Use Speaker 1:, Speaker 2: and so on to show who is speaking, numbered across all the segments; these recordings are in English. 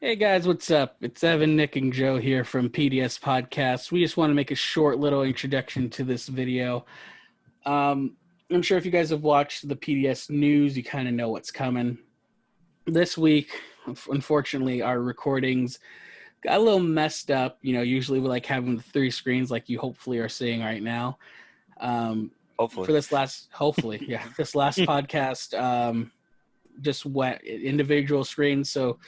Speaker 1: Hey guys, what's up? It's Evan, Nick, and Joe here from P.D.S podcast. We just want to make a short little introduction to this video. I'm sure if you guys have watched the P.D.S news, you kind of know what's coming. This week, unfortunately, our recordings got a little messed up. You know, usually we like having the three screens like you hopefully are seeing right now.
Speaker 2: Hopefully.
Speaker 1: For this last, this last podcast just went individual screens, so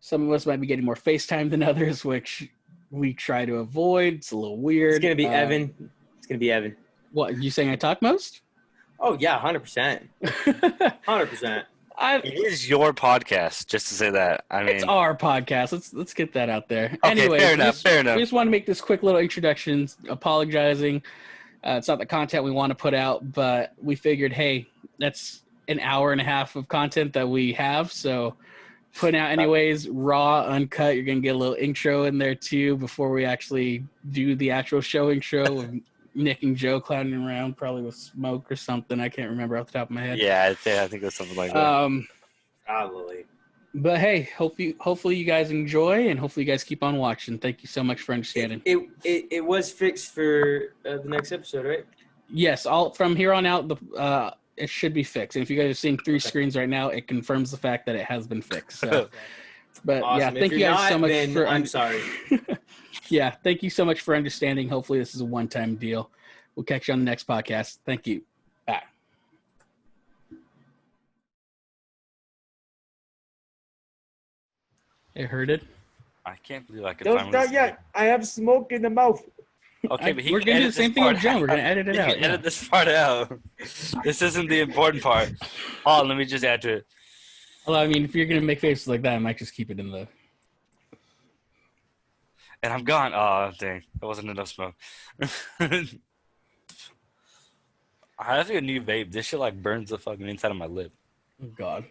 Speaker 1: some of us might be getting more FaceTime than others, which we try to avoid. It's a little weird.
Speaker 2: It's going to be Evan. It's going to be Evan.
Speaker 1: What, you saying I talk most?
Speaker 2: Oh, yeah, 100%. 100%.
Speaker 3: It is your podcast, just to say that. I mean,
Speaker 1: it's our podcast. Let's get that out there.
Speaker 3: Okay,
Speaker 1: Anyway,
Speaker 3: fair enough.
Speaker 1: We just want to make this quick little introduction, apologizing. It's not the content we want to put out, but we figured, hey, that's an hour and a half of content that we have, so putting out anyways, raw, uncut. You're going to get a little intro in there too before we actually do the actual showing show of Nick and Joe clowning around, probably with smoke or something. I can't remember off the top of my head.
Speaker 3: yeah, I think that's something like that.
Speaker 2: Probably.
Speaker 1: But hey, hopefully you guys enjoy, and hopefully you guys keep on watching. Thank you so much for understanding.
Speaker 2: It was fixed for the next episode, right?
Speaker 1: Yes, from here on out, it should be fixed. And if you guys are seeing three screens right now, it confirms the fact that it has been fixed. So, but
Speaker 2: Awesome.
Speaker 1: yeah, thank you guys so much for.
Speaker 2: I'm sorry.
Speaker 1: Yeah, thank you so much for understanding. Hopefully, this is a one-time deal. We'll catch you on the next podcast. Thank you. Bye. It hurted.
Speaker 3: I can't believe I could
Speaker 2: Don't
Speaker 3: finally
Speaker 2: start yet. I have smoke in the mouth.
Speaker 3: Okay, but
Speaker 1: we're going to do the same thing with Joe. We're going to edit it out.
Speaker 3: Edit this part out. This isn't the important part. Oh, let me just add to it.
Speaker 1: Well, I mean, if you're going to make faces like that, I might just keep it in the...
Speaker 3: And I'm gone. Oh, dang. That wasn't enough smoke. I have a new vape. This shit, like, burns the fucking inside of my lip.
Speaker 1: Oh, God.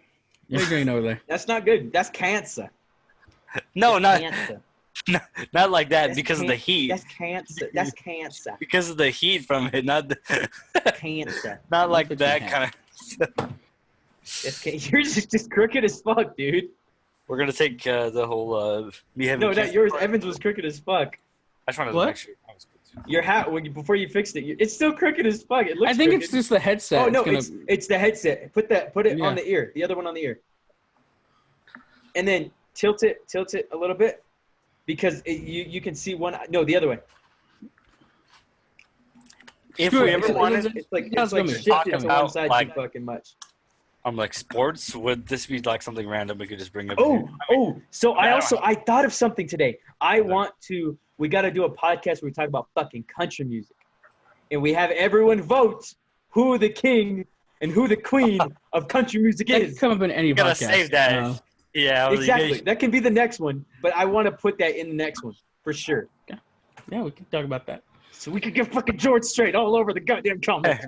Speaker 1: What are you doing over there?
Speaker 2: That's not good. That's cancer.
Speaker 3: No,
Speaker 2: That's cancer.
Speaker 3: not like that.
Speaker 2: That's
Speaker 3: because of the heat.
Speaker 2: That's cancer. That's cancer.
Speaker 3: Because of the heat from it, not the
Speaker 2: Cancer.
Speaker 3: not like
Speaker 1: Look
Speaker 3: that
Speaker 1: at
Speaker 3: kind of.
Speaker 2: You're just crooked as fuck, dude.
Speaker 3: We're gonna take the whole me having.
Speaker 2: No, not yours. Evans was crooked as fuck.
Speaker 3: I just wanted
Speaker 1: What?
Speaker 3: to make sure I was good too.
Speaker 2: Your hat, before you fixed it, it's still crooked as fuck. It looks
Speaker 1: I think
Speaker 2: crooked.
Speaker 1: it's just the headset.
Speaker 2: Oh no,
Speaker 1: It's
Speaker 2: it's the headset. Put it
Speaker 1: Yeah.
Speaker 2: on the ear. The other one on the ear. And then tilt it a little bit, because you can see one. No, the other way.
Speaker 3: If
Speaker 1: Screw
Speaker 3: we
Speaker 1: it.
Speaker 3: ever wanted,
Speaker 2: It's like
Speaker 1: That's gonna be
Speaker 2: shifted to
Speaker 3: about,
Speaker 2: one side
Speaker 3: like-
Speaker 2: too fucking much.
Speaker 3: like sports, would this be like something random we could just bring up?
Speaker 2: So
Speaker 3: I
Speaker 2: I thought of something today. We got to do a podcast where we talk about fucking country music, and we have everyone vote who the king and who the queen of country music
Speaker 1: That
Speaker 2: is.
Speaker 1: could come up in any
Speaker 3: You gotta
Speaker 1: podcast.
Speaker 3: save that. Yeah,
Speaker 2: Exactly. That can be the next one, but I want to put that in the next one for sure.
Speaker 1: Yeah, we can talk about that.
Speaker 2: So we could get fucking George Strait all over the goddamn comments.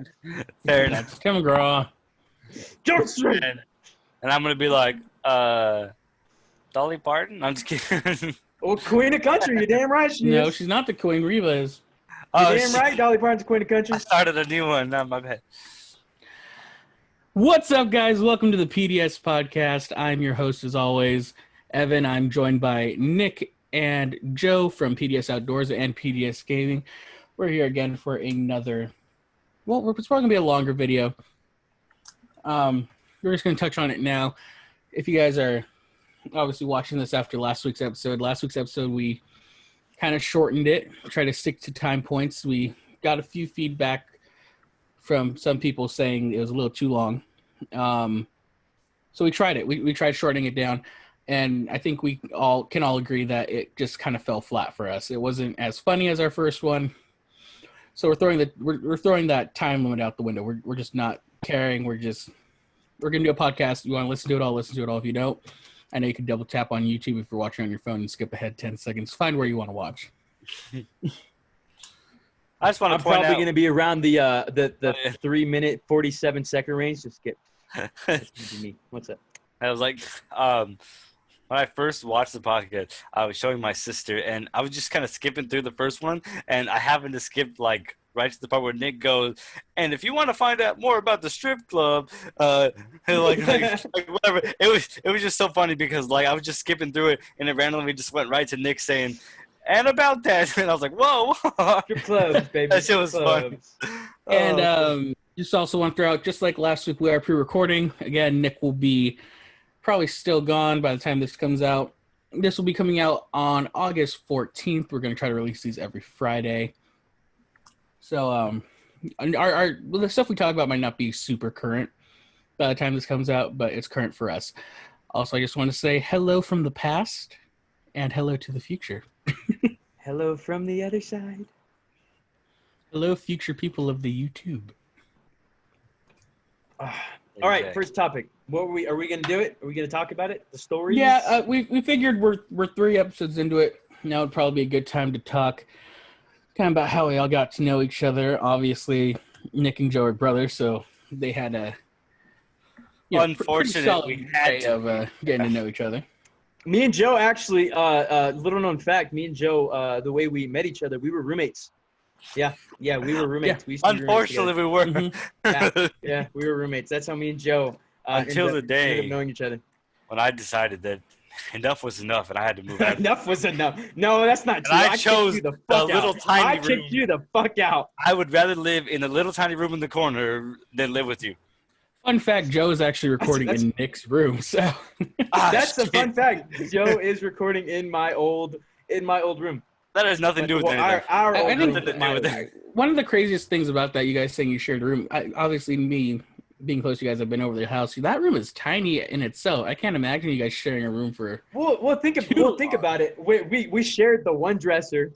Speaker 3: Fair enough.
Speaker 1: That's Tim McGraw.
Speaker 2: George Strait.
Speaker 3: And I'm gonna be like, Dolly Parton. I'm just kidding.
Speaker 2: Oh, queen of country. You're damn right she
Speaker 1: No,
Speaker 2: is.
Speaker 1: she's not the Queen. Reba is.
Speaker 2: You're damn
Speaker 3: shit.
Speaker 2: right Dolly Parton's queen of country.
Speaker 3: I started a new one. Not my bad.
Speaker 1: What's up, guys? Welcome to the PDS podcast. I'm your host, as always, Evan. I'm joined by Nick and Joe from PDS Outdoors and PDS Gaming. We're here again for another, it's probably going to be a longer video. We're just going to touch on it now. If you guys are obviously watching this after last week's episode, we kind of shortened it, tried to stick to time points. We got a few feedback from some people saying it was a little too long. So we tried it. We tried shortening it down, and I think we can all agree that it just kind of fell flat for us. It wasn't as funny as our first one. So we're throwing that time limit out the window. We're just not caring. We're gonna do a podcast. You want to listen to it all, listen to it all. If you don't, I know you can double tap on YouTube if you're watching on your phone and skip ahead 10 seconds. Find where you want to watch.
Speaker 3: I just want
Speaker 2: I'm
Speaker 3: to point
Speaker 2: probably
Speaker 3: out.
Speaker 2: going to be around the 3 minute 47 second range. Just skip. That's gonna be me. What's up?
Speaker 3: I was like, when I first watched the podcast, I was showing my sister, and I was just kind of skipping through the first one, and I happened to skip like right to the part where Nick goes, and if you want to find out more about the strip club, like whatever. It was just so funny because like I was just skipping through it, and it randomly just went right to Nick saying, "And about that," and I was like, "Whoa!"
Speaker 2: Strip clubs, baby.
Speaker 3: That shit
Speaker 2: Strip
Speaker 3: was fun.
Speaker 2: clubs.
Speaker 1: And just also want to throw out, just like last week, we are pre-recording. Again, Nick will be probably still gone by the time this comes out. This will be coming out on August 14th. We're going to try to release these every Friday. So the stuff we talk about might not be super current by the time this comes out, but it's current for us. Also, I just want to say hello from the past and hello to the future.
Speaker 2: Hello from the other side.
Speaker 1: Hello, future people of the YouTube.
Speaker 2: All right, first topic. Are we going to do it? Are we going to talk about it? The stories?
Speaker 1: Yeah, we figured we're 3 episodes into it. Now would probably be a good time to talk kind of about how we all got to know each other. Obviously, Nick and Joe are brothers, so they had a
Speaker 3: unfortunately
Speaker 1: way of getting to know each other.
Speaker 2: Me and Joe actually, little known fact, me and Joe, the way we met each other, we were roommates. Yeah, we were roommates.
Speaker 1: Yeah.
Speaker 2: We used to be
Speaker 3: Unfortunately, we were.
Speaker 1: Mm-hmm.
Speaker 2: Yeah, we were roommates. That's how me and Joe
Speaker 3: until the
Speaker 2: ended
Speaker 3: day
Speaker 2: up knowing each other.
Speaker 3: when I decided that enough was enough and I had to move out.
Speaker 2: Enough was enough. No, that's not true.
Speaker 3: I chose
Speaker 2: kicked you the fuck
Speaker 3: little
Speaker 2: out.
Speaker 3: tiny
Speaker 2: I
Speaker 3: room.
Speaker 2: kicked you the fuck out.
Speaker 3: I would rather live in a little tiny room in the corner than live with you.
Speaker 1: Fun fact, Joe is actually recording in Nick's room, so
Speaker 2: that's a fun fact. Joe is recording in my old room.
Speaker 3: That has nothing to do with anything.
Speaker 2: Our old room.
Speaker 3: Nothing to do with that.
Speaker 1: one of the craziest things about that, you guys saying you shared a room, obviously me being close to you guys, I've been over their house. That room is tiny in itself. I can't imagine you guys sharing a room for.
Speaker 2: Well, think about it. We shared the one dresser,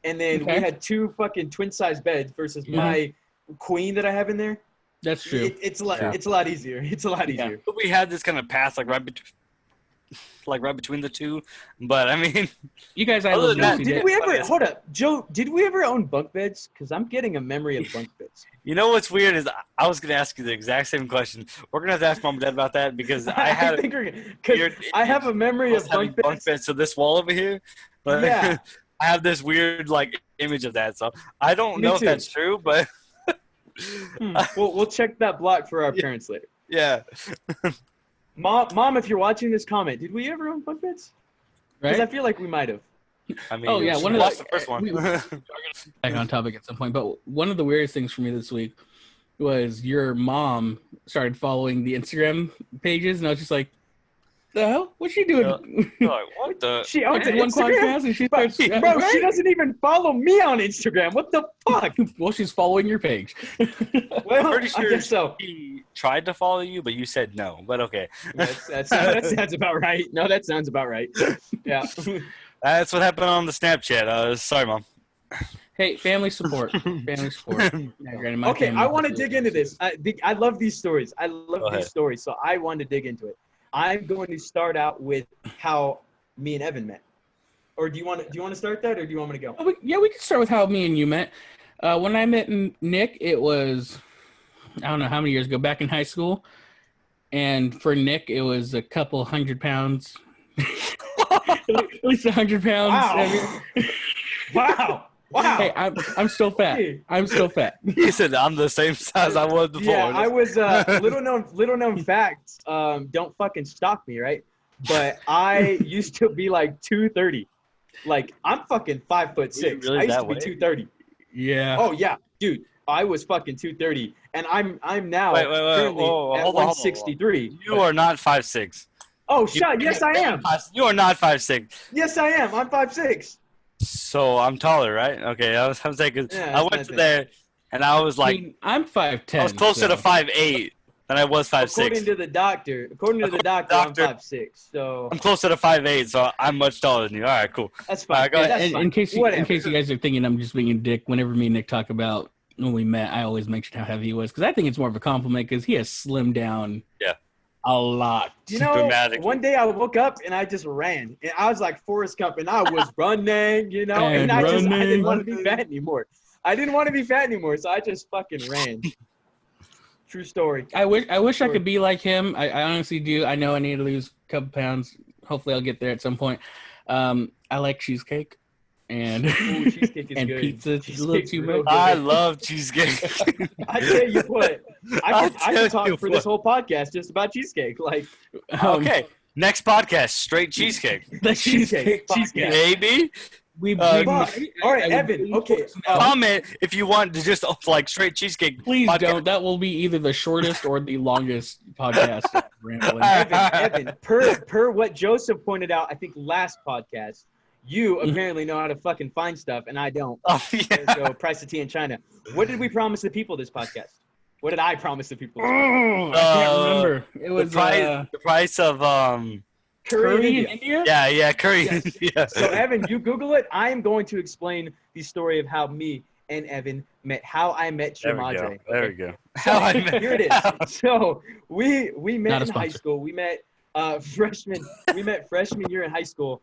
Speaker 2: and then we had 2 fucking twin size beds versus my queen that I have in there.
Speaker 1: That's true.
Speaker 2: It's a lot easier. It's a lot easier.
Speaker 3: But we had this kind of path like right between the two. But I mean,
Speaker 1: you guys,
Speaker 2: did we ever? Hold up, Joe. Did we ever own bunk beds? Because I'm getting a memory of bunk beds.
Speaker 3: You know what's weird is I was gonna ask you the exact same question. We're gonna have to ask mom and dad about that because I
Speaker 2: have a memory of bunk beds.
Speaker 3: So this wall over here, but
Speaker 2: yeah,
Speaker 3: I have this weird like image of that. So I don't know if that's true, but
Speaker 2: we'll check that block for our parents later.
Speaker 3: Yeah.
Speaker 2: Mom, if you're watching this, comment. Did we ever own bunk beds? Because I feel like we might have.
Speaker 3: I mean, the first one.
Speaker 1: Back on topic at some point, but one of the weirdest things for me this week was your mom started following the Instagram pages, and I was just like, "The hell? What's she doing?"
Speaker 3: Like, what the?
Speaker 2: She owns
Speaker 1: one podcast, and she starts.
Speaker 2: Bro, she doesn't even follow me on Instagram. What the fuck?
Speaker 1: Well, she's following your page.
Speaker 2: Well,
Speaker 3: pretty sure
Speaker 2: I guess so.
Speaker 3: She tried to follow you, but you said no. But okay.
Speaker 2: That sounds about right. No, that sounds about right. Yeah.
Speaker 3: That's what happened on the Snapchat. Sorry, Mom.
Speaker 1: Hey, family support. Family support.
Speaker 2: Okay, I want to dig into this. I love these stories. I love these stories, so I want to dig into it. I'm going to start out with how me and Evan met. Or do you want to start that, or do you want me to go?
Speaker 1: Yeah, we can start with how me and you met. When I met Nick, it was, I don't know how many years ago, back in high school. And for Nick, it was a couple 100 pounds. At least 100 pounds.
Speaker 2: Wow.
Speaker 1: Hey, I'm still fat. I'm still fat.
Speaker 3: He said I'm the same size I was before.
Speaker 2: Yeah, I was little known fact. Don't fucking stalk me, right? But I used to be like 230. Like I'm fucking 5'6".
Speaker 3: Really
Speaker 2: I used to be 230.
Speaker 1: Yeah.
Speaker 2: Oh yeah, dude. I was fucking 230, and I'm now currently at 163.
Speaker 3: You are not 5'6".
Speaker 2: Oh shut! Yes, I am.
Speaker 3: You are not 5'6".
Speaker 2: Yes, I am. I'm 5'6".
Speaker 3: So I'm taller, right? Okay, I was thinking.
Speaker 2: Yeah,
Speaker 3: I went to there, and I was like,
Speaker 1: I mean, I'm 5'10".
Speaker 3: I was closer to 5'8" than I was 5'6".
Speaker 2: According to the doctor, I'm 5'6". So
Speaker 3: I'm closer to 5'8", so I'm much taller than you. All right, cool.
Speaker 2: That's fine.
Speaker 3: Go ahead.
Speaker 1: In case you guys are thinking I'm just being a dick, whenever me and Nick talk about when we met, I always mention how heavy he was because I think it's more of a compliment because he has slimmed down.
Speaker 3: Yeah.
Speaker 1: A lot.
Speaker 2: You know, one day I woke up and I just ran. And I was like Forrest Gump, and I was running, you know, and I didn't want to be fat anymore. So I just fucking ran. True story.
Speaker 1: I wish I could be like him. I honestly do. I know I need to lose a couple pounds. Hopefully I'll get there at some point. I like cheesecake. and
Speaker 2: Ooh, cheesecake is
Speaker 1: and
Speaker 2: good.
Speaker 1: pizza a little
Speaker 2: Cheesecake's
Speaker 1: too
Speaker 2: real
Speaker 1: much.
Speaker 2: good.
Speaker 3: I love cheesecake.
Speaker 2: I tell you what, I could
Speaker 3: tell you
Speaker 2: talk for this
Speaker 3: what.
Speaker 2: whole podcast just about cheesecake. Like
Speaker 3: Okay, next podcast, straight cheesecake.
Speaker 1: The
Speaker 2: cheesecake,
Speaker 1: cheesecake.
Speaker 3: Maybe.
Speaker 1: We
Speaker 2: fuck.
Speaker 1: I
Speaker 2: All right,
Speaker 1: would
Speaker 2: Evan.
Speaker 1: really
Speaker 2: Okay,
Speaker 1: force now.
Speaker 3: Comment if you want to just like straight cheesecake.
Speaker 1: Please
Speaker 3: podcast.
Speaker 1: don't. That will be either the shortest or the longest podcast. Rambling.
Speaker 2: Evan. Per what Joseph pointed out, I think last podcast, you
Speaker 1: Mhm.
Speaker 2: apparently know how to fucking find stuff, and I don't.
Speaker 3: Oh, yeah.
Speaker 2: So price of tea in China. What did we promise the people this podcast? What did I promise the people? This
Speaker 1: Oh, I can't remember. It was
Speaker 3: the price of
Speaker 1: curry in India.
Speaker 3: yeah, curry.
Speaker 2: Yes.
Speaker 3: Yeah.
Speaker 2: So Evan, you Google it. I am going to explain the story of how me and Evan met. How I met your
Speaker 3: There we go.
Speaker 2: madre.
Speaker 3: There we go.
Speaker 2: So, here it is. So we met
Speaker 1: Not a
Speaker 2: in high
Speaker 1: sponsor.
Speaker 2: school. We met freshman. We met freshman year in high school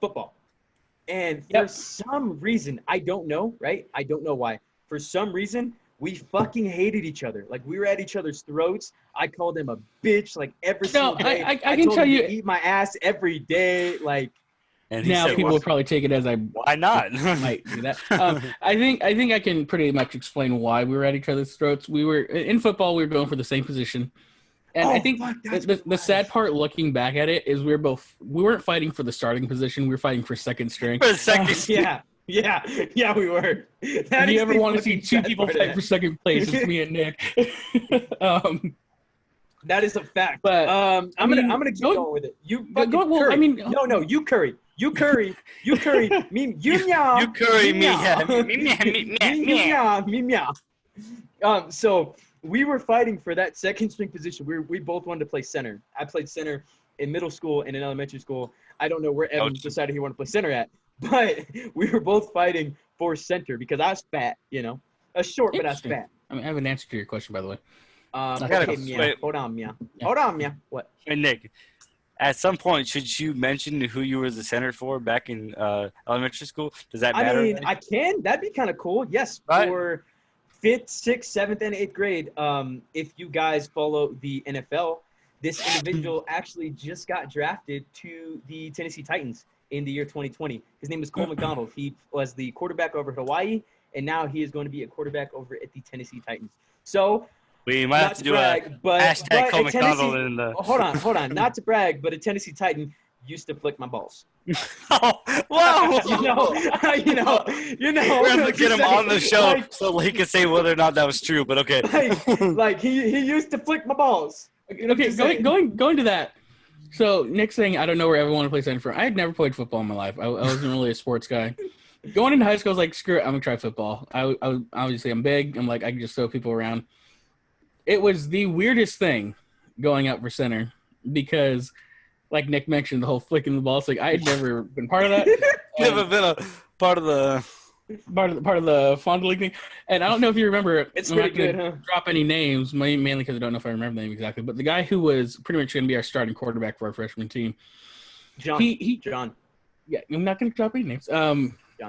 Speaker 2: football. And for
Speaker 1: Yep.
Speaker 2: some reason, I don't know, right? I don't know why. For some reason, we fucking hated each other. Like we were at each other's throats. I called him a bitch like every single day.
Speaker 1: I can
Speaker 2: told
Speaker 1: tell
Speaker 2: him
Speaker 1: you.
Speaker 2: to eat my ass every day. Like
Speaker 3: And he
Speaker 1: Now
Speaker 3: said,
Speaker 1: people
Speaker 3: well,
Speaker 1: would probably take it as I
Speaker 3: why not?
Speaker 1: might do that. I think I can pretty much explain why we were at each other's throats. We were in football. We were going for the same position, and I think
Speaker 2: fuck, that's
Speaker 1: the
Speaker 2: what it was.
Speaker 1: sad part, looking back at it, is we weren't fighting for the starting position. We were fighting for second string.
Speaker 3: For a second.
Speaker 2: Yeah, we were.
Speaker 1: If you ever want to see two people fight for second place, it's me and Nick.
Speaker 2: That is a fact.
Speaker 1: But,
Speaker 2: I'm
Speaker 1: I mean,
Speaker 2: gonna keep
Speaker 1: go-
Speaker 2: going with it. You
Speaker 1: go-
Speaker 2: fucking
Speaker 1: well,
Speaker 2: curry.
Speaker 1: I mean-
Speaker 2: no, you curry. You curry. You curry. Me, you meow.
Speaker 3: You curry me, yeah.
Speaker 2: meow.
Speaker 3: Me, meow, me, meow,
Speaker 2: Me
Speaker 3: meow.
Speaker 2: meow. Me meow. So we were fighting for that second string position. We both wanted to play center. I played center in middle school and in elementary school. I don't know where Evan
Speaker 3: Ouch.
Speaker 2: decided he wanted to play center at, but we were both fighting for center because I was fat, I was short, but I was
Speaker 1: Interesting.
Speaker 2: fat.
Speaker 1: I mean, I have an answer to your question, by the way.
Speaker 3: gotta-
Speaker 2: Okay, meow.
Speaker 3: wait.
Speaker 2: Hold on, meow.
Speaker 1: Yeah.
Speaker 2: Hold on, meow. What?
Speaker 3: Hey, Nick, at some point, should you mention who you were the center for back in elementary school? Does that
Speaker 2: I
Speaker 3: matter?
Speaker 2: mean, I can. That'd be kind of cool. Yes,
Speaker 3: Right.
Speaker 2: for 5th, 6th, 7th, and 8th grade. If you guys follow the NFL, this individual actually just got drafted to the Tennessee Titans in the year 2020. His name is Cole McDonald. He was the quarterback over Hawaii, and now he is going to be a quarterback over at the Tennessee Titans. So,
Speaker 3: we might
Speaker 2: not
Speaker 3: have to
Speaker 2: to
Speaker 3: do
Speaker 2: brag,
Speaker 3: a
Speaker 2: but
Speaker 3: hashtag Cole
Speaker 2: a Tennessee-
Speaker 3: McDonald in the.
Speaker 2: hold on. Not to brag, but a Tennessee Titan used to flick my balls.
Speaker 3: Oh, whoa!
Speaker 2: you know.
Speaker 3: We're gonna get him on the show
Speaker 2: Like,
Speaker 3: so he can say whether or not that was true. But okay.
Speaker 2: like he used to flick my balls.
Speaker 1: Okay,
Speaker 2: Just saying.
Speaker 1: going to that. So Nick's saying I don't know where everyone want to play center for. I had never played football in my life. I wasn't really a sports guy. Going into high school, I was like, screw it, I'm gonna try football. I obviously I'm big. I'm like I can just throw people around. It was the weirdest thing going out for center because, like Nick mentioned, the whole flicking the ball. It's like I had never been part of that.
Speaker 3: Never been a part of the.
Speaker 1: part of the fondling thing. And I don't know if you remember.
Speaker 2: It's
Speaker 1: I'm
Speaker 2: pretty
Speaker 1: not
Speaker 2: good,
Speaker 1: gonna
Speaker 2: huh?
Speaker 1: drop any names, mainly because I don't know if I remember the name exactly. But the guy who was pretty much going to be our starting quarterback for our freshman team.
Speaker 2: John.
Speaker 1: John. Yeah, I'm not going to drop any names.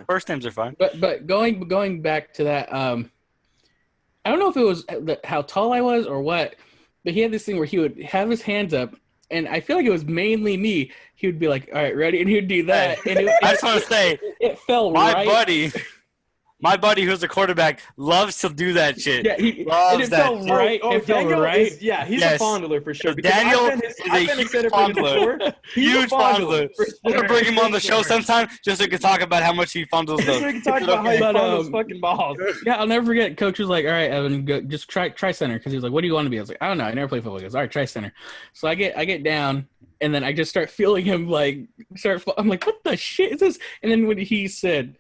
Speaker 3: First names are fine.
Speaker 1: But going back to that, I don't know if it was how tall I was or what, but he had this thing where he would have his hands up, and I feel like it was mainly me. He would be like, "All right, ready," and he would do that, and
Speaker 3: I just want to say,
Speaker 1: it fell
Speaker 3: my
Speaker 1: right.
Speaker 3: buddy who's a quarterback loves to do that shit.
Speaker 1: Yeah, he
Speaker 3: Loves
Speaker 1: and it
Speaker 3: that
Speaker 1: fell
Speaker 3: shit.
Speaker 1: right.
Speaker 2: Oh,
Speaker 1: it fell
Speaker 2: Daniel
Speaker 1: right.
Speaker 2: is, yeah, he's
Speaker 3: Yes.
Speaker 2: a fondler for sure.
Speaker 3: So
Speaker 2: because
Speaker 3: Daniel
Speaker 2: I've been
Speaker 3: is
Speaker 2: I've
Speaker 3: a
Speaker 2: been
Speaker 3: huge
Speaker 2: center for him
Speaker 3: fondler.
Speaker 2: before. He's
Speaker 3: Huge
Speaker 2: a fondler.
Speaker 3: fondler.
Speaker 2: for
Speaker 3: I'm gonna
Speaker 2: sure,
Speaker 3: bring him on
Speaker 2: for
Speaker 3: the show
Speaker 2: sure.
Speaker 3: sometime just so we can talk about how much he fondles
Speaker 2: Just so we
Speaker 3: those.
Speaker 2: can talk about how he
Speaker 1: But,
Speaker 2: fondles fucking balls.
Speaker 1: Yeah, I'll never forget. Coach was like, "All right, Evan, go, just try center," because he was like, "What do you want to be?" I was like, "I don't know. I never played football." He goes, "All right, try center." So I get down, and then I just start feeling him I'm like, "What the shit is this?" And then when he said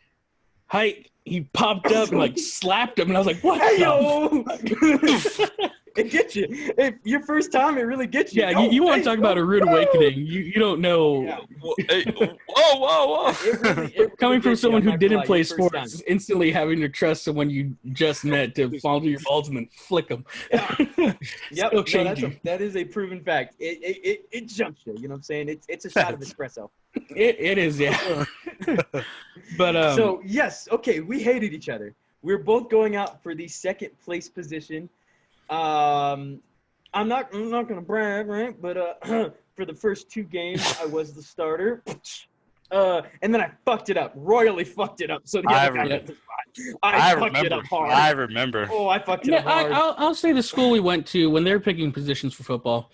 Speaker 1: height, he popped up and like slapped him, and I was like, "What?"
Speaker 2: Hey
Speaker 1: the
Speaker 2: yo! It gets you. If your first time, it really gets you.
Speaker 1: Yeah,
Speaker 2: Yo,
Speaker 1: you want
Speaker 2: hey,
Speaker 1: to talk about a rude
Speaker 2: yo.
Speaker 1: awakening. You don't know.
Speaker 2: Yeah.
Speaker 3: Whoa!
Speaker 2: It really
Speaker 1: Coming from
Speaker 2: gets you,
Speaker 1: someone
Speaker 2: I'm
Speaker 1: who
Speaker 2: not gonna
Speaker 1: didn't
Speaker 2: lie,
Speaker 1: play
Speaker 2: your first
Speaker 1: sports,
Speaker 2: time.
Speaker 1: instantly having to trust someone you just met to fondle your balls and then flick them.
Speaker 2: Yep,
Speaker 1: So
Speaker 2: no,
Speaker 1: changing.
Speaker 2: that is a proven fact. It jumps you. You know what I'm saying? It's a shot of espresso.
Speaker 1: It is, yeah. But
Speaker 2: So yes, okay, we hated each other. We're both going out for the second place position. I'm not gonna brag, right? But for the first two games, I was the starter. And then I fucked it up, royally fucked it up. So the other guy got the spot. I fucked it up hard.
Speaker 3: I remember.
Speaker 2: Oh, I fucked it up hard.
Speaker 1: I'll say the school we went to when they're picking positions for football,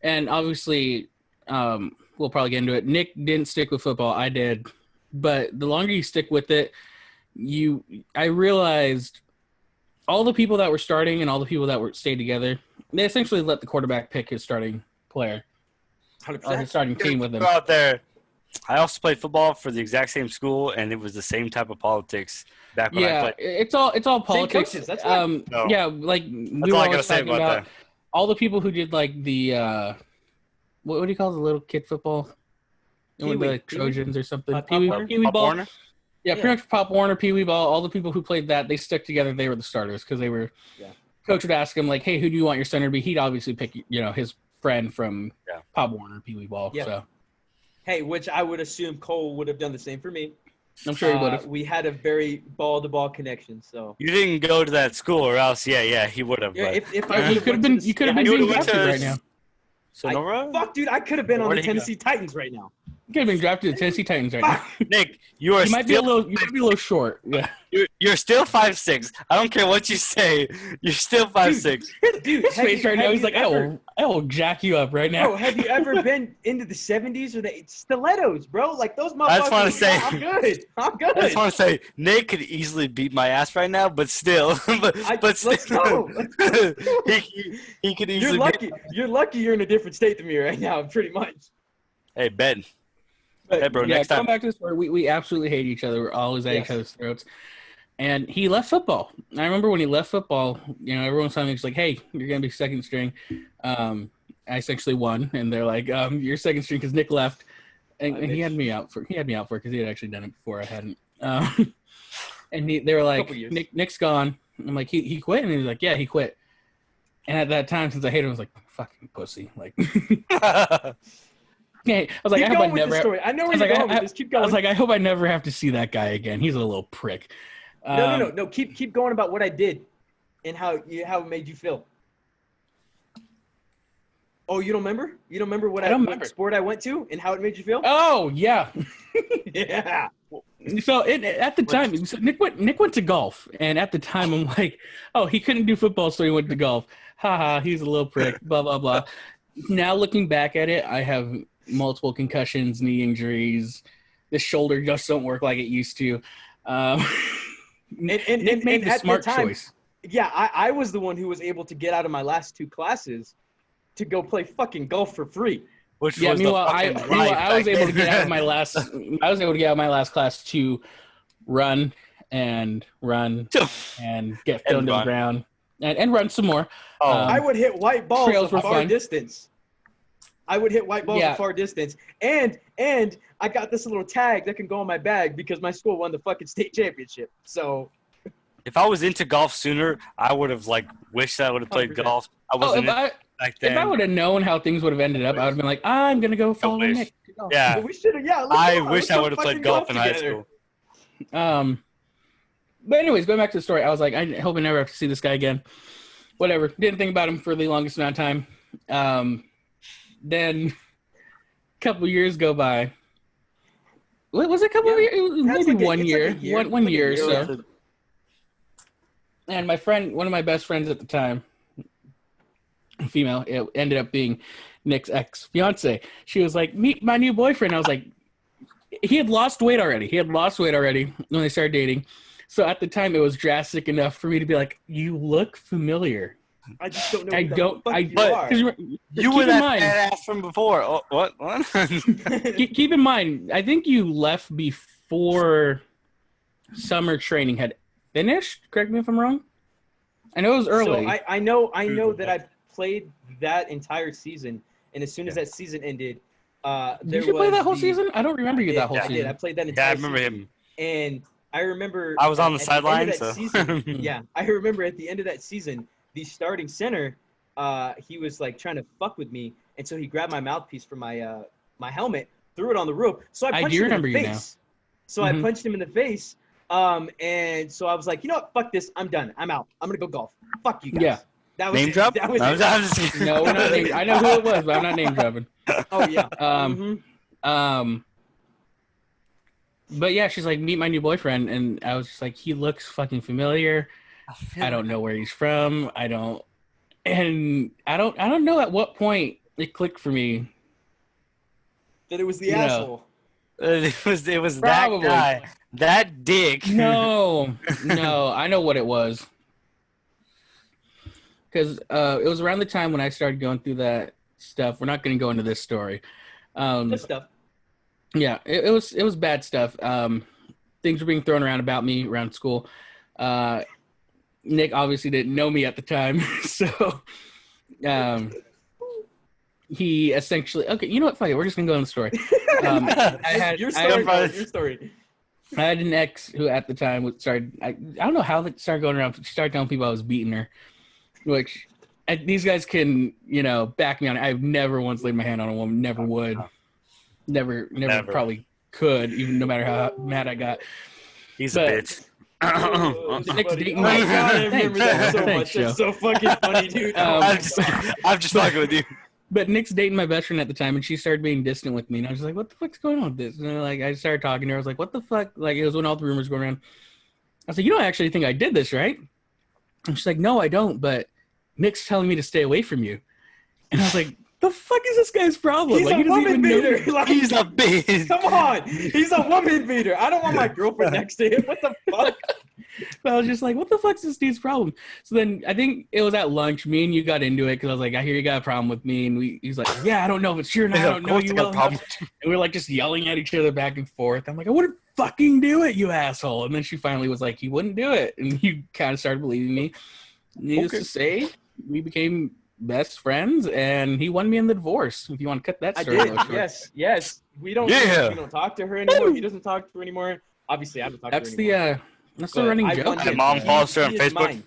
Speaker 1: and obviously, we'll probably get into it. Nick didn't stick with football. I did, but the longer you stick with it, I realized all the people that were starting and all the people that were stayed together, they essentially let the quarterback pick his starting player,
Speaker 2: 100%.
Speaker 1: or his starting team with him.
Speaker 3: Out there. I also played football for the exact same school, and it was the same type of politics back when I played.
Speaker 1: It's all politics.
Speaker 2: Coaches, that's right.
Speaker 3: No.
Speaker 1: Yeah, like we
Speaker 3: That's
Speaker 1: were
Speaker 3: all I
Speaker 1: always
Speaker 3: gotta say
Speaker 1: talking
Speaker 3: about
Speaker 1: about
Speaker 3: that.
Speaker 1: all the people who did like the what do you call the little kid football?
Speaker 2: Pee-wee.
Speaker 1: The Trojans or something.
Speaker 2: Pop
Speaker 1: Pee-wee
Speaker 2: Warner?
Speaker 1: Pee-wee
Speaker 3: Pop
Speaker 1: ball.
Speaker 3: Warner?
Speaker 1: Yeah, pretty much Pop Warner, Pee-wee ball. All the people who played that, they stuck together. They were the starters because they were.
Speaker 2: Yeah.
Speaker 1: Coach would ask him like, "Hey, who do you want your center to be?" He'd obviously pick his friend from Pop Warner, Pee-wee ball.
Speaker 2: Yeah.
Speaker 1: So
Speaker 2: Hey, which I would assume Cole would have done the same for me.
Speaker 1: I'm sure he would have.
Speaker 2: We had a very ball-to-ball connection, so.
Speaker 3: You didn't go to that school, or else, he would have.
Speaker 2: Yeah,
Speaker 3: but
Speaker 2: if I
Speaker 1: You could have been. You could have been
Speaker 3: you
Speaker 1: being
Speaker 3: would've went
Speaker 1: drafted
Speaker 3: to-
Speaker 1: right now.
Speaker 3: Sonora?
Speaker 2: Fuck, dude, I could have been on
Speaker 3: Where
Speaker 2: the
Speaker 3: did he go?
Speaker 2: Tennessee Titans right now.
Speaker 1: You could have been drafted to Tennessee Titans right now.
Speaker 3: Nick, you are
Speaker 1: You might be a
Speaker 3: still
Speaker 1: little. You might be a little short. Yeah.
Speaker 3: you're still 5'6". I don't care what you say. You're still 5'6".
Speaker 2: Dude,
Speaker 1: His face right now. He's like, I will jack you up right now.
Speaker 2: Bro, have you ever been into the 70s or the stilettos, bro? Like those motherfuckers.
Speaker 3: I just wanna say-
Speaker 2: I'm good. I'm good.
Speaker 3: I just want to say, Nick could easily beat my ass right now, but still,
Speaker 2: Let's go.
Speaker 3: he could
Speaker 2: You're
Speaker 3: easily.
Speaker 2: lucky. You're lucky you're in a different state than me right now, pretty much.
Speaker 3: Hey, Ben.
Speaker 1: But,
Speaker 3: Hey, bro, next
Speaker 1: come
Speaker 3: time.
Speaker 1: back to the story. We absolutely hate each other. We're always at each other's throats. And he left football. I remember when he left football, everyone's telling me, he's like, hey, you're going to be second string. I essentially won. And they're like, you're second string because Nick left. And he had me out for it because he had actually done it before I hadn't. And they were like, Nick's gone. I'm like, he quit? And he was like, yeah, he quit. And at that time, since I hated him, I was like, fucking pussy. Like, I was like,
Speaker 2: Keep
Speaker 1: I hope I
Speaker 2: going with the
Speaker 1: never.
Speaker 2: story. I know where
Speaker 1: I was
Speaker 2: you're
Speaker 1: like,
Speaker 2: going with this. Keep going.
Speaker 1: I was like, I hope I never have to see that guy again. He's a little prick.
Speaker 2: No. Keep going about what I did and how it made you feel. Oh, you don't remember? You don't remember what sport I went to and how it made you feel?
Speaker 1: Oh yeah.
Speaker 2: Yeah.
Speaker 1: So at the time, so Nick went to golf, and at the time I'm like, oh, he couldn't do football, so he went to golf. Haha, he's a little prick. Blah blah blah. Now looking back at it, I have multiple concussions, knee injuries. The shoulder just don't work like it used to. Nick made the smart choice.
Speaker 2: Yeah, I was the one who was able to get out of my last two classes to go play fucking golf for free.
Speaker 1: Meanwhile, I was able to get out of my last. I was able to get out of my last class to run and get filled into the ground and run some more.
Speaker 2: I would hit white balls a far
Speaker 1: fun.
Speaker 2: distance. I would hit white balls a far distance, and I got this little tag that can go on my bag because my school won the fucking state championship. So,
Speaker 3: if I was into golf sooner, I would have wished I would have played
Speaker 2: 100%.
Speaker 3: golf. I wasn't back then.
Speaker 1: If I would have known how things would have ended up, I would have been like, I'm gonna go follow Nick.
Speaker 3: Yeah,
Speaker 2: but we should have. Yeah,
Speaker 3: I wish I would have played golf in high school.
Speaker 1: But anyways, going back to the story, I was like, I hope I never have to see this guy again. Whatever. Didn't think about him for the longest amount of time. Then a couple years go by. Was it a couple of years? Maybe
Speaker 2: like
Speaker 1: 1 year.
Speaker 2: Like a year.
Speaker 1: One year or
Speaker 2: Yeah.
Speaker 1: so. And my friend, one of my best friends at the time, female, it ended up being Nick's ex-fiance. She was like, meet my new boyfriend. I was like, he had lost weight already. When they started dating. So at the time, it was drastic enough for me to be like, you look familiar.
Speaker 2: I just don't know.
Speaker 3: You were that badass from before. Oh, what?
Speaker 1: Keep in mind, I think you left before summer training had finished. Correct me if I'm wrong. I know it was early.
Speaker 2: So I know that I played that entire season, and as soon as that season ended,
Speaker 1: did you play that whole season? I don't remember you that whole season.
Speaker 2: I did. I played that entire season.
Speaker 3: I remember him.
Speaker 2: And I remember
Speaker 3: I was on the sideline.
Speaker 2: Yeah, I remember at the end of that season, the starting center, he was like trying to fuck with me, and so he grabbed my mouthpiece from my my helmet, threw it on the roof. So I punched him in the face. I punched him in the face. And so I was like, you know what? Fuck this. I'm done. I'm out. I'm gonna go golf. Fuck you guys.
Speaker 1: Yeah.
Speaker 2: That was
Speaker 3: name drop?
Speaker 2: That was
Speaker 1: No, we're not I know who it was, but I'm not name dropping.
Speaker 2: Oh yeah.
Speaker 1: But yeah, she's like, meet my new boyfriend, and I was just like, he looks fucking familiar. I don't know where he's from. I don't know at what point it clicked for me.
Speaker 2: That it was the
Speaker 1: You know,
Speaker 2: asshole.
Speaker 3: It was
Speaker 1: Probably.
Speaker 3: that guy, that dick.
Speaker 1: No, I know what it was. Because it was around the time when I started going through that stuff. We're not going to go into this story.
Speaker 2: Good stuff.
Speaker 1: Yeah, it was bad stuff. Things were being thrown around about me around school. Nick obviously didn't know me at the time, so he essentially you know what? Fuck it, we're just gonna go on the story.
Speaker 2: Your story.
Speaker 1: I had an ex who at the time started. I don't know how it started going around. She started telling people I was beating her, which these guys can back me on. I've never once laid my hand on a woman. Never would. Never. Probably could, even no matter how mad I got.
Speaker 3: He's a bitch.
Speaker 1: Nick's dating
Speaker 2: oh my god, I remember that so much. That's so fucking funny, dude.
Speaker 3: I'm just fucking with you.
Speaker 1: But Nick's dating my best friend at the time, and she started being distant with me. And I was like, what the fuck's going on with this? And then, I started talking to her. I was like, what the fuck? It was when all the rumors were going around. I was like, you don't actually think I did this, right? And she's like, no, I don't. But Nick's telling me to stay away from you. And I was like, the fuck is this guy's problem?
Speaker 2: He's a woman beater.
Speaker 3: He's a bitch.
Speaker 2: Come on. He's a woman beater. I don't want my girlfriend next to him. What the fuck?
Speaker 1: But I was just like, what the fuck's this dude's problem? So then I think it was at lunch. Me and you got into it because I was like, I hear you got a problem with me. And he's like, yeah, I don't know if it's true or not. I don't know you well enough. And we were like just yelling at each other back and forth. I'm like, I wouldn't fucking do it, you asshole. And then she finally was like, you wouldn't do it. And you kind of started believing me. Needless to say, we became best friends, and he won me in the divorce. If you want to cut that story,
Speaker 2: I did. Yes. We don't talk to her anymore. He doesn't talk to her anymore. Obviously, I haven't talked to her anymore.
Speaker 1: That's the running joke.
Speaker 3: My mom follows her on Facebook.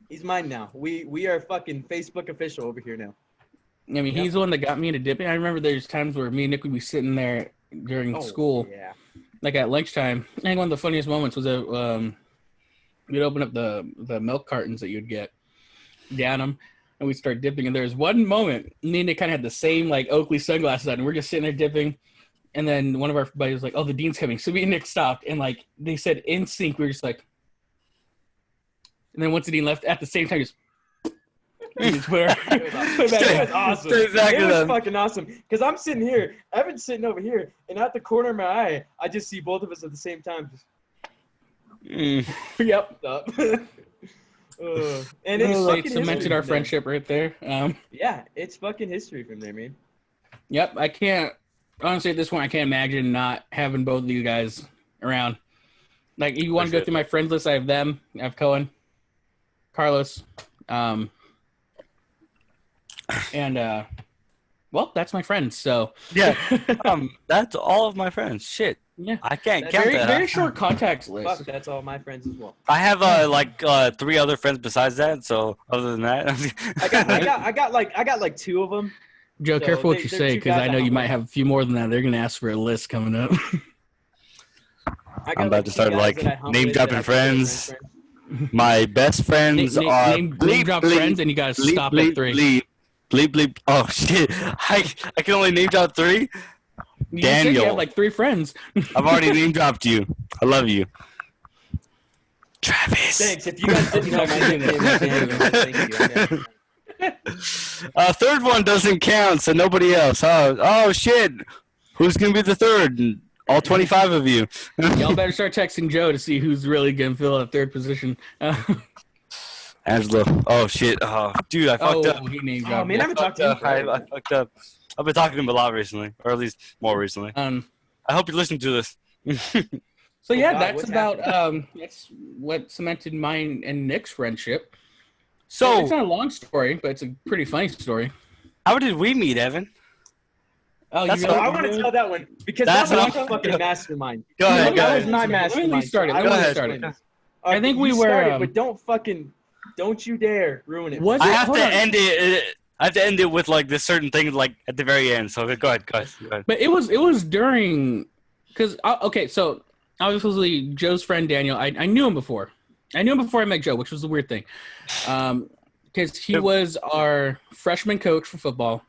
Speaker 2: He's mine now. We are fucking Facebook official over here now.
Speaker 1: I mean, he's the one that got me into dipping. I remember there's times where me and Nick would be sitting there during school, at lunchtime. I think one of the funniest moments was you'd open up the milk cartons that you'd get, down them, and we'd start dipping. And there was one moment, me and Nick kind of had the same Oakley sunglasses on, and we're just sitting there dipping. And then one of our buddies was like, "Oh, the dean's coming." So me and Nick stopped, and they said in sync, we were just like. And then once the dean left, at the same time, just put our.
Speaker 2: It was awesome. Exactly. It was fucking awesome. Because I'm sitting here, Evan's sitting over here, and at the corner of my eye, I just see both of us at the same time.
Speaker 1: Yep.
Speaker 2: And it
Speaker 1: cemented our friendship right there.
Speaker 2: Yeah, it's fucking history from there, man.
Speaker 1: Yep, I can't. Honestly, at this point, I can't imagine not having both of you guys around. You want to go through my friends list? I have them. I have Cohen, Carlos, and well, that's my friends. So
Speaker 3: yeah, that's all of my friends. Shit,
Speaker 1: yeah,
Speaker 3: I can't count that.
Speaker 1: Very short contacts list.
Speaker 2: Fuck, that's all my friends as well.
Speaker 3: I have 3 other friends besides that. So other than that,
Speaker 2: I got 2 of them.
Speaker 1: Joe, careful what you say, because I know you might have a few more than that. They're going to ask for a list coming up.
Speaker 3: I'm about to start name dropping friends. My best friends are
Speaker 1: name drop friends, and you got to stop at 3.
Speaker 3: Bleep. Oh shit! I can only name drop 3.
Speaker 1: You
Speaker 3: Daniel,
Speaker 1: said you have 3 friends.
Speaker 3: I've already name dropped you. I love you. Travis.
Speaker 2: Thanks. If you guys didn't know my name, thank you.
Speaker 3: Third one doesn't count, so nobody else. Oh shit! Who's gonna be the third? All 25 of you.
Speaker 1: Y'all better start texting Joe to see who's really gonna fill that 3rd position.
Speaker 3: Angelo. Oh shit! Oh, dude, I fucked up.
Speaker 1: He named dropped.
Speaker 2: Man, I haven't talked to him.
Speaker 3: I fucked up. I've been talking to him a lot recently, or at least more recently. I hope you listen to this.
Speaker 1: So yeah, that's what cemented mine and Nick's friendship. So it's not a long story, but it's a pretty funny story.
Speaker 3: How did we meet, Evan?
Speaker 2: Oh, I want to tell that one because that was my fucking mastermind.
Speaker 3: Go ahead.
Speaker 2: That was my mastermind.
Speaker 1: Let me start it. I think we were.
Speaker 2: But don't you dare ruin it.
Speaker 3: I have to end it. I have to end it with this certain thing at the very end. So go ahead.
Speaker 1: But it was during, because so obviously Joe's friend Daniel, I knew him before. I knew him before I met Joe, which was the weird thing. Because he was our freshman coach for football.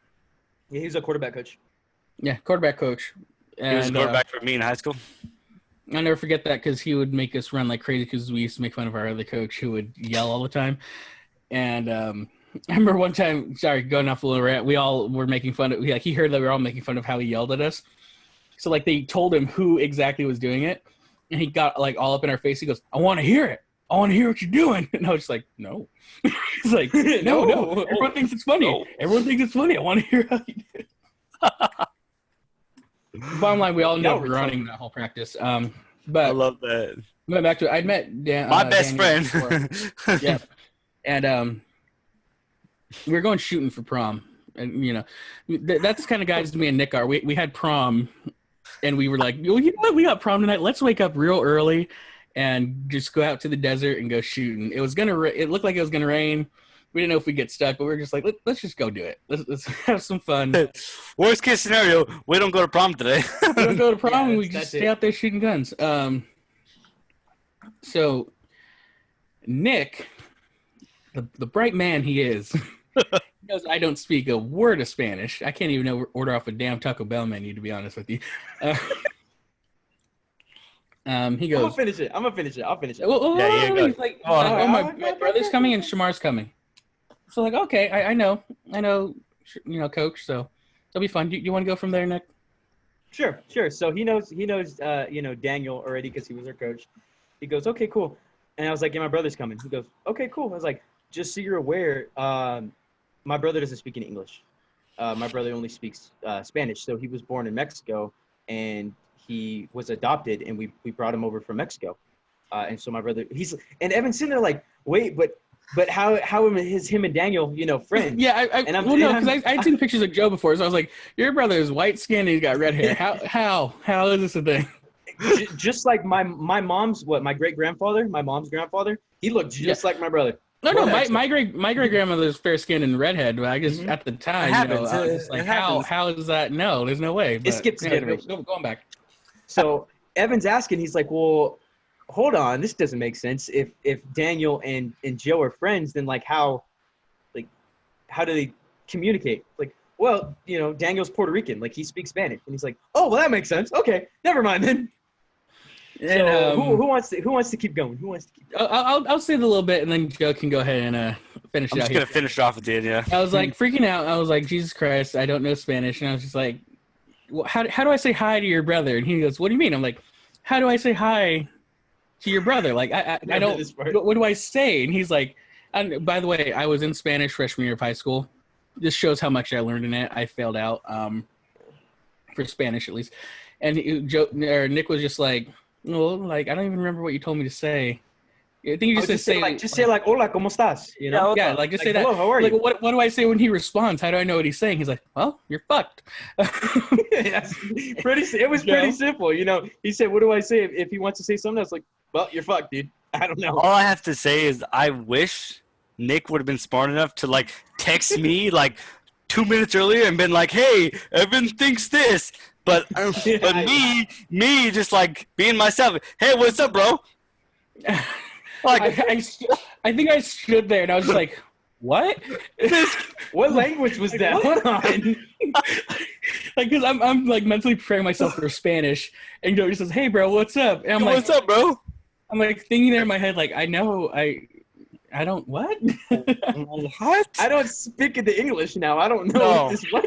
Speaker 2: Yeah, he was a quarterback coach.
Speaker 1: Yeah, quarterback coach.
Speaker 3: And, he was a quarterback for me in high school.
Speaker 1: I'll never forget that because he would make us run like crazy because we used to make fun of our other coach who would yell all the time. And I remember one time, sorry, going off a little rant, we all were making fun of, like he heard that we were all making fun of how he yelled at us. So like they told him who exactly was doing it. And he got like all up in our face. He goes, I want to hear it. I want to hear what you're doing. And I was just like, no. He's like, no. Everyone thinks it's funny. No. Everyone thinks it's funny. I want to hear how you do it. Bottom line, we all ended up running that whole practice. But
Speaker 3: I love that.
Speaker 1: Going back to it, I'd met
Speaker 3: my best
Speaker 1: Daniel
Speaker 3: friend.
Speaker 1: Yeah. And we were going shooting for prom. And, you know, that's the kind of guys me and Nick are. We had prom, and we were like, well, you know what? We got prom tonight. Let's wake up real early and just go out to the desert and go shooting. It looked like it was going to rain. We didn't know if we'd get stuck, but we were just like, let's just go do it. Let's have some fun.
Speaker 3: Worst case scenario, we don't go to prom today.
Speaker 1: We don't go to prom, and we just stay out there shooting guns. So Nick, the bright man he is, knows I don't speak a word of Spanish. I can't even order off a damn Taco Bell menu, to be honest with you. He goes,
Speaker 2: I'm gonna finish it. I'll finish it.
Speaker 1: Well, he's like, my brother's coming and Shamar's coming. So like, okay, I know, you know, coach. So it'll be fun. You want to go from there, Nick?
Speaker 2: Sure. So he knows, you know, Daniel already because he was our coach. He goes, okay, cool. And I was like, yeah, my brother's coming. He goes, okay, cool. I was like, just so you're aware, my brother doesn't speak any English. My brother only speaks Spanish. So he was born in Mexico, and he was adopted, and we brought him over from Mexico. And so my brother, and Evan's sitting there like, wait, but how is him and Daniel, you know, friends?
Speaker 1: Yeah, because I'd seen pictures of Joe before, so I was like, your brother is white skinned and he's got red hair. How is this a thing?
Speaker 2: Just like my mom's, my great grandfather, my mom's grandfather, he looked just like my brother.
Speaker 1: No, my great grandmother's fair skinned and redhead, but I just at the time, I was just like, how is that? No, there's no way. But,
Speaker 2: it skips generations.
Speaker 1: Going back.
Speaker 2: So Evan's asking, he's like, well, hold on, this doesn't make sense. If Daniel and Joe are friends, then like how do they communicate? Like, well, you know, Daniel's Puerto Rican, like he speaks Spanish, and he's like, oh, well, that makes sense. Okay, never mind then. And so, who wants to keep going? Who wants to keep going?
Speaker 1: I'll say the little bit, and then Joe can go ahead and finish it out.
Speaker 3: I'm just gonna finish off with it. Yeah.
Speaker 1: I was like freaking out. I was like, Jesus Christ, I don't know Spanish, and I was just like, well, how do I say hi to your brother? And he goes, what do you mean? I'm like, how do I say hi to your brother? Like I don't. What do I say? And he's like, and by the way, I was in Spanish freshman year of high school. This shows how much I learned in it. I failed out for Spanish at least, and Nick was just like, well, like I don't even remember what you told me to say. I think you just say
Speaker 2: like hola, ¿cómo estás? You know?
Speaker 1: Yeah, like just say that. How are you? What do I say when he responds? How do I know what he's saying? He's like, well, you're fucked.
Speaker 2: It was pretty simple. You know, he said, what do I say if he wants to say something? I was like, well, you're fucked, dude. I don't know.
Speaker 3: All I have to say is I wish Nick would have been smart enough to like text me like 2 minutes earlier and been like, hey, Evan thinks this. But me just like being myself. Hey, what's up, bro?
Speaker 1: Like I think I stood there and I was just like, what?
Speaker 2: What language was that? Hold on.
Speaker 1: Like, because I'm like mentally preparing myself for Spanish, and he says, hey, bro, what's up? And I'm like,
Speaker 3: what's up, bro?
Speaker 1: I'm like thinking there in my head, like, I know, I don't, what?
Speaker 3: What?
Speaker 2: I don't speak the English now. I don't know what.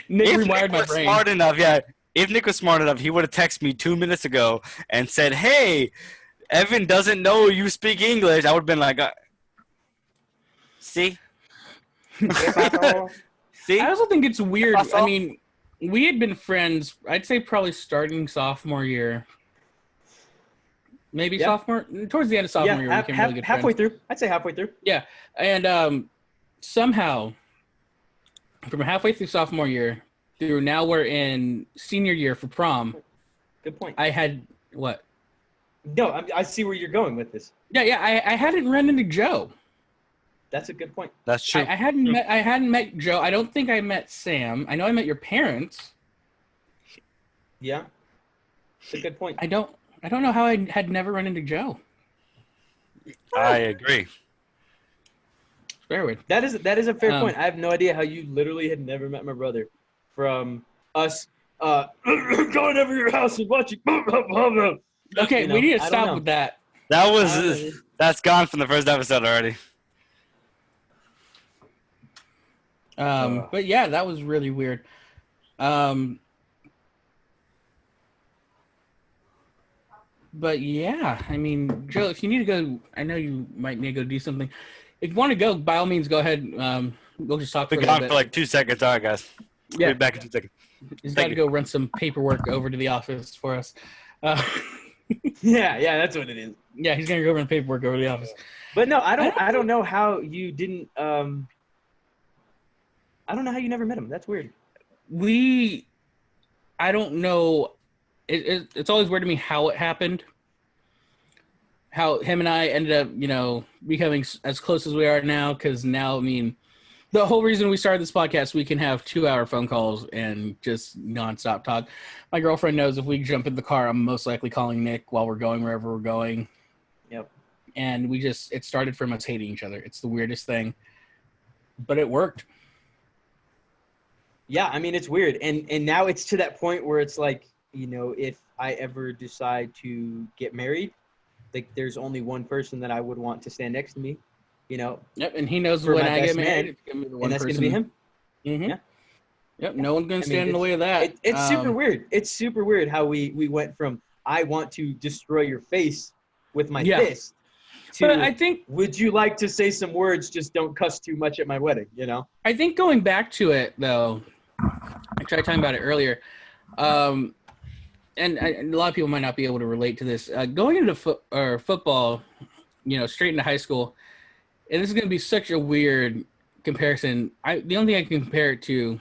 Speaker 1: Nick rewired my brain.
Speaker 3: Smart enough, yeah. If Nick was smart enough, he would have texted me 2 minutes ago and said, hey, Evan doesn't know you speak English. I would have been like, see? See?
Speaker 1: I also think it's weird. I mean, we had been friends, I'd say probably starting sophomore year. Maybe sophomore, towards the end of sophomore year, we became really good
Speaker 2: halfway
Speaker 1: friends.
Speaker 2: through. I'd say halfway through.
Speaker 1: Yeah, and somehow, from halfway through sophomore year through now we're in senior year for prom.
Speaker 2: Good point.
Speaker 1: I had what?
Speaker 2: No, I see where you're going with this.
Speaker 1: Yeah. I hadn't run into Joe.
Speaker 2: That's a good point.
Speaker 3: That's true.
Speaker 1: I hadn't met Joe. I don't think I met Sam. I know I met your parents.
Speaker 2: Yeah, that's a good point.
Speaker 1: I don't know how I had never run into Joe.
Speaker 3: I agree.
Speaker 1: It's very weird.
Speaker 2: That is a fair point. I have no idea how you literally had never met my brother from us going over your house and watching.
Speaker 1: Okay,
Speaker 2: You know,
Speaker 1: we need to
Speaker 2: I don't
Speaker 1: stop
Speaker 2: know.
Speaker 1: with that.
Speaker 3: That
Speaker 2: I don't
Speaker 3: was
Speaker 2: know.
Speaker 3: that's gone from the first episode already.
Speaker 1: But yeah, that was really weird. But yeah, I mean, Joe, if you need to go, I know you might need to go do something. If you want to go, by all means, go ahead. We'll just talk for a
Speaker 3: Been
Speaker 1: little
Speaker 3: gone
Speaker 1: bit.
Speaker 3: for like 2 seconds. All right, guys.
Speaker 1: Yeah.
Speaker 3: Be back in 2 seconds.
Speaker 1: He's got to go run some paperwork over to the office for us.
Speaker 2: Yeah, that's what it is.
Speaker 1: Yeah, he's gonna go run paperwork over to the office.
Speaker 2: But no, I don't know how you didn't. I don't know how you never met him. That's weird.
Speaker 1: I don't know. It's always weird to me how it happened. How him and I ended up, becoming as close as we are now. Because now, I mean, the whole reason we started this podcast, we can have 2-hour phone calls and just nonstop talk. My girlfriend knows if we jump in the car, I'm most likely calling Nick while we're going wherever we're going.
Speaker 2: Yep.
Speaker 1: And it started from us hating each other. It's the weirdest thing, but it worked.
Speaker 2: Yeah, I mean, it's weird. And now it's to that point where it's like, if I ever decide to get married, like there's only one person that I would want to stand next to me,
Speaker 1: Yep, and he knows
Speaker 2: for
Speaker 1: when
Speaker 2: my
Speaker 1: I get
Speaker 2: best man,
Speaker 1: married, it's gonna be the one
Speaker 2: and that's
Speaker 1: person.
Speaker 2: gonna be him.
Speaker 1: Mm-hmm.
Speaker 2: Yeah.
Speaker 1: Yep, no one's gonna
Speaker 2: I mean,
Speaker 1: stand in the way of that.
Speaker 2: It's super weird. It's super weird how we went from I want to destroy your face with my fist to
Speaker 1: But I think,
Speaker 2: would you like to say some words? Just don't cuss too much at my wedding.
Speaker 1: I think going back to it though, I tried talking about it earlier, and a lot of people might not be able to relate to this. Going into football, straight into high school, and this is going to be such a weird comparison. The only thing I can compare it to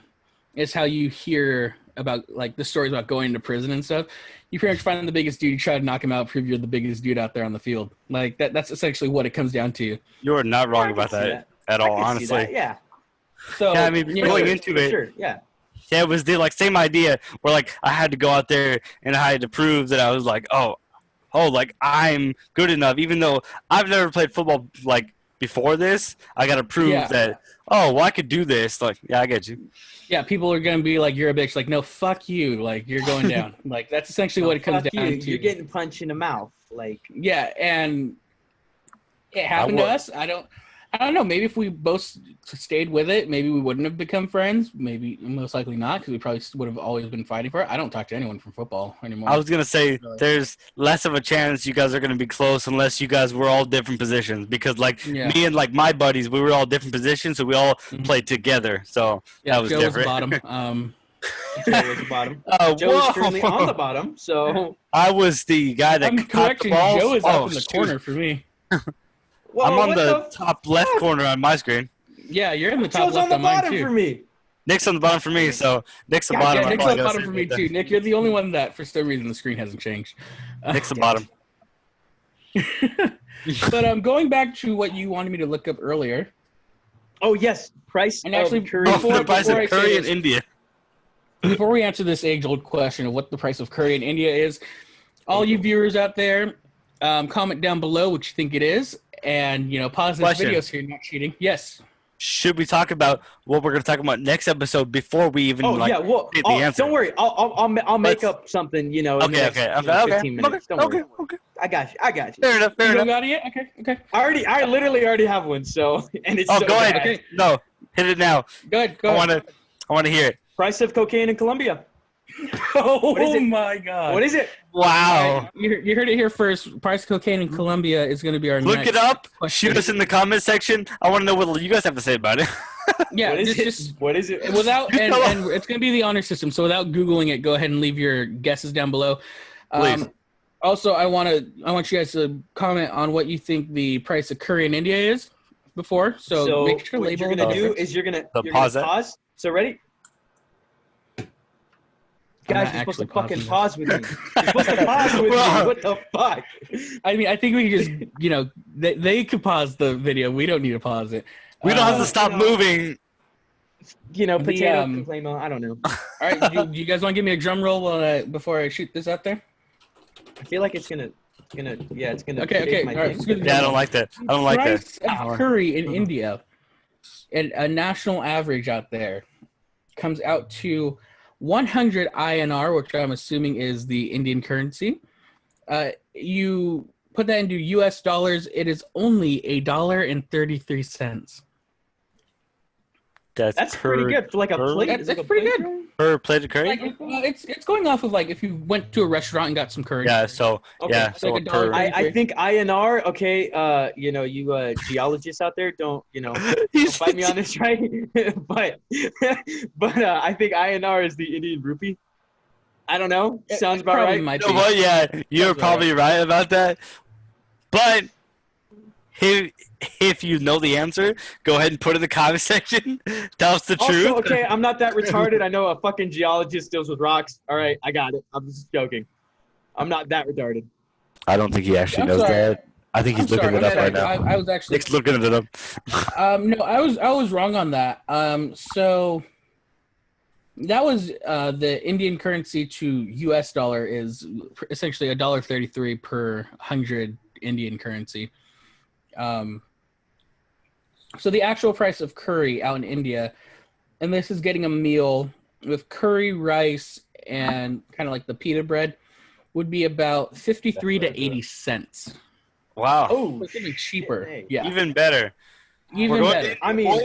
Speaker 1: is how you hear about like the stories about going to prison and stuff. You pretty much find the biggest dude, you try to knock him out, prove you're the biggest dude out there on the field. Like that's essentially what it comes down to.
Speaker 3: You are not wrong about that at all, honestly.
Speaker 2: Yeah.
Speaker 1: So
Speaker 3: yeah, I mean, going into it,
Speaker 2: sure. Yeah,
Speaker 3: it was the same idea where like I had to go out there and I had to prove that I was like, like I'm good enough, even though I've never played football like before this. I got to prove that. Oh, well, I could do this. Like, yeah, I get you.
Speaker 1: Yeah, people are gonna be like, "You're a bitch." Like, no, fuck you. Like, you're going down. Like, that's essentially what it comes down to.
Speaker 2: You're getting punched in the mouth. Like,
Speaker 1: yeah, and it happened to us. I don't know. Maybe if we both stayed with it, maybe we wouldn't have become friends. Maybe most likely not, because we probably would have always been fighting for it. I don't talk to anyone from football anymore.
Speaker 3: I was gonna say there's less of a chance you guys are gonna be close unless you guys were all different positions. Because me and my buddies, we were all different positions, so we all played together. So that was
Speaker 1: Joe
Speaker 3: different.
Speaker 1: was the bottom.
Speaker 2: Joe was the bottom.
Speaker 3: Oh,
Speaker 2: Joe is currently on the bottom. So
Speaker 3: I was the guy that caught the ball.
Speaker 1: Joe is up in the corner for me.
Speaker 2: Whoa,
Speaker 3: I'm on the top left corner on my screen.
Speaker 1: Yeah, you're in the top
Speaker 2: Joe's
Speaker 1: left
Speaker 2: on the bottom
Speaker 1: mine too.
Speaker 2: For me.
Speaker 3: Nick's on the bottom for me, so Nick's the bottom.
Speaker 1: Yeah, Nick's on the bottom for me too. Nick, you're the only one that for some reason the screen hasn't changed.
Speaker 3: Nick's the bottom.
Speaker 1: But going back to what you wanted me to look up earlier.
Speaker 2: Oh yes, price
Speaker 1: and actually
Speaker 2: of curry.
Speaker 3: The price of curry in India.
Speaker 1: Before we answer this age-old question of what the price of curry in India is, all you viewers out there, comment down below what you think it is, and pause this video so you're not cheating. Yes.
Speaker 3: Should we talk about what we're going to talk about next episode before we even
Speaker 2: the answer? Don't worry, I'll make up something. In the next 15 minutes. Don't worry. Okay. I got you.
Speaker 3: Fair enough.
Speaker 1: You got it yet? Okay.
Speaker 2: I literally already have one. So and it's.
Speaker 3: Oh,
Speaker 2: so
Speaker 3: go ahead.
Speaker 2: bad.
Speaker 3: Okay. No, hit it now.
Speaker 1: Go ahead. I
Speaker 3: want to hear it.
Speaker 2: Price of cocaine in Colombia.
Speaker 1: Oh my God!
Speaker 2: What is it?
Speaker 3: Wow!
Speaker 1: You heard it here first. Price of cocaine in Colombia is going to be our
Speaker 3: Look
Speaker 1: next
Speaker 3: it up.
Speaker 1: question.
Speaker 3: Shoot us in the comment section. I want to know what you guys have to say about it.
Speaker 1: Yeah,
Speaker 2: what is it?
Speaker 1: Without and it's going to be the honor system. So without googling it, go ahead and leave your guesses down below.
Speaker 3: Please.
Speaker 1: Also, I want you guys to comment on what you think the price of curry in India is before. So make sure
Speaker 2: what
Speaker 1: label.
Speaker 2: You're gonna do is you're gonna pause. So ready? Guys, you're supposed to fucking pause with me. You're supposed to pause with me. What the fuck?
Speaker 1: I mean, I think we can just, they could pause the video. We don't need to pause it.
Speaker 3: We don't have to stop moving.
Speaker 2: Potato, I don't know.
Speaker 1: All right, do you guys want to give me a drum roll before I shoot this out there?
Speaker 2: I feel like it's gonna.
Speaker 1: Okay. All right.
Speaker 3: Yeah, I don't like that. I don't like
Speaker 1: that. Price of curry in India, and a national average out there, comes out to 100 INR, which I'm assuming is the Indian currency. You put that into US dollars, it is only $1.33.
Speaker 2: That's pretty good for like a plate.
Speaker 1: That's
Speaker 2: Is it a
Speaker 1: pretty
Speaker 2: plate
Speaker 1: good.
Speaker 2: curry?
Speaker 3: Per plate of curry?
Speaker 1: Like, it's going off of like if you went to a restaurant and got some curry.
Speaker 3: Yeah, so
Speaker 2: Okay.
Speaker 3: yeah,
Speaker 1: It's
Speaker 3: so
Speaker 1: like a
Speaker 3: per
Speaker 1: dollar.
Speaker 2: I think INR. Okay, you geologists out there, don't fight me on this, right? but I think INR is the Indian rupee. I don't know. Sounds about
Speaker 1: Probably
Speaker 2: right.
Speaker 1: might
Speaker 3: You know
Speaker 1: be.
Speaker 3: what? Yeah, you're
Speaker 1: Sounds
Speaker 3: probably right about that. But if you know the answer, go ahead and put it in the comment section. Tell us the
Speaker 2: Also,
Speaker 3: truth.
Speaker 2: okay, I'm not that retarded. I know a fucking geologist deals with rocks. All right, I got it. I'm just joking. I'm not that retarded.
Speaker 3: I don't think he actually
Speaker 1: I'm
Speaker 3: knows
Speaker 1: sorry.
Speaker 3: that. I think he's looking it up right now.
Speaker 1: I was actually
Speaker 3: Nick's looking it up.
Speaker 1: no, I was wrong on that. So that was the Indian currency to US dollar is essentially $1.33 per 100 Indian currency. So the actual price of curry out in India, and this is getting a meal with curry, rice, and kind of like the pita bread, would be about 53 to 80 cents.
Speaker 3: Wow.
Speaker 2: Oh,
Speaker 1: It's even cheaper.
Speaker 2: shit, hey.
Speaker 1: Yeah,
Speaker 3: Even better.
Speaker 1: even
Speaker 3: We're
Speaker 1: better.
Speaker 2: I mean,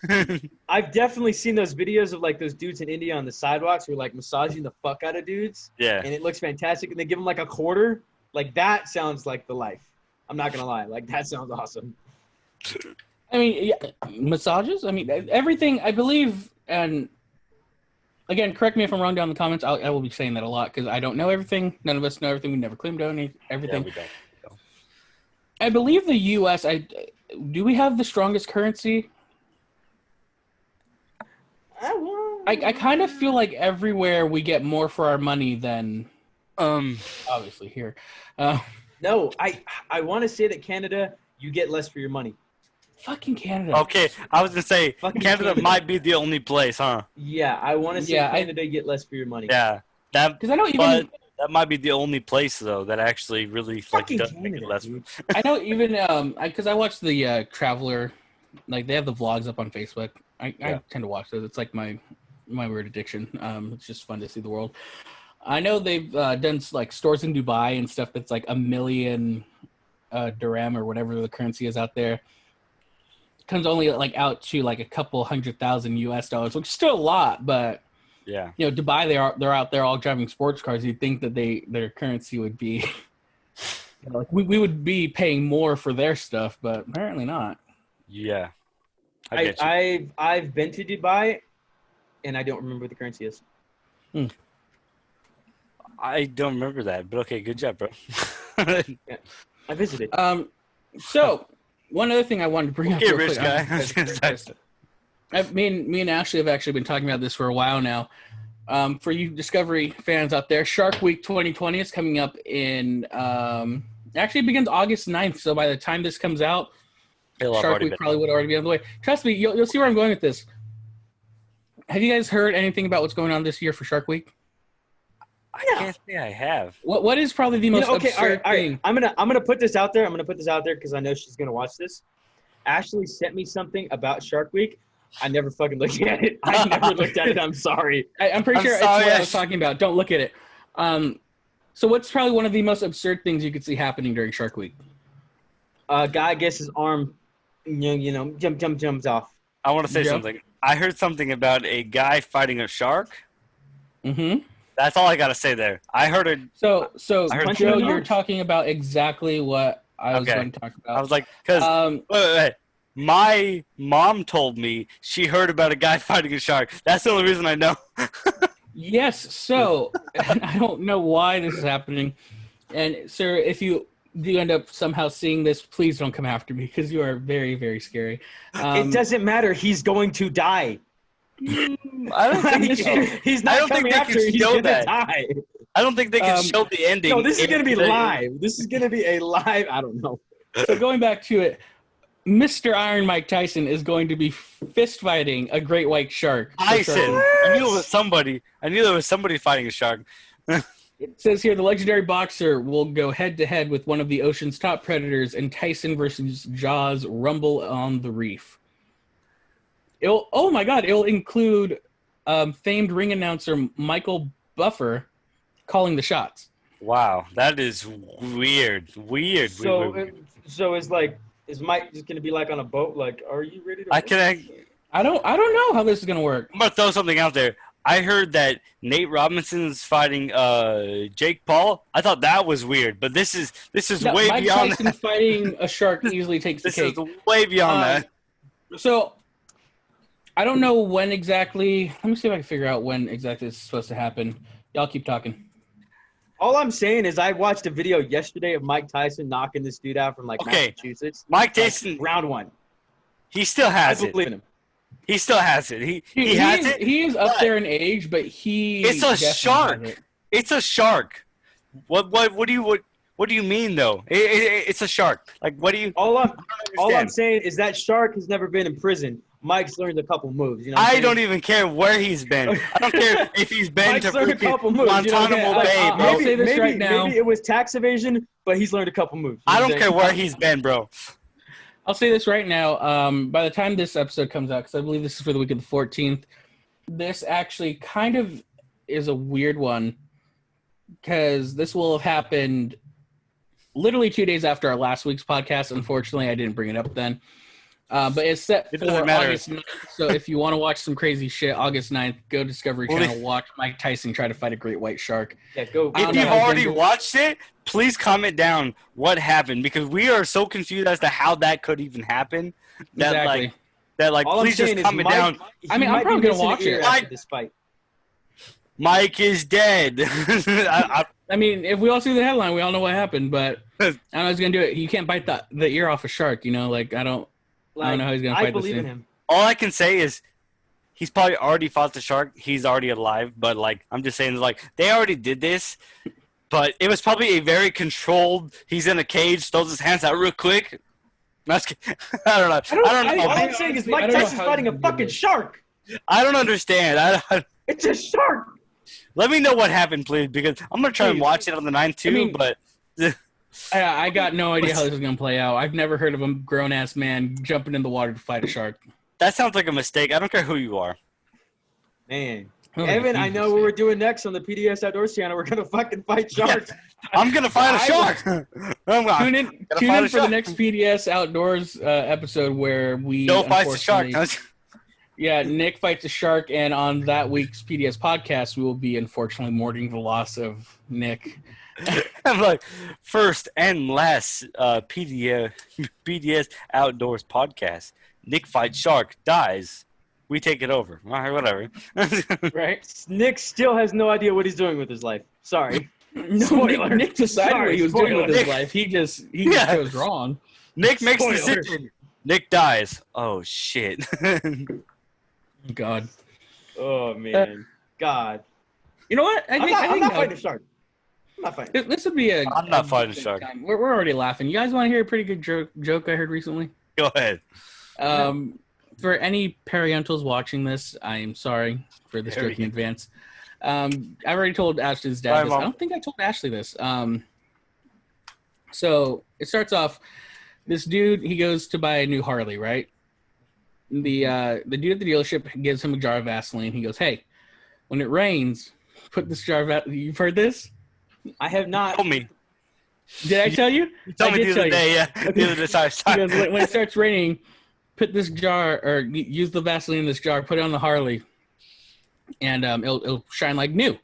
Speaker 3: boys.
Speaker 2: I've definitely seen those videos of like those dudes in India on the sidewalks who are like massaging the fuck out of dudes,
Speaker 3: Yeah.
Speaker 2: and it looks fantastic. And they give them like a quarter. Like that sounds like the life. I'm not gonna lie. Like that sounds awesome.
Speaker 1: I mean, yeah, massages. I mean, everything. I believe, and again, correct me if I'm wrong down in the comments. I will be saying that a lot because I don't know everything. None of us know everything. We never claim to know everything.
Speaker 3: Yeah, we don't.
Speaker 1: I believe the U.S. Do we have the strongest currency? I kind of feel like everywhere we get more for our money than obviously here.
Speaker 2: No, I want to say that Canada, you get less for your money.
Speaker 1: Fucking Canada.
Speaker 3: Okay, I was gonna say
Speaker 2: Fucking
Speaker 3: Canada
Speaker 2: Canada.
Speaker 3: might be the only place, huh?
Speaker 2: Yeah, I want to say
Speaker 1: Yeah,
Speaker 2: Canada, you get less for your money.
Speaker 3: Yeah, that.
Speaker 1: Because I know even
Speaker 3: But that might be the only place though that actually really like
Speaker 2: Fucking
Speaker 3: does make it
Speaker 2: Canada,
Speaker 3: less.
Speaker 2: dude.
Speaker 1: I know even because I watch the Traveler, like they have the vlogs up on Facebook. I tend to watch those. It's like my weird addiction. It's just fun to see the world. I know they've done like stores in Dubai and stuff that's like 1 million dirham or whatever the currency is out there. Comes only like out to like a couple $100,000 US dollars, which is still a lot, but
Speaker 3: Yeah.
Speaker 1: you know, Dubai they're out there all driving sports cars. You'd think that their currency would be like we would be paying more for their stuff, but apparently not.
Speaker 3: Yeah. I get you.
Speaker 2: I've been to Dubai, and I don't remember what the currency is.
Speaker 3: I don't remember that, but okay, good job, bro.
Speaker 2: I visited.
Speaker 1: So one other thing I wanted to bring up.
Speaker 3: Okay,
Speaker 1: real
Speaker 3: rich
Speaker 1: quick,
Speaker 3: guy.
Speaker 1: me and Ashley have actually been talking about this for a while now. For you Discovery fans out there, Shark Week 2020 is coming up in actually it begins August 9th. So by the time this comes out, Shark Week probably would already be on the way. Trust me, you'll see where I'm going with this. Have you guys heard anything about what's going on this year for Shark Week?
Speaker 3: I can't say I have.
Speaker 1: What is probably the most absurd thing?
Speaker 2: I'm gonna put this out there. I'm gonna put this out there because I know she's gonna watch this. Ashley sent me something about Shark Week. I never fucking looked at it. I never looked at it. I'm sorry.
Speaker 1: I'm pretty sure it's what I was talking about. Don't look at it. So what's probably one of the most absurd things you could see happening during Shark Week?
Speaker 2: A guy gets his arm, jumps off.
Speaker 3: I want to say something. I heard something about a guy fighting a shark.
Speaker 1: Mm-hmm.
Speaker 3: That's all I gotta say there. I heard it.
Speaker 1: So
Speaker 3: I heard
Speaker 1: Joe,
Speaker 2: punching
Speaker 1: you're talking about exactly what I was going to talk about.
Speaker 3: I was like, because wait. My mom told me she heard about a guy fighting a shark. That's the only reason I know.
Speaker 1: Yes. So I don't know why this is happening. And sir, if you do end up somehow seeing this, please don't come after me because you are very, very scary.
Speaker 2: It doesn't matter. He's going to die.
Speaker 3: I don't think
Speaker 2: He's not coming after. He's gonna die.
Speaker 3: I don't think they can show the ending.
Speaker 2: No, this is gonna be live. This is gonna be a live. I don't know.
Speaker 1: So going back to it, Mr. Iron Mike Tyson is going to be fist fighting a great white shark.
Speaker 3: Tyson. I knew it was somebody. I knew there was somebody fighting a shark.
Speaker 1: It says here the legendary boxer will go head to head with one of the ocean's top predators in Tyson versus Jaws Rumble on the Reef. It'll include famed ring announcer Michael Buffer calling the shots.
Speaker 3: Wow, that is weird. Weird.
Speaker 2: So,
Speaker 3: weird.
Speaker 2: so is Mike just gonna be like on a boat? Like, are you ready to?
Speaker 1: I don't know how this is gonna work.
Speaker 3: I'm gonna throw something out there. I heard that Nate Robinson's fighting Jake Paul. I thought that was weird, but this is
Speaker 1: No,
Speaker 3: way
Speaker 1: Mike
Speaker 3: beyond
Speaker 1: Tyson
Speaker 3: that.
Speaker 1: fighting a shark easily takes the
Speaker 3: This
Speaker 1: cake.
Speaker 3: is way beyond that.
Speaker 1: So I don't know when exactly. Let me see if I can figure out when exactly this is supposed to happen. Y'all keep talking.
Speaker 2: All I'm saying is I watched a video yesterday of Mike Tyson knocking this dude out from Massachusetts.
Speaker 3: Mike Tyson,
Speaker 2: round one.
Speaker 3: he still has
Speaker 2: I
Speaker 3: it.
Speaker 2: believe in him.
Speaker 3: He still has it. He has it.
Speaker 1: He is up there in age, but he.
Speaker 3: It's a
Speaker 1: definitely
Speaker 3: shark.
Speaker 1: has it.
Speaker 3: It's a shark. What do you mean though? It's a shark. Like what do you?
Speaker 2: All I'm
Speaker 3: understand.
Speaker 2: saying is that shark has never been in prison. Mike's learned a couple moves. You know what I'm
Speaker 3: I
Speaker 2: saying?
Speaker 3: don't even care where he's been. I don't care if he's been
Speaker 2: Mike's
Speaker 3: to
Speaker 2: learned a couple moves. You know what I'm
Speaker 3: Guantanamo
Speaker 2: saying?
Speaker 3: Bay,
Speaker 1: I'll
Speaker 3: bro.
Speaker 1: say this right now.
Speaker 2: Maybe it was tax evasion, but he's learned a couple moves. You know
Speaker 3: I
Speaker 2: what
Speaker 3: don't
Speaker 2: I'm
Speaker 3: care
Speaker 2: saying?
Speaker 3: where he's been, bro.
Speaker 1: I'll say this right now. By the time this episode comes out, because I believe this is for the week of the 14th, this actually kind of is a weird one because this will have happened literally 2 days after our last week's podcast. Unfortunately, I didn't bring it up then. But it's set
Speaker 3: It
Speaker 1: for
Speaker 3: doesn't matter.
Speaker 1: August 9th. So if you want to watch some crazy shit, August 9th, go to Discovery Channel, watch Mike Tyson try to fight a great white shark.
Speaker 2: Yeah, go.
Speaker 1: I don't
Speaker 3: If
Speaker 1: know
Speaker 3: you've
Speaker 1: how
Speaker 3: already
Speaker 1: Denver-
Speaker 3: watched it, please comment down what happened because we are so confused as to how that could even happen. That
Speaker 1: Exactly.
Speaker 2: All I'm
Speaker 3: please
Speaker 2: saying
Speaker 3: just
Speaker 2: is
Speaker 3: comment
Speaker 2: Mike,
Speaker 3: down.
Speaker 1: I mean, I'm probably gonna watch it.
Speaker 2: after this fight.
Speaker 3: Mike is dead.
Speaker 1: I mean, if we all see the headline, we all know what happened. But I don't know who's gonna do it. You can't bite the ear off a shark. You know, like I don't know how he's gonna fight
Speaker 2: I believe
Speaker 1: this
Speaker 2: in
Speaker 1: thing.
Speaker 2: him.
Speaker 3: All I can say is he's probably already fought the shark. He's already alive. But like I'm just saying, like they already did this. But it was probably a very controlled. He's in a cage, throws his hands out real quick. I don't know. I don't know.
Speaker 2: All I'm saying is Mike Tyson's fighting a fucking shark.
Speaker 3: I don't understand.
Speaker 2: It's a shark.
Speaker 3: Let me know what happened, please, because I'm gonna try and watch it on the 9th too.
Speaker 1: I mean-
Speaker 3: but
Speaker 1: I got no idea how this is gonna play out. I've never heard of a grown ass man jumping in the water to fight a shark.
Speaker 3: that sounds like a mistake. I don't care who you are.
Speaker 2: Man.
Speaker 1: Oh,
Speaker 2: Evan, I
Speaker 1: Jesus.
Speaker 2: know what we're doing next on the P.D.S. Outdoors channel. We're going to fucking fight sharks.
Speaker 3: I'm gonna fight a shark.
Speaker 1: Tune in
Speaker 3: fight a
Speaker 1: for the
Speaker 3: shark.
Speaker 1: next PDS Outdoors episode where we
Speaker 3: Joe fights a shark.
Speaker 1: unfortunately- Yeah, Nick fights a shark, and on that week's PDS podcast, we will be unfortunately mourning the loss of Nick.
Speaker 3: I'm like first and last PDS Outdoors podcast. Nick fights shark, dies. We take it over. All right, whatever.
Speaker 2: Right? Nick still has no idea what he's doing with his life. Sorry.
Speaker 1: No,
Speaker 2: Spoiler.
Speaker 1: Nick decided
Speaker 2: Sorry,
Speaker 1: what he was doing with his
Speaker 3: spoiler.
Speaker 1: life. He just
Speaker 3: Yeah.
Speaker 1: chose wrong.
Speaker 3: Nick makes a
Speaker 2: Spoiler.
Speaker 3: decision. Nick dies. Oh shit.
Speaker 1: God.
Speaker 2: Oh, man. God.
Speaker 1: You know what? I
Speaker 2: I'm
Speaker 1: think
Speaker 2: not fighting a shark. I'm not fighting.
Speaker 1: this would be a.
Speaker 3: I'm not
Speaker 1: a
Speaker 3: fighting
Speaker 1: decent
Speaker 3: shark.
Speaker 1: time. We're already laughing. You guys want to hear a pretty good joke I heard recently?
Speaker 3: Go ahead.
Speaker 1: For any parentals watching this, I am sorry for this joke in advance. I already told Ashley's dad
Speaker 3: Bye,
Speaker 1: this.
Speaker 3: Mom.
Speaker 1: I don't think I told Ashley this. So it starts off. This dude, he goes to buy a new Harley, right? The dude at the dealership gives him a jar of Vaseline. He goes, "Hey, when it rains, put this jar of Vaseline." You've heard this?
Speaker 2: I have not.
Speaker 3: Told me.
Speaker 1: Did I tell you?
Speaker 3: You told
Speaker 1: I
Speaker 3: me
Speaker 1: did
Speaker 3: the other
Speaker 1: tell you.
Speaker 3: day. Yeah. The other day. Sorry.
Speaker 1: He goes, when it starts raining, put this jar or use the Vaseline in this jar, put it on the Harley, and it'll shine like new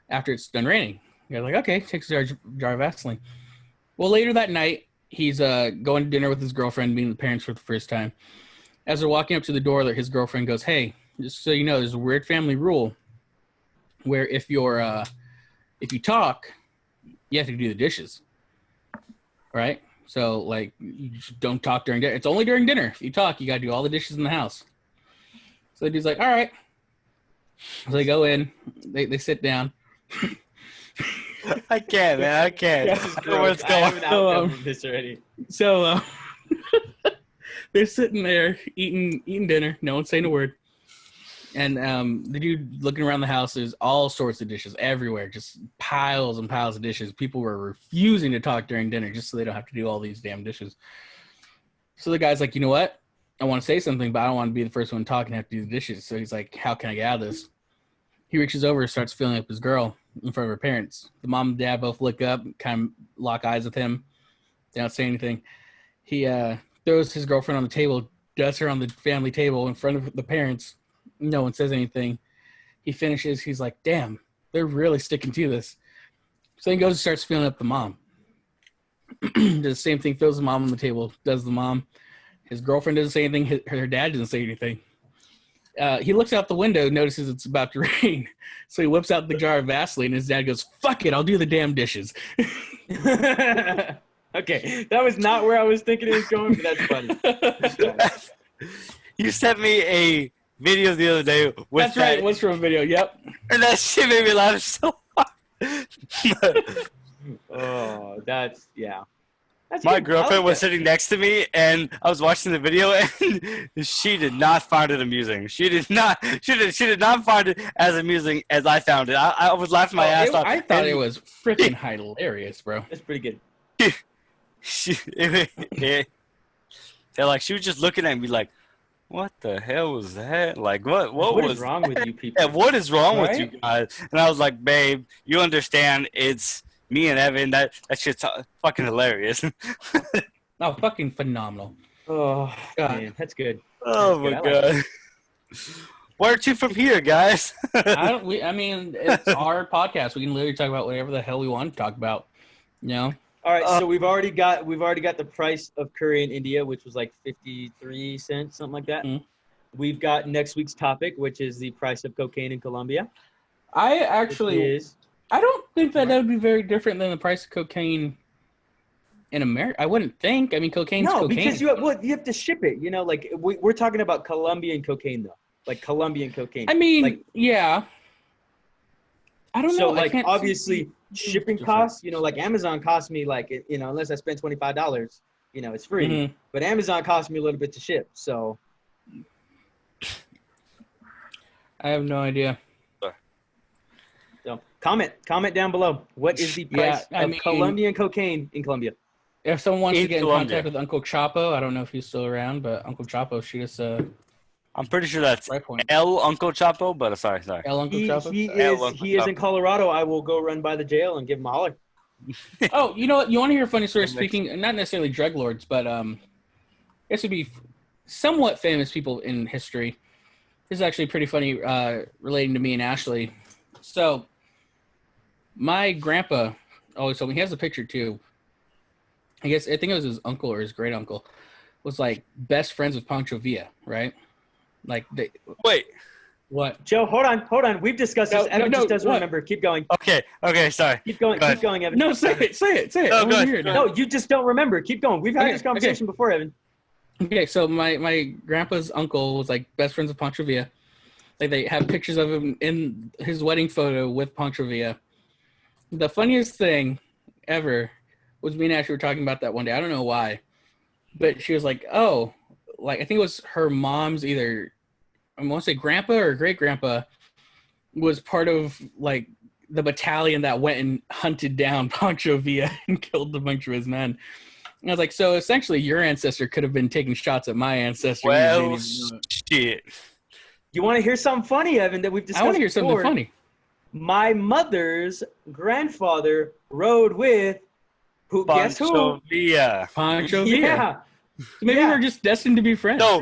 Speaker 1: after it's done raining. You're like, okay, takes a jar of Vaseline. Well, later that night, he's going to dinner with his girlfriend, meeting the parents for the first time. As they're walking up to the door, his girlfriend goes, "Hey, just so you know, there's a weird family rule where if you talk, you have to do the dishes, right? So like, you just don't talk during dinner. It's only during dinner. If you talk, you got to do all the dishes in the house." So the dude's like, "All right." So they go in, they sit down.
Speaker 3: I can't, man. I can't.
Speaker 2: This is
Speaker 3: I don't know where it's
Speaker 2: gross. I have
Speaker 3: going.
Speaker 2: an outcome from this already.
Speaker 1: So they're sitting there eating dinner. No one's saying a word. And the dude looking around the house, there's all sorts of dishes everywhere, just piles and piles of dishes. People were refusing to talk during dinner just so they don't have to do all these damn dishes. So the guy's like, "You know what? I want to say something, but I don't want to be the first one talking and have to do the dishes." So he's like, "How can I get out of this?" He reaches over and starts feeling up his girl in front of her parents. The mom and dad both look up, kind of lock eyes with him. They don't say anything. He throws his girlfriend on the table, dusts her on the family table in front of the parents. No one says anything. He finishes. He's like, damn, they're really sticking to this. So he goes and starts feeling up the mom. Does the same thing, throws the mom on the table, does the mom. His girlfriend doesn't say anything. Her dad doesn't say anything. He looks out the window, notices it's about to rain. So he whips out the jar of Vaseline, and his dad goes, fuck it, I'll do the damn dishes.
Speaker 2: Okay, that was not where I was thinking it was going, but that's funny.
Speaker 3: You sent me a video the other day. With
Speaker 1: That's right, it was from a video, yep.
Speaker 3: And that shit made me laugh so hard.
Speaker 2: Oh, that's, yeah. That's
Speaker 3: My
Speaker 2: good.
Speaker 3: girlfriend
Speaker 2: like
Speaker 3: was
Speaker 2: that.
Speaker 3: sitting next to me, and I was watching the video, and she did not find it amusing. She did not find it as amusing as I found it. I was laughing my ass off.
Speaker 1: I thought it was freaking hilarious, bro.
Speaker 2: That's pretty good.
Speaker 3: They're like, she was just looking at me like, what the hell was that? Like, what
Speaker 2: What
Speaker 3: was
Speaker 2: is wrong with you people?
Speaker 3: Yeah, what is wrong with
Speaker 2: Right?
Speaker 3: you guys? And I was like, babe, you understand it's me and Evan. That shit's fucking hilarious.
Speaker 1: Oh, fucking phenomenal.
Speaker 2: Oh,
Speaker 1: God.
Speaker 2: man, that's good.
Speaker 3: Oh
Speaker 2: That's
Speaker 3: my
Speaker 2: good. I like
Speaker 3: god. Where to from here, guys?
Speaker 1: I mean, it's our podcast. We can literally talk about whatever the hell we want to talk about. You know?
Speaker 2: All right, so we've already got the price of curry in India, which was like 53 cents, something like that.
Speaker 1: Mhm.
Speaker 2: We've got next week's topic, which is the price of cocaine in Colombia.
Speaker 1: I
Speaker 2: which
Speaker 1: actually,
Speaker 2: is
Speaker 1: I don't think that would be very different than the price of cocaine in America. I wouldn't think. I mean, cocaine's
Speaker 2: no,
Speaker 1: cocaine.
Speaker 2: because you have to ship it. You know, like we're talking about Colombian cocaine though, like Colombian cocaine.
Speaker 1: I mean,
Speaker 2: like,
Speaker 1: yeah. I don't know.
Speaker 2: so
Speaker 1: I
Speaker 2: like
Speaker 1: can't
Speaker 2: obviously
Speaker 1: see-
Speaker 2: shipping costs. You know, like Amazon cost me like unless I spend $25, it's free.
Speaker 1: Mhm.
Speaker 2: But Amazon cost me a little bit to ship. So
Speaker 1: I have no idea.
Speaker 2: So comment down below. What is the price
Speaker 1: I
Speaker 2: of
Speaker 1: mean-
Speaker 2: Colombian cocaine in Colombia?
Speaker 1: If someone wants to
Speaker 3: In
Speaker 1: get in
Speaker 3: Colombia.
Speaker 1: contact with Uncle Chapo, I don't know if he's still around, but Uncle Chapo, shoot us a
Speaker 3: I'm pretty sure that's
Speaker 1: right point.
Speaker 3: El Uncle Chapo, but sorry.
Speaker 1: El Uncle
Speaker 2: He,
Speaker 1: Chapo.
Speaker 2: he
Speaker 3: Yeah,
Speaker 2: is
Speaker 3: look,
Speaker 2: he is in Colorado. I will go run by the jail and give him a holler.
Speaker 1: Oh, you know what? You want to hear a funny story? Speaking, not necessarily drug lords, but this would be somewhat famous people in history. This is actually pretty funny, relating to me and Ashley. So, my grandpa always told me, he has a picture too. I think it was his uncle or his great uncle was like best friends with Pancho Villa, right? Like they.
Speaker 3: Wait.
Speaker 1: What?
Speaker 2: Joe, hold on. We've discussed this. Evan just doesn't
Speaker 1: what?
Speaker 2: remember. Keep going.
Speaker 3: Okay, sorry.
Speaker 2: Keep going.
Speaker 3: Go
Speaker 2: Keep going, Evan.
Speaker 1: No, say it.
Speaker 3: No,
Speaker 1: I wanna
Speaker 3: go ahead.
Speaker 1: hear it now.
Speaker 2: No, you just don't remember. Keep going. We've had
Speaker 1: Okay,
Speaker 2: this conversation before, Evan.
Speaker 1: Okay, so my grandpa's uncle was like best friends with Pancho Villa. Like they have pictures of him in his wedding photo with Pancho Villa. The funniest thing ever was me and Ashley were talking about that one day. I don't know why, but she was like, "Oh, like I think it was her mom's either I want to say grandpa or great grandpa was part of like the battalion that went and hunted down Pancho Villa and killed a bunch of his men." And I was like, so essentially your ancestor could have been taking shots at my ancestor.
Speaker 3: Well, shit.
Speaker 2: You want to hear something funny, Evan, that we've discussed
Speaker 1: I want to hear something
Speaker 2: before?
Speaker 1: funny.
Speaker 2: My mother's grandfather rode with who? Guess who?
Speaker 3: Pancho Villa.
Speaker 1: Pancho Villa.
Speaker 2: Yeah.
Speaker 1: So maybe
Speaker 2: Yeah.
Speaker 1: we're just destined to be friends.
Speaker 3: No,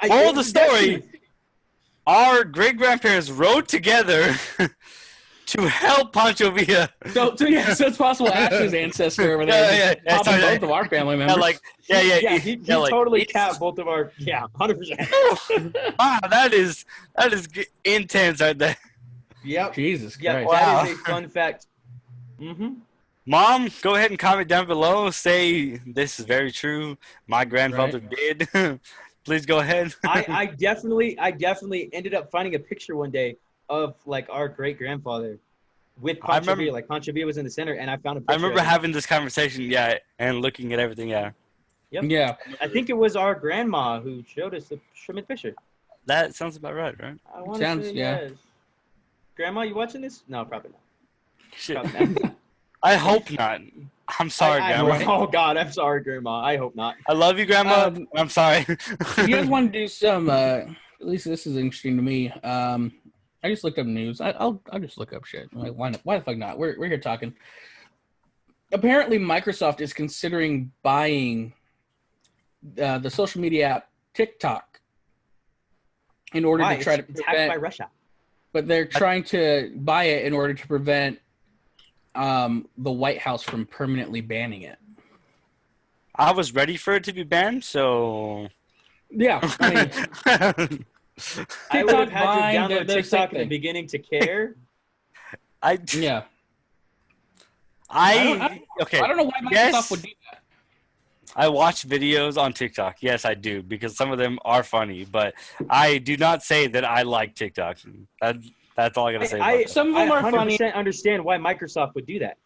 Speaker 3: moral of the
Speaker 2: That's-
Speaker 3: story, our great-grandparents rode together to help Pancho Villa.
Speaker 1: So it's possible Ash's ancestor over there.
Speaker 3: Yeah,
Speaker 1: Popping
Speaker 3: sorry,
Speaker 1: both of our family members.
Speaker 2: He
Speaker 3: yeah, like,
Speaker 2: totally
Speaker 3: it's-
Speaker 2: capped both of our 100%.
Speaker 3: Wow, that is intense right there.
Speaker 2: Yep.
Speaker 1: Jesus Christ.
Speaker 2: Yeah,
Speaker 3: Wow.
Speaker 2: that is a fun fact. Mm-hmm.
Speaker 3: Mom, go ahead and comment down below. Say this is very true. My grandfather did. Please go ahead.
Speaker 2: I definitely ended up finding a picture one day of like our great grandfather with
Speaker 3: I
Speaker 2: Pancho
Speaker 3: remember-
Speaker 2: Villa. Like Pancho Villa was in the center, and I found a picture.
Speaker 3: I remember
Speaker 2: of it.
Speaker 3: having this conversation, and looking at everything,
Speaker 2: Yep.
Speaker 1: Yeah.
Speaker 2: I think it was our grandma who showed us the Schmidt Fisher.
Speaker 3: That sounds about right?
Speaker 2: I want
Speaker 1: Sounds-
Speaker 2: to say
Speaker 1: yeah.
Speaker 2: yes. Grandma, you watching this? No, probably not.
Speaker 3: Shit.
Speaker 2: Probably not.
Speaker 3: I hope not. I'm sorry, Grandma.
Speaker 2: Oh God, I'm sorry, Grandma. I hope not.
Speaker 3: I love you, Grandma. I'm sorry.
Speaker 1: If you guys want to do some, at least this is interesting to me. I just looked up news. I'll just look up shit. Like, why not? Why the fuck not? We're here talking. Apparently, Microsoft is considering buying the social media app TikTok in order
Speaker 2: Why?
Speaker 1: to try to
Speaker 2: It's
Speaker 1: prevent.
Speaker 2: hacked by Russia.
Speaker 1: But they're trying to buy it in order to prevent the White House from permanently banning it.
Speaker 3: I was ready for it to be banned, so
Speaker 1: Yeah, I mean,
Speaker 2: I would have had
Speaker 1: Vine,
Speaker 2: to
Speaker 1: they're
Speaker 2: download
Speaker 1: the same
Speaker 2: TikTok in the
Speaker 1: thing.
Speaker 2: beginning to care.
Speaker 1: yeah.
Speaker 3: I okay.
Speaker 1: I don't know why Microsoft
Speaker 3: Yes.
Speaker 1: would do that.
Speaker 3: I watch videos on TikTok. Yes, I do, because some of them are funny, but I do not say that I like TikTok. That's all I gotta say about that.
Speaker 1: Some of them are funny.
Speaker 2: 100% understand why Microsoft would do that.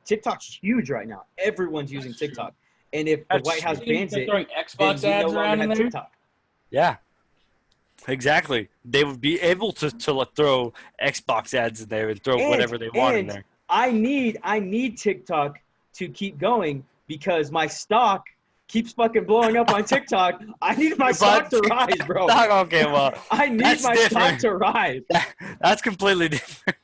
Speaker 2: TikTok's huge right now. Everyone's using TikTok. And if the
Speaker 3: That's
Speaker 2: White House
Speaker 1: They're
Speaker 2: bans it,
Speaker 1: throwing
Speaker 2: then
Speaker 1: Xbox
Speaker 2: we no
Speaker 1: ads
Speaker 2: longer
Speaker 1: around in
Speaker 2: have
Speaker 1: there.
Speaker 2: TikTok.
Speaker 3: Yeah, exactly. They would be able to throw Xbox ads in there and throw whatever they want in there.
Speaker 2: I need TikTok to keep going because my stock keeps fucking blowing up on TikTok. I need my stock to rise, bro.
Speaker 3: Okay, well,
Speaker 2: I need
Speaker 3: that's
Speaker 2: my stock
Speaker 3: different.
Speaker 2: to rise.
Speaker 3: That's completely different.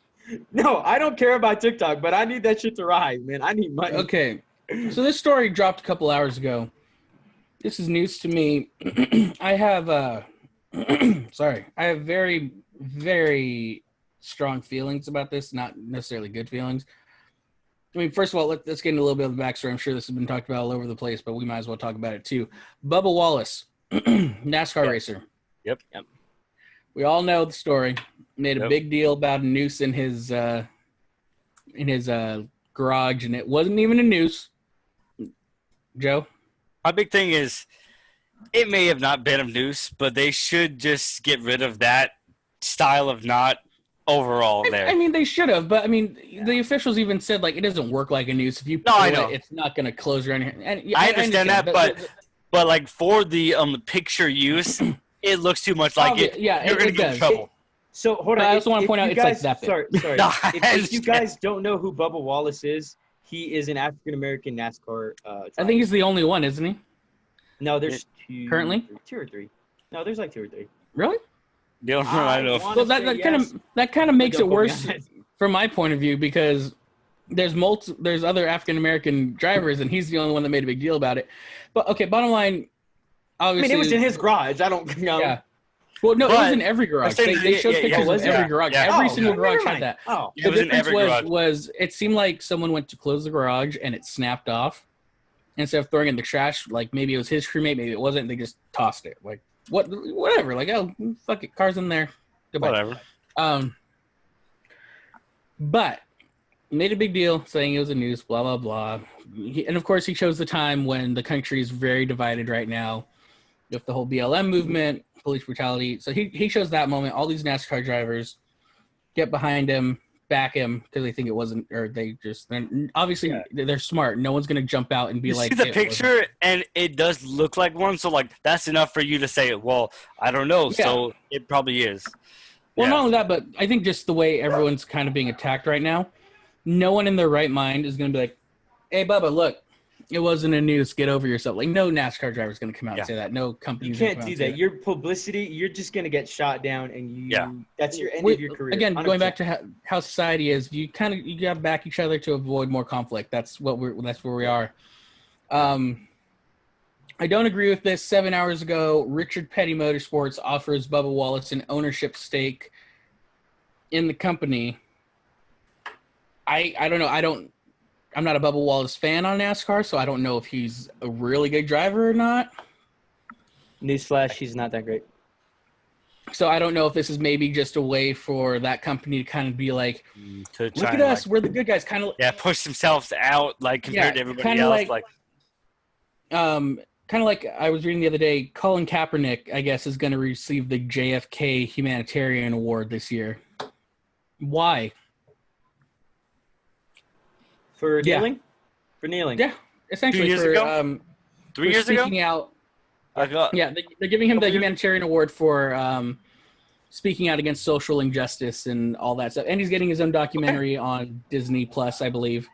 Speaker 2: No, I don't care about TikTok, but I need that shit to rise, man. I need money.
Speaker 1: Okay, so this story dropped a couple hours ago. This is news to me. I have sorry, I have very, very strong feelings about this. Not necessarily good feelings. I mean, first of all, let's get into a little bit of the backstory. I'm sure this has been talked about all over the place, but we might as well talk about it too. Bubba Wallace, NASCAR racer.
Speaker 3: Yep.
Speaker 1: We all know the story. Made a
Speaker 3: Yep.
Speaker 1: big deal about a noose in his garage, and it wasn't even a noose. Joe?
Speaker 3: My big thing is, it may have not been a noose, but they should just get rid of that style of knot overall there.
Speaker 1: I mean, they should have, but I mean, the officials even said like it doesn't work like a noose. If you pull
Speaker 3: I know.
Speaker 1: it, it's not going to close around here. And yeah,
Speaker 3: I understand that, but like for the picture use, it looks too much like it.
Speaker 1: Yeah,
Speaker 3: You're gonna get in trouble.
Speaker 2: So hold on.
Speaker 1: I also want to
Speaker 2: If
Speaker 1: point out
Speaker 2: you
Speaker 1: it's like
Speaker 2: guys-
Speaker 1: that big.
Speaker 2: Sorry.
Speaker 3: No, I
Speaker 2: if you
Speaker 3: understand.
Speaker 2: guys don't know who Bubba Wallace is, he is an African American NASCAR driver.
Speaker 1: I think he's the only one, isn't he?
Speaker 2: No, there's two.
Speaker 1: Currently?
Speaker 2: 2 or 3. No, there's like 2 or 3.
Speaker 1: Really?
Speaker 3: I don't know.
Speaker 2: want-
Speaker 1: Well, that kind of makes it
Speaker 2: Don't quote me
Speaker 1: worse
Speaker 2: on that.
Speaker 1: from my point of view because there's other African American drivers and he's the only one that made a big deal about it. But okay, bottom line,
Speaker 2: I
Speaker 1: obviously,
Speaker 2: mean, it was in his garage. I don't know.
Speaker 1: Yeah. Well, no, it was
Speaker 3: But
Speaker 1: in every garage.
Speaker 3: I'm saying
Speaker 1: They showed
Speaker 3: yeah,
Speaker 1: pictures
Speaker 2: was
Speaker 1: of
Speaker 2: it?
Speaker 1: every garage.
Speaker 3: Yeah.
Speaker 1: Every
Speaker 2: Oh,
Speaker 1: single
Speaker 2: okay,
Speaker 1: garage
Speaker 2: never
Speaker 1: had
Speaker 2: mind.
Speaker 1: that.
Speaker 2: Oh,
Speaker 3: It was in every garage.
Speaker 1: was it seemed like someone went to close the garage and it snapped off. Instead of throwing it in the trash, like maybe it was his crewmate, maybe it wasn't. They just tossed it. Like whatever. Like oh fuck it, car's in there. Goodbye.
Speaker 3: Whatever.
Speaker 1: But made a big deal saying it was a noose, blah blah blah. And of course, he chose the time when the country is very divided right now, with the whole BLM movement, police brutality. So he chose that moment. All these NASCAR drivers get behind him, back him because they think it wasn't, or they just obviously they're smart. No one's gonna jump out and be
Speaker 3: You
Speaker 1: like,
Speaker 3: see the
Speaker 1: "It
Speaker 3: picture, and it does look like one. So like that's enough for you to say, well, I don't know.
Speaker 1: Yeah.
Speaker 3: So it probably is.
Speaker 1: Well,
Speaker 3: Yeah.
Speaker 1: not only that, but I think just the way everyone's kind of being attacked right now, no one in their right mind is going to be like, hey, Bubba, look, it wasn't a noose. Get over yourself. Like, no NASCAR driver is going to come out and say that. No company.
Speaker 2: you can't do that. Your publicity, you're just gonna get shot down, and that's your end of your career.
Speaker 1: Again,
Speaker 2: 100%.
Speaker 1: going back to how society is, you got to back each other to avoid more conflict. That's where we are. I don't agree with this. 7 hours ago, Richard Petty Motorsports offers Bubba Wallace an ownership stake in the company. I don't know. I'm not a Bubba Wallace fan on NASCAR, so I don't know if he's a really good driver or not.
Speaker 2: Newsflash, he's not that great.
Speaker 1: So I don't know if this is maybe just a way for that company to kind of be like,
Speaker 3: To
Speaker 1: look
Speaker 3: try
Speaker 1: at
Speaker 3: and,
Speaker 1: us, we're the good guys. Kind of,
Speaker 3: push themselves out like compared to everybody
Speaker 1: kinda
Speaker 3: else.
Speaker 1: kind of like I was reading the other day. Colin Kaepernick, I guess, is going to receive the JFK Humanitarian Award this year. Why?
Speaker 2: For
Speaker 1: Yeah.
Speaker 2: kneeling? For kneeling.
Speaker 1: Yeah, essentially
Speaker 3: 2 years
Speaker 1: for
Speaker 3: ago? 3
Speaker 1: for
Speaker 3: years ago.
Speaker 1: speaking out.
Speaker 3: I got,
Speaker 1: Yeah, they're giving him the
Speaker 3: Couple years-
Speaker 1: humanitarian award for speaking out against social injustice and all that stuff. And he's getting his own documentary on Disney Plus, I believe.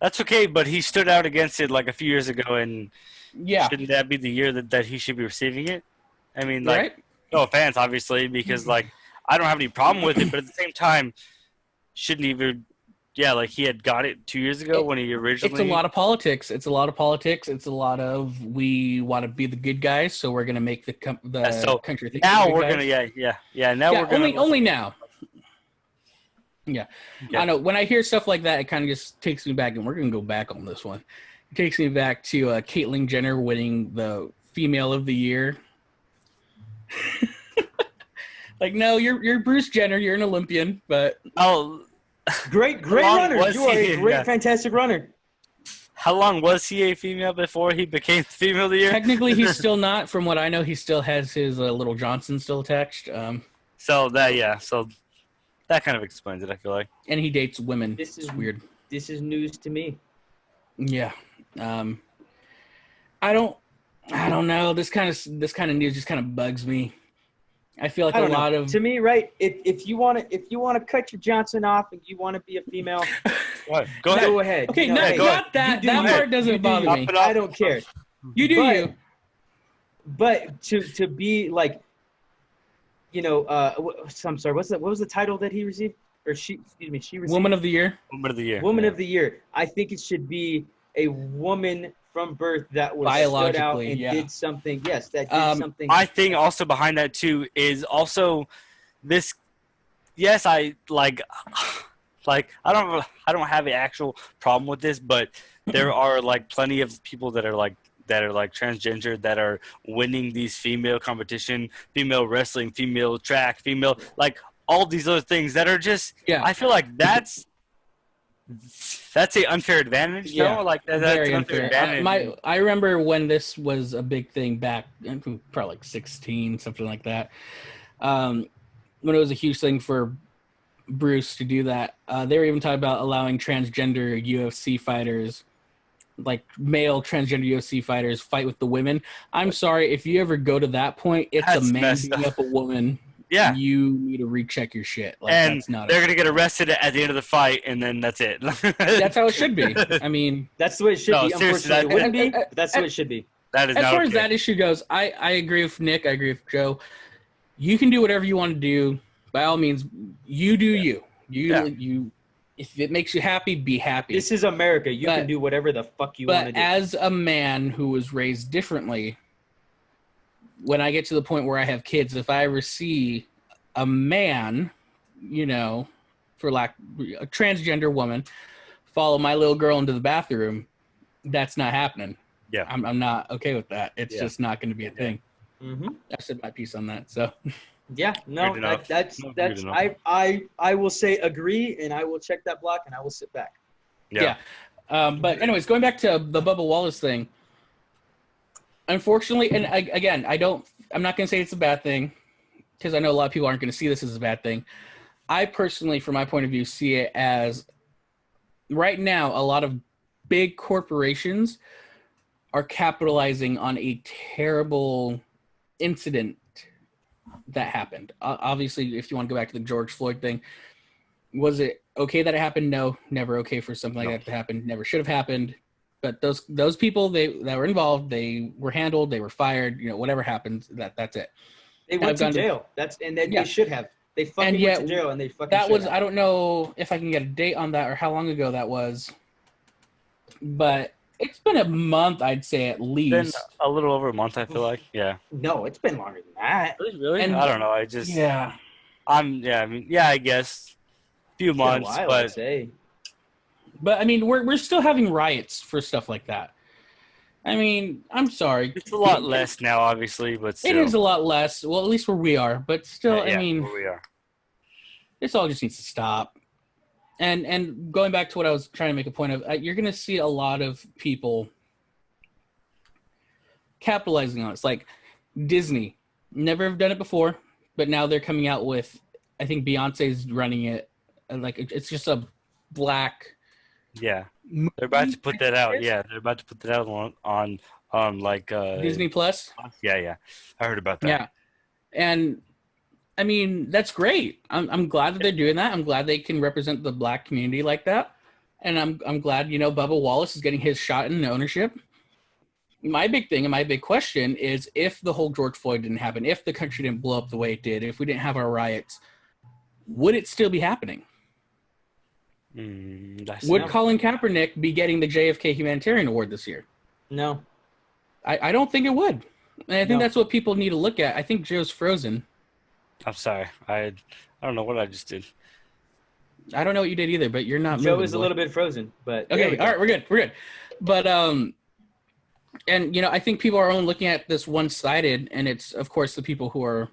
Speaker 3: That's okay, but he stood out against it like a few years ago, and
Speaker 1: Yeah,
Speaker 3: shouldn't that be the year that he should be receiving it? I mean, like,
Speaker 1: right?
Speaker 3: no offense, obviously, because like I don't have any problem with it, but at the same time, shouldn't even. Yeah, like he had got it 2 years ago when he originally.
Speaker 1: It's a lot of politics. It's a lot of we want to be the good guys, so we're gonna make the country think.
Speaker 3: Now
Speaker 1: we're
Speaker 3: we're gonna now we're gonna
Speaker 1: only now. Yeah, I know. When I hear stuff like that, it kind of just takes me back, and we're gonna go back on this one. It takes me back to Caitlyn Jenner winning the Female of the Year. Like, no, you're Bruce Jenner. You're an Olympian, but
Speaker 2: Great runner. You are a great, fantastic runner.
Speaker 3: How long was he a female before he became Female of the Year?
Speaker 1: Technically, he's still not. From what I know, he still has his little Johnson still attached.
Speaker 3: So that kind of explains it, I feel like.
Speaker 1: And he dates women.
Speaker 2: This is
Speaker 1: weird.
Speaker 2: This is news to me.
Speaker 1: Yeah. I don't know. This kind of news just kind of bugs me. I feel like a lot of
Speaker 2: to me, right? If you want to cut your Johnson off and you want to be a female, go ahead.
Speaker 1: Okay, that part doesn't bother me.
Speaker 2: I don't care.
Speaker 1: You do you.
Speaker 2: But to be like, I'm sorry. What was the title that he received? Or she received?
Speaker 1: Woman of the Year.
Speaker 2: Woman of the Year. I think it should be a woman from birth that was stood out and did something. Yes, that did something.
Speaker 3: I think also behind that too is also this. Yes, I like I don't have an actual problem with this, but there are like plenty of people that are like transgender that are winning these female competition, female wrestling, female track, female like all these other things that are just. Yeah. I feel like that's an unfair advantage.
Speaker 1: Yeah,
Speaker 3: no? Like that's
Speaker 1: very
Speaker 3: an unfair advantage.
Speaker 1: I remember when this was a big thing back, probably like 16, something like that. When it was a huge thing for Bruce to do that, they were even talking about allowing transgender UFC fighters, like male transgender UFC fighters, fight with the women. I'm sorry, if you ever go to that point, it's a man beating up a woman.
Speaker 3: Yeah,
Speaker 1: you need to recheck your shit. Like,
Speaker 3: and they're gonna get arrested at the end of the fight, and then that's it.
Speaker 1: That's how it should be. I mean,
Speaker 2: that's the way it should be. Unfortunately, it wouldn't be. But that's the way it should be.
Speaker 3: That is
Speaker 1: as
Speaker 3: not
Speaker 1: far
Speaker 3: okay.
Speaker 1: as that issue goes. I agree with Nick. I agree with Joe. You can do whatever you want to do. By all means, you do you. You. If it makes you happy, be happy.
Speaker 2: This is America. You can do whatever the fuck you want to do.
Speaker 1: But as a man who was raised differently, when I get to the point where I have kids, if I ever see a man, for a transgender woman, follow my little girl into the bathroom, that's not happening.
Speaker 3: Yeah,
Speaker 1: I'm not okay with that. It's just not going to be a thing.
Speaker 2: Mm-hmm.
Speaker 1: I said my piece on that. So.
Speaker 2: Yeah, no, that's I will say agree, and I will check that block, and I will sit back.
Speaker 1: Yeah. But anyways, going back to the Bubba Wallace thing. Unfortunately, and again, I'm not going to say it's a bad thing, because I know a lot of people aren't going to see this as a bad thing. I personally, from my point of view, see it as right now a lot of big corporations are capitalizing on a terrible incident that happened. Obviously, if you want to go back to the George Floyd thing, was it okay that it happened? No, never okay for something like that to happen. Never should have happened. But those people that were involved, they were handled, they were fired. Whatever happened, that's it.
Speaker 2: They went to jail. They should have. They fucking went to jail, and they fucking. That was.
Speaker 1: I don't know if I can get a date on that or how long ago that was, but it's been a month, I'd say at least.
Speaker 3: It's been a little over a month, I feel like. Yeah.
Speaker 2: No, it's been longer than that.
Speaker 3: Really? And I don't know. I just.
Speaker 1: Yeah.
Speaker 3: I guess. A few months,
Speaker 2: while,
Speaker 3: but.
Speaker 2: I'd say.
Speaker 1: But I mean, we're still having riots for stuff like that. I mean, I'm sorry.
Speaker 3: It's a lot less now, obviously, but still.
Speaker 1: It is a lot less. Well, at least where we are, but still, I mean,
Speaker 3: where we are.
Speaker 1: This all just needs to stop. And going back to what I was trying to make a point of, you're going to see a lot of people capitalizing on it. It's like Disney. Never have done it before, but now they're coming out with, I think Beyonce's running it. Like, it's just a black.
Speaker 3: Yeah. They're about to put that out. Yeah, they're about to put that out on like
Speaker 1: Disney Plus.
Speaker 3: Yeah. I heard about that.
Speaker 1: Yeah. And I mean, that's great. I'm glad that they're doing that. I'm glad they can represent the black community like that. And I'm glad, Bubba Wallace is getting his shot in ownership. My big thing and my big question is, if the whole George Floyd didn't happen, if the country didn't blow up the way it did, if we didn't have our riots, would it still be happening? Would Colin Kaepernick be getting the JFK Humanitarian Award this year?
Speaker 2: No.
Speaker 1: I don't think it would. And I think that's what people need to look at. I think Joe's frozen.
Speaker 3: I'm sorry. I don't know what I just did.
Speaker 1: I don't know what you did either, but you're not
Speaker 2: Joe
Speaker 1: moving,
Speaker 2: is a little bit frozen, but
Speaker 1: okay, all right, we're good. But and I think people are only looking at this one-sided, and it's of course the people who are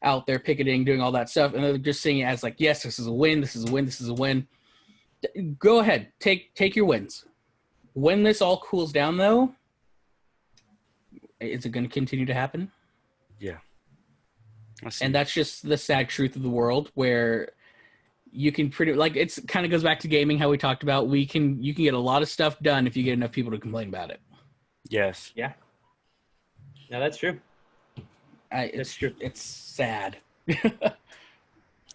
Speaker 1: out there picketing, doing all that stuff, and they're just seeing it as like, yes, this is a win, this is a win, this is a win. Go ahead, take your wins. When this all cools down, though, is it going to continue to happen?
Speaker 3: Yeah.
Speaker 1: And that's just the sad truth of the world, where you can it's kind of goes back to gaming, how we talked about. You can get a lot of stuff done if you get enough people to complain about it.
Speaker 3: Yes.
Speaker 2: Yeah. No, that's true.
Speaker 1: That's true. It's sad.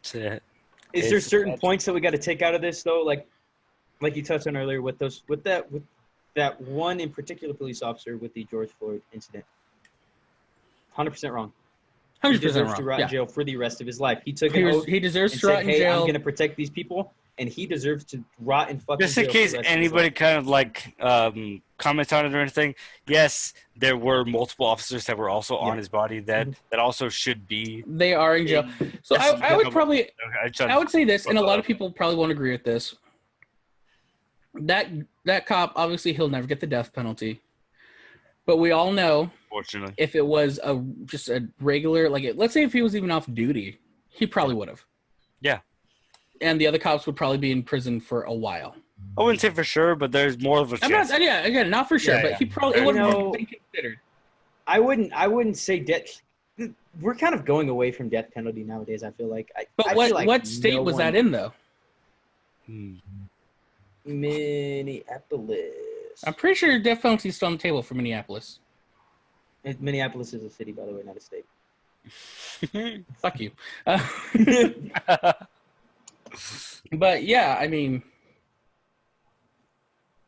Speaker 3: Sad.
Speaker 2: Is there certain points that we got to take out of this though? Like you touched on earlier with that one in particular police officer with the George Floyd incident. 100% wrong.
Speaker 1: 100%
Speaker 2: he deserves
Speaker 1: wrong.
Speaker 2: to rot in jail for the rest of his life. He took an oath.
Speaker 1: He deserves
Speaker 2: and
Speaker 1: to rot
Speaker 2: said,
Speaker 1: in
Speaker 2: hey,
Speaker 1: jail.
Speaker 2: I'm going to protect these people, and he deserves to rot in fucking jail.
Speaker 3: Just in case anybody kind of like comments on it or anything, yes, there were multiple officers that were also on his body that also should be.
Speaker 1: They are in jail. So I would say this, and a lot of people probably won't agree with this. That cop, obviously, he'll never get the death penalty. But we all know,
Speaker 3: fortunately,
Speaker 1: if it was just a regular, let's say if he was even off duty, he probably would have.
Speaker 3: Yeah.
Speaker 1: And the other cops would probably be in prison for a while.
Speaker 3: I wouldn't say for sure, but there's more of a chance.
Speaker 1: Again, not for sure, but he probably would have been considered.
Speaker 2: I wouldn't say death. We're kind of going away from death penalty nowadays, I feel like.
Speaker 1: What state was that in, though?
Speaker 2: Minneapolis.
Speaker 1: I'm pretty sure death penalty is still on the table for Minneapolis.
Speaker 2: Minneapolis is a city, by the way, not a state.
Speaker 1: Fuck you. But yeah, I mean,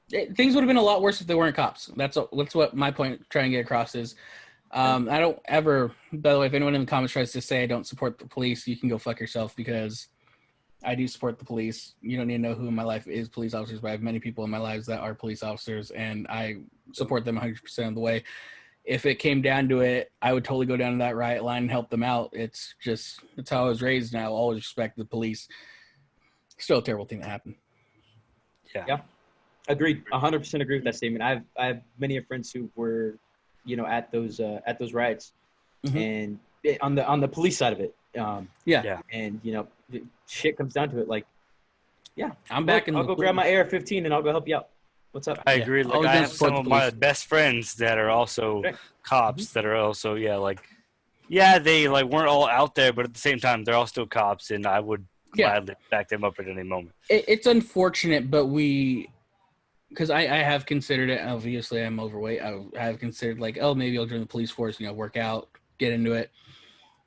Speaker 1: things would have been a lot worse if they weren't cops. That's what my point trying to get across is. I don't ever, by the way, if anyone in the comments tries to say I don't support the police, you can go fuck yourself, because I do support the police. You don't need to know who in my life is police officers, but I have many people in my lives that are police officers, and I support them 100% of the way. If it came down to it, I would totally go down to that riot line and help them out. It's how I was raised, and I will always respect the police. Still a terrible thing that happened.
Speaker 2: Yeah. Agreed. 100% agree with that statement. I have many friends who were, at those riots, and on the police side of it. And shit comes down to it.
Speaker 1: I'm back.
Speaker 2: I'll go grab my AR-15 and I'll go help you out. What's up?
Speaker 3: I agree. I have some of my best friends that are also cops that are also they weren't all out there, but at the same time they're all still cops, and I would gladly back them up at any moment.
Speaker 1: It's unfortunate, but because I have considered it. Obviously, I'm overweight. I have considered maybe I'll join the police force. Work out, get into it.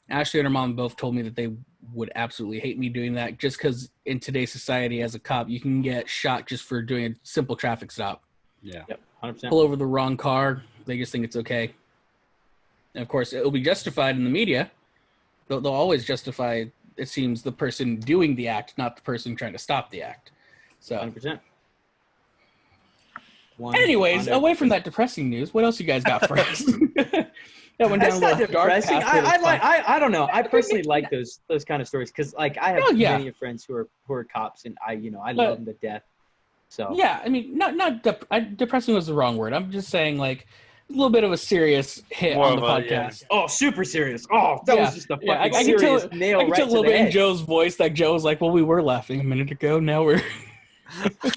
Speaker 1: Ashley and her mom both told me that they would absolutely hate me doing that, just because in today's society, as a cop, you can get shot just for doing a simple traffic stop.
Speaker 3: Yeah.
Speaker 2: Yep. 100%.
Speaker 1: Pull over the wrong car. They just think it's okay. And of course, it will be justified in the media. They'll always justify, it seems, the person doing the act, not the person trying to stop the act. So.
Speaker 2: 100%.
Speaker 1: Anyways, away from that depressing news, what else you guys got for us?
Speaker 2: That went down a little depressing. I don't know. I personally like those kind of stories, because I have many friends who are cops, and I love them to death. So
Speaker 1: yeah, I mean, not depressing was the wrong word. I'm just saying a little bit of a serious hit on the podcast.
Speaker 2: Oh, super serious. Oh, that was just a fucking serious nail.
Speaker 1: I can tell a little bit in Joe's voice that Joe was like, "Well, we were laughing a minute ago. Now we're."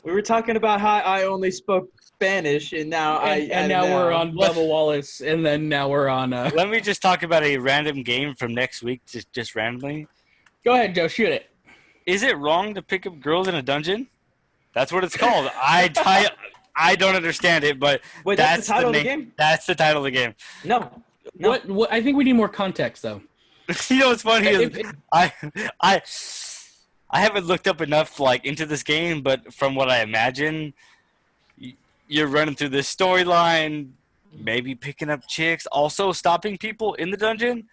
Speaker 2: We were talking about how I only spoke Spanish, and now now
Speaker 1: we're on Bubba Wallace, and then now we're on.
Speaker 3: Let me just talk about a random game from next week, just randomly.
Speaker 1: Go ahead, Joe. Shoot it.
Speaker 3: Is it wrong to pick up girls in a dungeon? That's what it's called. I don't understand it, but
Speaker 2: wait, that's the title of the game.
Speaker 3: That's the title of the game.
Speaker 2: No.
Speaker 1: What? I think we need more context, though.
Speaker 3: You know what's funny is I haven't looked up enough into this game, but from what I imagine, you're running through this storyline, maybe picking up chicks, also stopping people in the dungeon.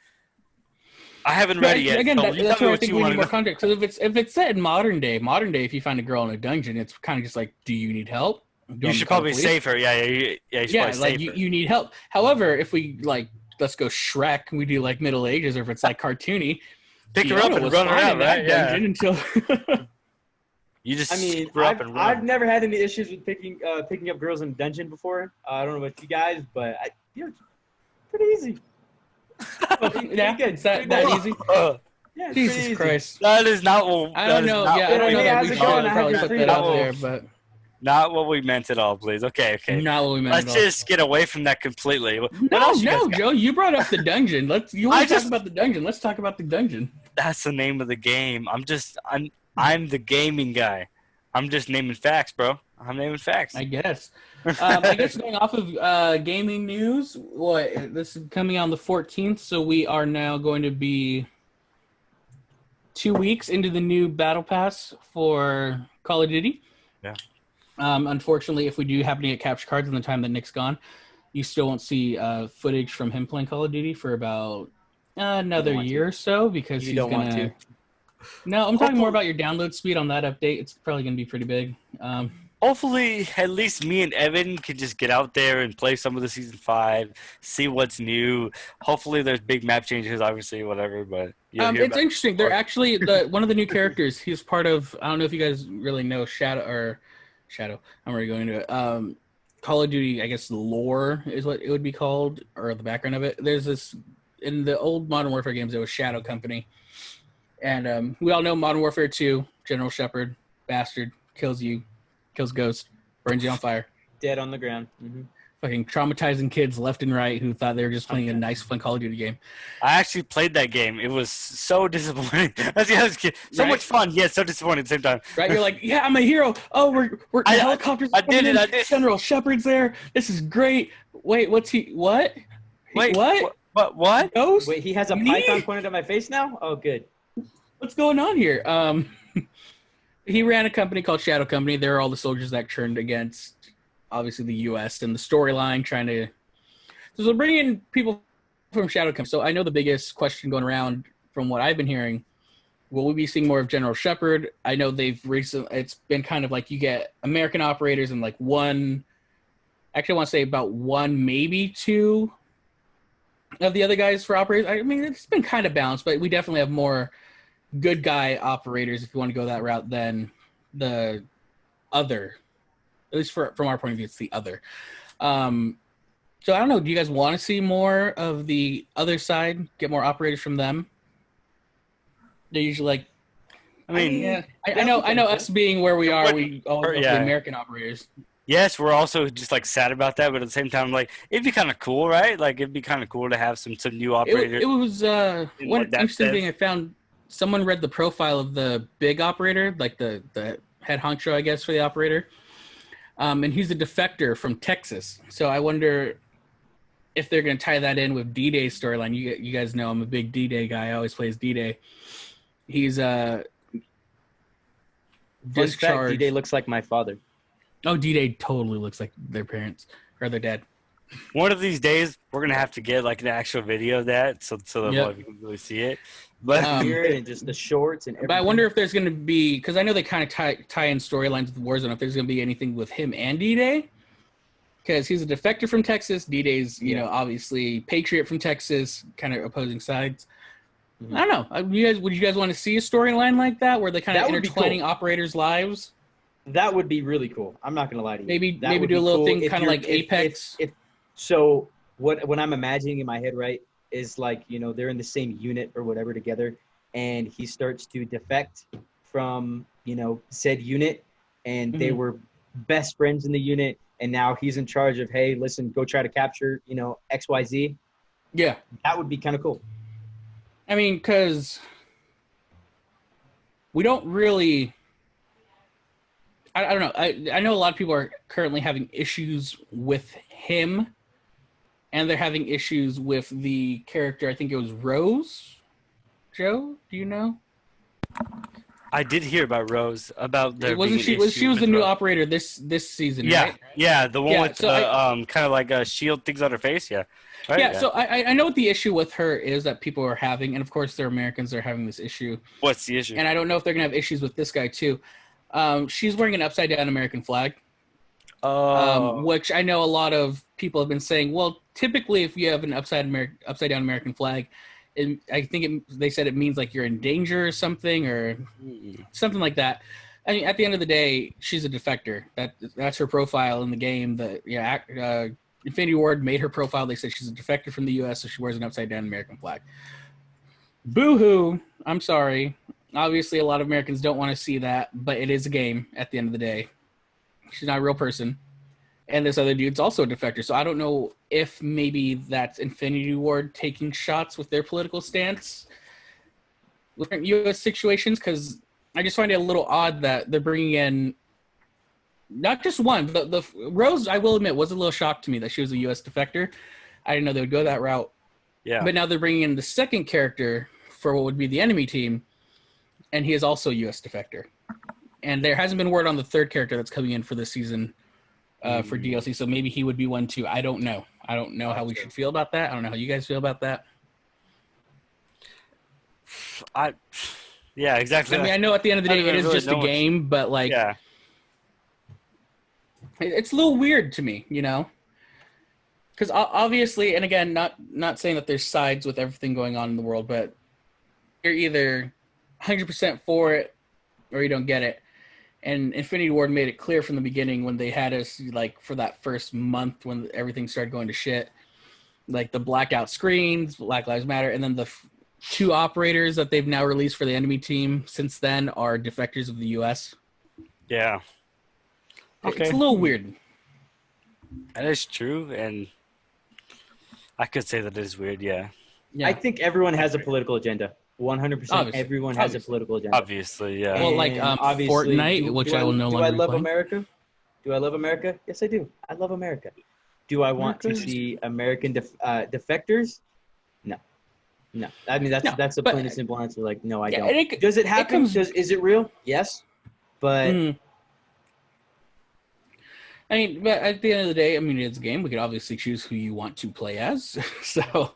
Speaker 3: I haven't read it yet.
Speaker 1: Again,
Speaker 3: So you
Speaker 1: that's
Speaker 3: tell me
Speaker 1: where I
Speaker 3: what
Speaker 1: think
Speaker 3: you
Speaker 1: we
Speaker 3: want
Speaker 1: need
Speaker 3: to
Speaker 1: more context. Because if it's set in modern day, if you find a girl in a dungeon, it's kind of just like, do you need help? Do
Speaker 3: You
Speaker 1: want me
Speaker 3: should
Speaker 1: to call the
Speaker 3: probably
Speaker 1: police?
Speaker 3: save her. Yeah. You should
Speaker 1: Yeah,
Speaker 3: probably
Speaker 1: like
Speaker 3: save her.
Speaker 1: you need help. However, if we like, let's go Shrek, and we do like Middle Ages, or if it's like cartoony,
Speaker 3: Pick her up
Speaker 1: Fiona
Speaker 3: and
Speaker 1: was
Speaker 3: run her
Speaker 1: fine
Speaker 3: out,
Speaker 1: in that
Speaker 3: right? Yeah.
Speaker 1: dungeon until.
Speaker 3: You just
Speaker 2: I mean,
Speaker 3: scoop her up and
Speaker 2: I've
Speaker 3: run.
Speaker 2: never had any issues with picking up girls in a dungeon before. I don't know about you guys, but it's pretty easy.
Speaker 1: Yeah,
Speaker 2: good.
Speaker 1: it's that
Speaker 2: Pretty nice.
Speaker 1: easy.
Speaker 2: Yeah, it's pretty
Speaker 1: Jesus
Speaker 2: easy.
Speaker 1: Christ.
Speaker 3: That is not what.
Speaker 1: I
Speaker 3: That
Speaker 1: don't
Speaker 3: is
Speaker 1: know.
Speaker 3: not
Speaker 1: Yeah,
Speaker 3: what
Speaker 1: I don't
Speaker 3: we
Speaker 1: know
Speaker 2: Hey,
Speaker 1: that
Speaker 2: how's
Speaker 1: we
Speaker 2: it
Speaker 1: should
Speaker 2: going? I have
Speaker 1: probably
Speaker 2: your
Speaker 1: put
Speaker 2: freedom.
Speaker 1: that out
Speaker 3: Not
Speaker 1: there,
Speaker 3: what-
Speaker 1: but
Speaker 3: Not what we meant at all, please. Okay.
Speaker 1: not what we meant
Speaker 3: Let's
Speaker 1: at all.
Speaker 3: just get away from that completely. What
Speaker 1: No,
Speaker 3: else you guys
Speaker 1: no,
Speaker 3: got?
Speaker 1: Joe. You brought up the dungeon. You want
Speaker 3: I
Speaker 1: to talk
Speaker 3: just-
Speaker 1: about the dungeon? Let's talk about the dungeon.
Speaker 3: That's the name of the game. I'm the gaming guy. I'm just naming facts, bro. I'm naming facts.
Speaker 1: I guess. I guess going off of gaming news, this is coming on the 14th, so we are now going to be 2 weeks into the new battle pass for Call of Duty.
Speaker 3: Yeah.
Speaker 1: Unfortunately, if we do happen to get capture cards in the time that Nick's gone, you still won't see footage from him playing Call of Duty for about another year or so because
Speaker 2: You
Speaker 1: he's
Speaker 2: don't
Speaker 1: gonna.
Speaker 2: want to.
Speaker 1: No, I'm talking more about your download speed on that update. It's probably gonna be pretty big.
Speaker 3: Hopefully, at least me and Evan can just get out there and play some of the season 5, see what's new. Hopefully, there's big map changes, obviously, whatever. But
Speaker 1: It's interesting. They're actually one of the new characters. He's part of. I don't know if you guys really know Shadow. I'm already going into it. Call of Duty. I guess the lore is what it would be called, or the background of it. There's this in the old Modern Warfare games. It was Shadow Company, and we all know Modern Warfare 2. General Shepard, bastard, kills you, kills Ghost, burns you on fire.
Speaker 2: Dead on the ground. Mm-hmm.
Speaker 1: Fucking traumatizing kids left and right who thought they were just playing a nice, fun Call of Duty game.
Speaker 3: I actually played that game. It was so disappointing. So much fun, yet so disappointing at the same time.
Speaker 1: Right? You're like, yeah, I'm a hero. Oh, we're the helicopters.
Speaker 3: I did it. I did.
Speaker 1: General Shepard's there. This is great. Wait, what's he? What?
Speaker 3: Wait,
Speaker 1: what?
Speaker 3: What?
Speaker 1: Ghost?
Speaker 2: Wait, he has a
Speaker 1: Me?
Speaker 2: python pointed at my face now? Oh, good.
Speaker 1: What's going on here? He ran a company called Shadow Company. They're all the soldiers that turned against, obviously, the U.S. and the storyline trying to. So they're bringing in people from Shadow Company. So I know the biggest question going around from what I've been hearing, will we be seeing more of General Shepard? I know it's been kind of like you get American operators and like one, actually I want to say about one, maybe two of the other guys for operators. I mean, it's been kind of balanced, but we definitely have more good guy operators, if you want to go that route, than the other. At least from our point of view, it's the other. So I don't know. Do you guys want to see more of the other side? Get more operators from them? They're usually like.
Speaker 3: I mean,
Speaker 1: yeah. I know. Us being where we are, we all go for
Speaker 3: yeah.
Speaker 1: the American operators.
Speaker 3: Yes, we're also just like sad about that, but at the same time, like it'd be kind of cool, right? Like it'd be kind of cool to have some new operators.
Speaker 1: It was one interesting thing I found. Someone read the profile of the big operator, like the head honcho, I guess, for the operator. And he's a defector from Texas. So I wonder if they're going to tie that in with D-Day's storyline. You guys know I'm a big D-Day guy. I always plays D-Day. He's discharged.
Speaker 2: D-Day looks like my father.
Speaker 1: Oh, D-Day totally looks like their parents or their dad.
Speaker 3: One of these days, we're gonna have to get like an actual video of that, so that
Speaker 1: Yep.
Speaker 3: you can really see it. But
Speaker 2: And just the shorts and everything.
Speaker 1: But I wonder if there's going to be, because I know they kind of tie in storylines with Warzone, if there's going to be anything with him and D-Day. Because he's a defector from Texas. D-Day's, obviously Patriot from Texas, kind of opposing sides. Mm-hmm. I don't know. Would you guys want to see a storyline like that where they kind of intertwining operators' lives?
Speaker 2: That would be really cool. I'm not going to lie to you.
Speaker 1: Maybe do a little thing kind of like Apex.
Speaker 2: So what I'm imagining in my head, right, is like, they're in the same unit or whatever together, and he starts to defect from, said unit, and they were best friends in the unit, and now he's in charge of, hey, listen, go try to capture, XYZ.
Speaker 1: Yeah.
Speaker 2: That would be kind of cool.
Speaker 1: I mean, because we don't really... I don't know. I know a lot of people are currently having issues with him, and they're having issues with the character. I think it was Rose. Joe, do you know?
Speaker 3: I did hear about Rose about there being
Speaker 1: Wasn't
Speaker 3: an
Speaker 1: she was
Speaker 3: issue
Speaker 1: she was
Speaker 3: with
Speaker 1: the new
Speaker 3: Rose.
Speaker 1: operator this season,
Speaker 3: Yeah,
Speaker 1: right?
Speaker 3: yeah, the one
Speaker 1: Yeah,
Speaker 3: with
Speaker 1: so
Speaker 3: the kind of like shield things on her face. Yeah, right.
Speaker 1: yeah,
Speaker 3: Yeah.
Speaker 1: so I know what the issue with her is that people are having, and of course they're Americans, they're having this issue,
Speaker 3: What's the issue?
Speaker 1: and I don't know if they're gonna have issues with this guy too. She's wearing an upside down American flag,
Speaker 3: Oh,
Speaker 1: which I know a lot of people have been saying. Well, typically, if you have an upside down American flag, I think they said it means like you're in danger or something like that. I mean, at the end of the day, she's a defector. That's her profile in the game. Infinity Ward made her profile. They said she's a defector from the U.S., so she wears an upside down American flag. Boo-hoo! I'm sorry. Obviously, a lot of Americans don't want to see that, but it is a game at the end of the day. She's not a real person. And this other dude's also a defector. So I don't know if maybe that's Infinity Ward taking shots with their political stance with U.S. situations, because I just find it a little odd that they're bringing in not just one. The Rose, I will admit, was a little shocked to me that she was a U.S. defector. I didn't know they would go that route.
Speaker 3: yeah.
Speaker 1: But now they're bringing in the second character for what would be the enemy team, and he is also a U.S. defector. And there hasn't been word on the third character that's coming in for this season for DLC, so maybe he would be one too. I don't know. I don't know how we should feel about that. I don't know how you guys feel about that.
Speaker 3: Yeah, exactly.
Speaker 1: I mean, I know at the end of the day, it is
Speaker 3: really
Speaker 1: just a game, but like,
Speaker 3: Yeah,
Speaker 1: it's a little weird to me, you know? Because obviously, and again, not saying that there's sides with everything going on in the world, but you're either 100% for it or you don't get it. And Infinity Ward made it clear from the beginning when they had us, like, for that first month when everything started going to shit, like the blackout screens, Black Lives Matter, and then the two operators that they've now released for the enemy team since then are defectors of the U.S.
Speaker 3: yeah. Okay.
Speaker 1: It's a little weird.
Speaker 3: That is true, and I could say that it is weird. Yeah,
Speaker 2: I think everyone has a political agenda. 100%.
Speaker 1: Obviously.
Speaker 2: Everyone has a political agenda.
Speaker 3: obviously, yeah.
Speaker 1: Well, like
Speaker 2: And obviously,
Speaker 1: Fortnite, which I will no
Speaker 2: do
Speaker 1: longer
Speaker 2: I
Speaker 1: be
Speaker 2: love
Speaker 1: playing.
Speaker 2: America? Do I love America? Yes, I do. I love America. Do I want to
Speaker 1: America.
Speaker 2: see American defectors? No. No. I mean,
Speaker 1: No,
Speaker 2: that's a
Speaker 1: but-
Speaker 2: plain and simple answer. Like, no, I
Speaker 1: Yeah,
Speaker 2: don't.
Speaker 1: and
Speaker 2: Does it happen?
Speaker 1: comes-
Speaker 2: Is it real? Yes. But
Speaker 1: Mhm. I mean, but at the end of the day, I mean, it's a game. We could obviously choose who you want to play as. So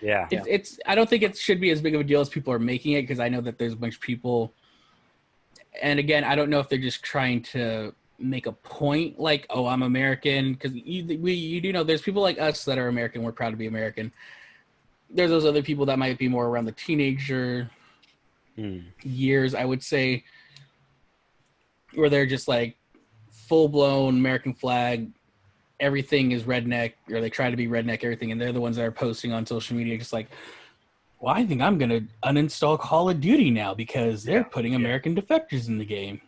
Speaker 3: Yeah.
Speaker 1: it's I don't think it should be as big of a deal as people are making it, because I know that there's a bunch of people. And again, I don't know if they're just trying to make a point, like, oh, I'm American, because you do know there's people like us that are American. We're proud to be American. There's those other people that might be more around the teenager years, I would say, where they're just like full-blown American flag, everything is redneck, or they try to be redneck, everything, and they're the ones that are posting on social media just like, well, I think I'm going to uninstall Call of Duty now because they're putting American defectors in the game.